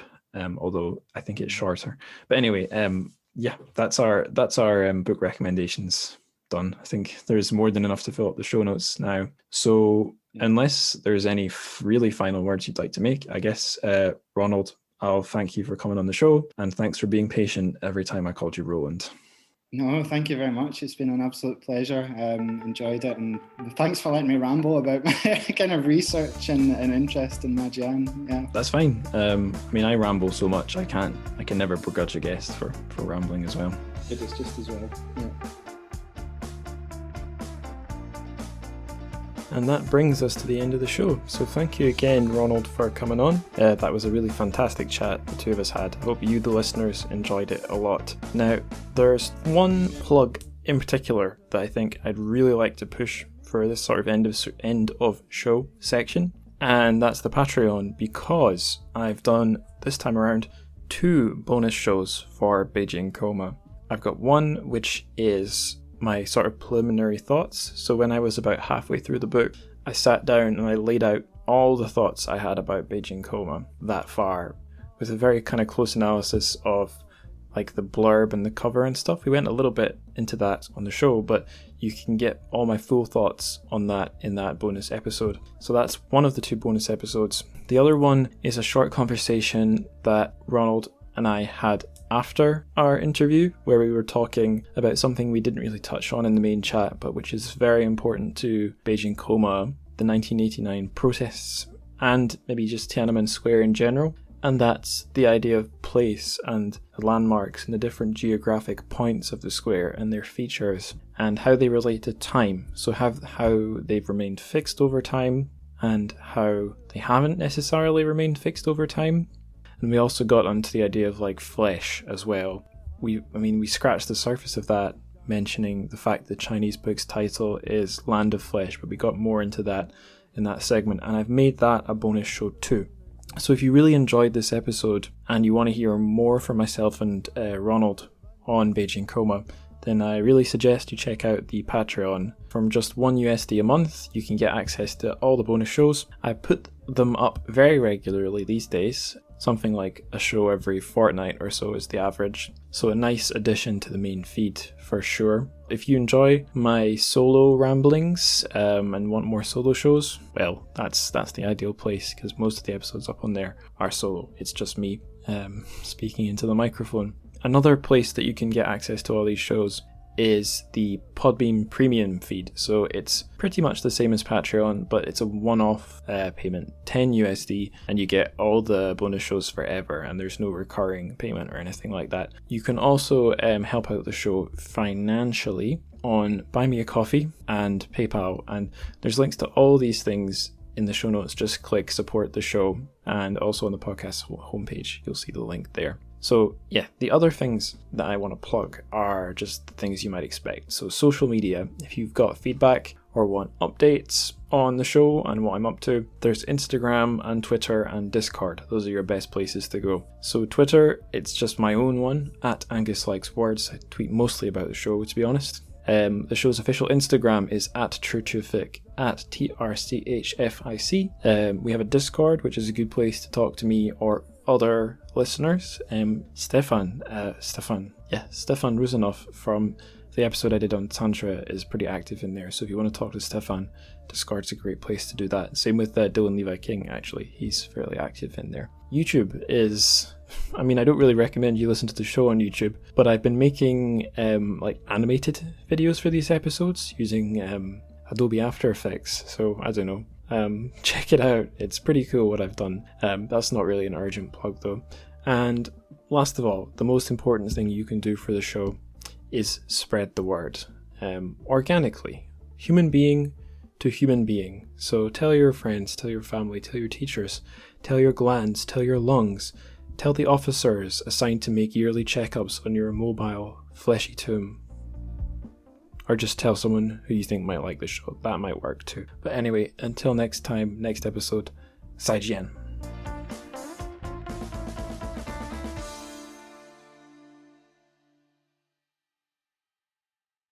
A: although I think it's shorter. But anyway, that's our book recommendations done. I think there's more than enough to fill up the show notes now. So unless there's any really final words you'd like to make, I guess, Ronald, I'll thank you for coming on the show, and thanks for being patient every time I called you Roland.
B: No, thank you very much. It's been an absolute pleasure. Enjoyed it, and thanks for letting me ramble about my kind of research and interest in my Jian. Yeah,
A: that's fine. I mean, I ramble so much I can never begrudge a guest for rambling as well.
B: It is just as well. Yeah.
A: And that brings us to the end of the show. So thank you again, Ronald, for coming on. That was a really fantastic chat the two of us had. I hope you, the listeners, enjoyed it a lot. Now, there's one plug in particular that I think I'd really like to push for this sort of end of show section, and that's the Patreon, because I've done, this time around, 2 bonus shows for Beijing Coma. I've got one which is my sort of preliminary thoughts. So when I was about halfway through the book, I sat down and I laid out all the thoughts I had about Beijing Coma that far, with a very kind of close analysis of like the blurb and the cover and stuff. We went a little bit into that on the show, but you can get all my full thoughts on that in that bonus episode. So that's one of the 2 bonus episodes. The other one is a short conversation that Ronald and I had after our interview, where we were talking about something we didn't really touch on in the main chat, but which is very important to Beijing Coma, the 1989 protests, and maybe just Tiananmen Square in general. And that's the idea of place and the landmarks and the different geographic points of the square and their features and how they relate to time. So how they've remained fixed over time and how they haven't necessarily remained fixed over time. And we also got onto the idea of like flesh as well. We scratched the surface of that, mentioning the fact that Chinese book's title is Land of Flesh, but we got more into that in that segment, and I've made that a bonus show too. So if you really enjoyed this episode and you want to hear more from myself and Ronald on Beijing Coma, then I really suggest you check out the Patreon. From just $1 a month, you can get access to all the bonus shows. I put them up very regularly these days. Something like a show every fortnight or so is the average. So a nice addition to the main feed for sure. If you enjoy my solo ramblings and want more solo shows, well, that's the ideal place, because most of the episodes up on there are solo. It's just me speaking into the microphone. Another place that you can get access to all these shows is the Podbean premium feed. So it's pretty much the same as Patreon, but it's a one-off payment, $10, and you get all the bonus shows forever, and there's no recurring payment or anything like that. You can also help out the show financially on Buy Me a Coffee and PayPal, and there's links to all these things in the show notes. Just click support the show, and also on the podcast homepage you'll see the link there. So yeah, the other things that I want to plug are just the things you might expect. So social media, if you've got feedback or want updates on the show and what I'm up to, there's Instagram and Twitter and Discord. Those are your best places to go. So Twitter, it's just my own one, @AngusLikesWords. I tweet mostly about the show, to be honest. The show's official Instagram is @Trchfic, @TRCHFIC. We have a Discord, which is a good place to talk to me or other listeners. Stefan Rusanov from the episode I did on Tantra is pretty active in there, so if you want to talk to Stefan, Discord's a great place to do that. Same with Dylan Levi King, actually. He's fairly active in there. YouTube is... I don't really recommend you listen to the show on YouTube, but I've been making animated videos for these episodes using Adobe After Effects, so I don't know. Check it out. It's pretty cool what I've done. That's not really an urgent plug though. And last of all, the most important thing you can do for the show is spread the word organically, human being to human being. So tell your friends, tell your family, tell your teachers, tell your glands, tell your lungs, tell the officers assigned to make yearly checkups on your mobile fleshy tomb. Or just tell someone who you think might like the show. That might work too. But anyway, until next time, next episode, 再见.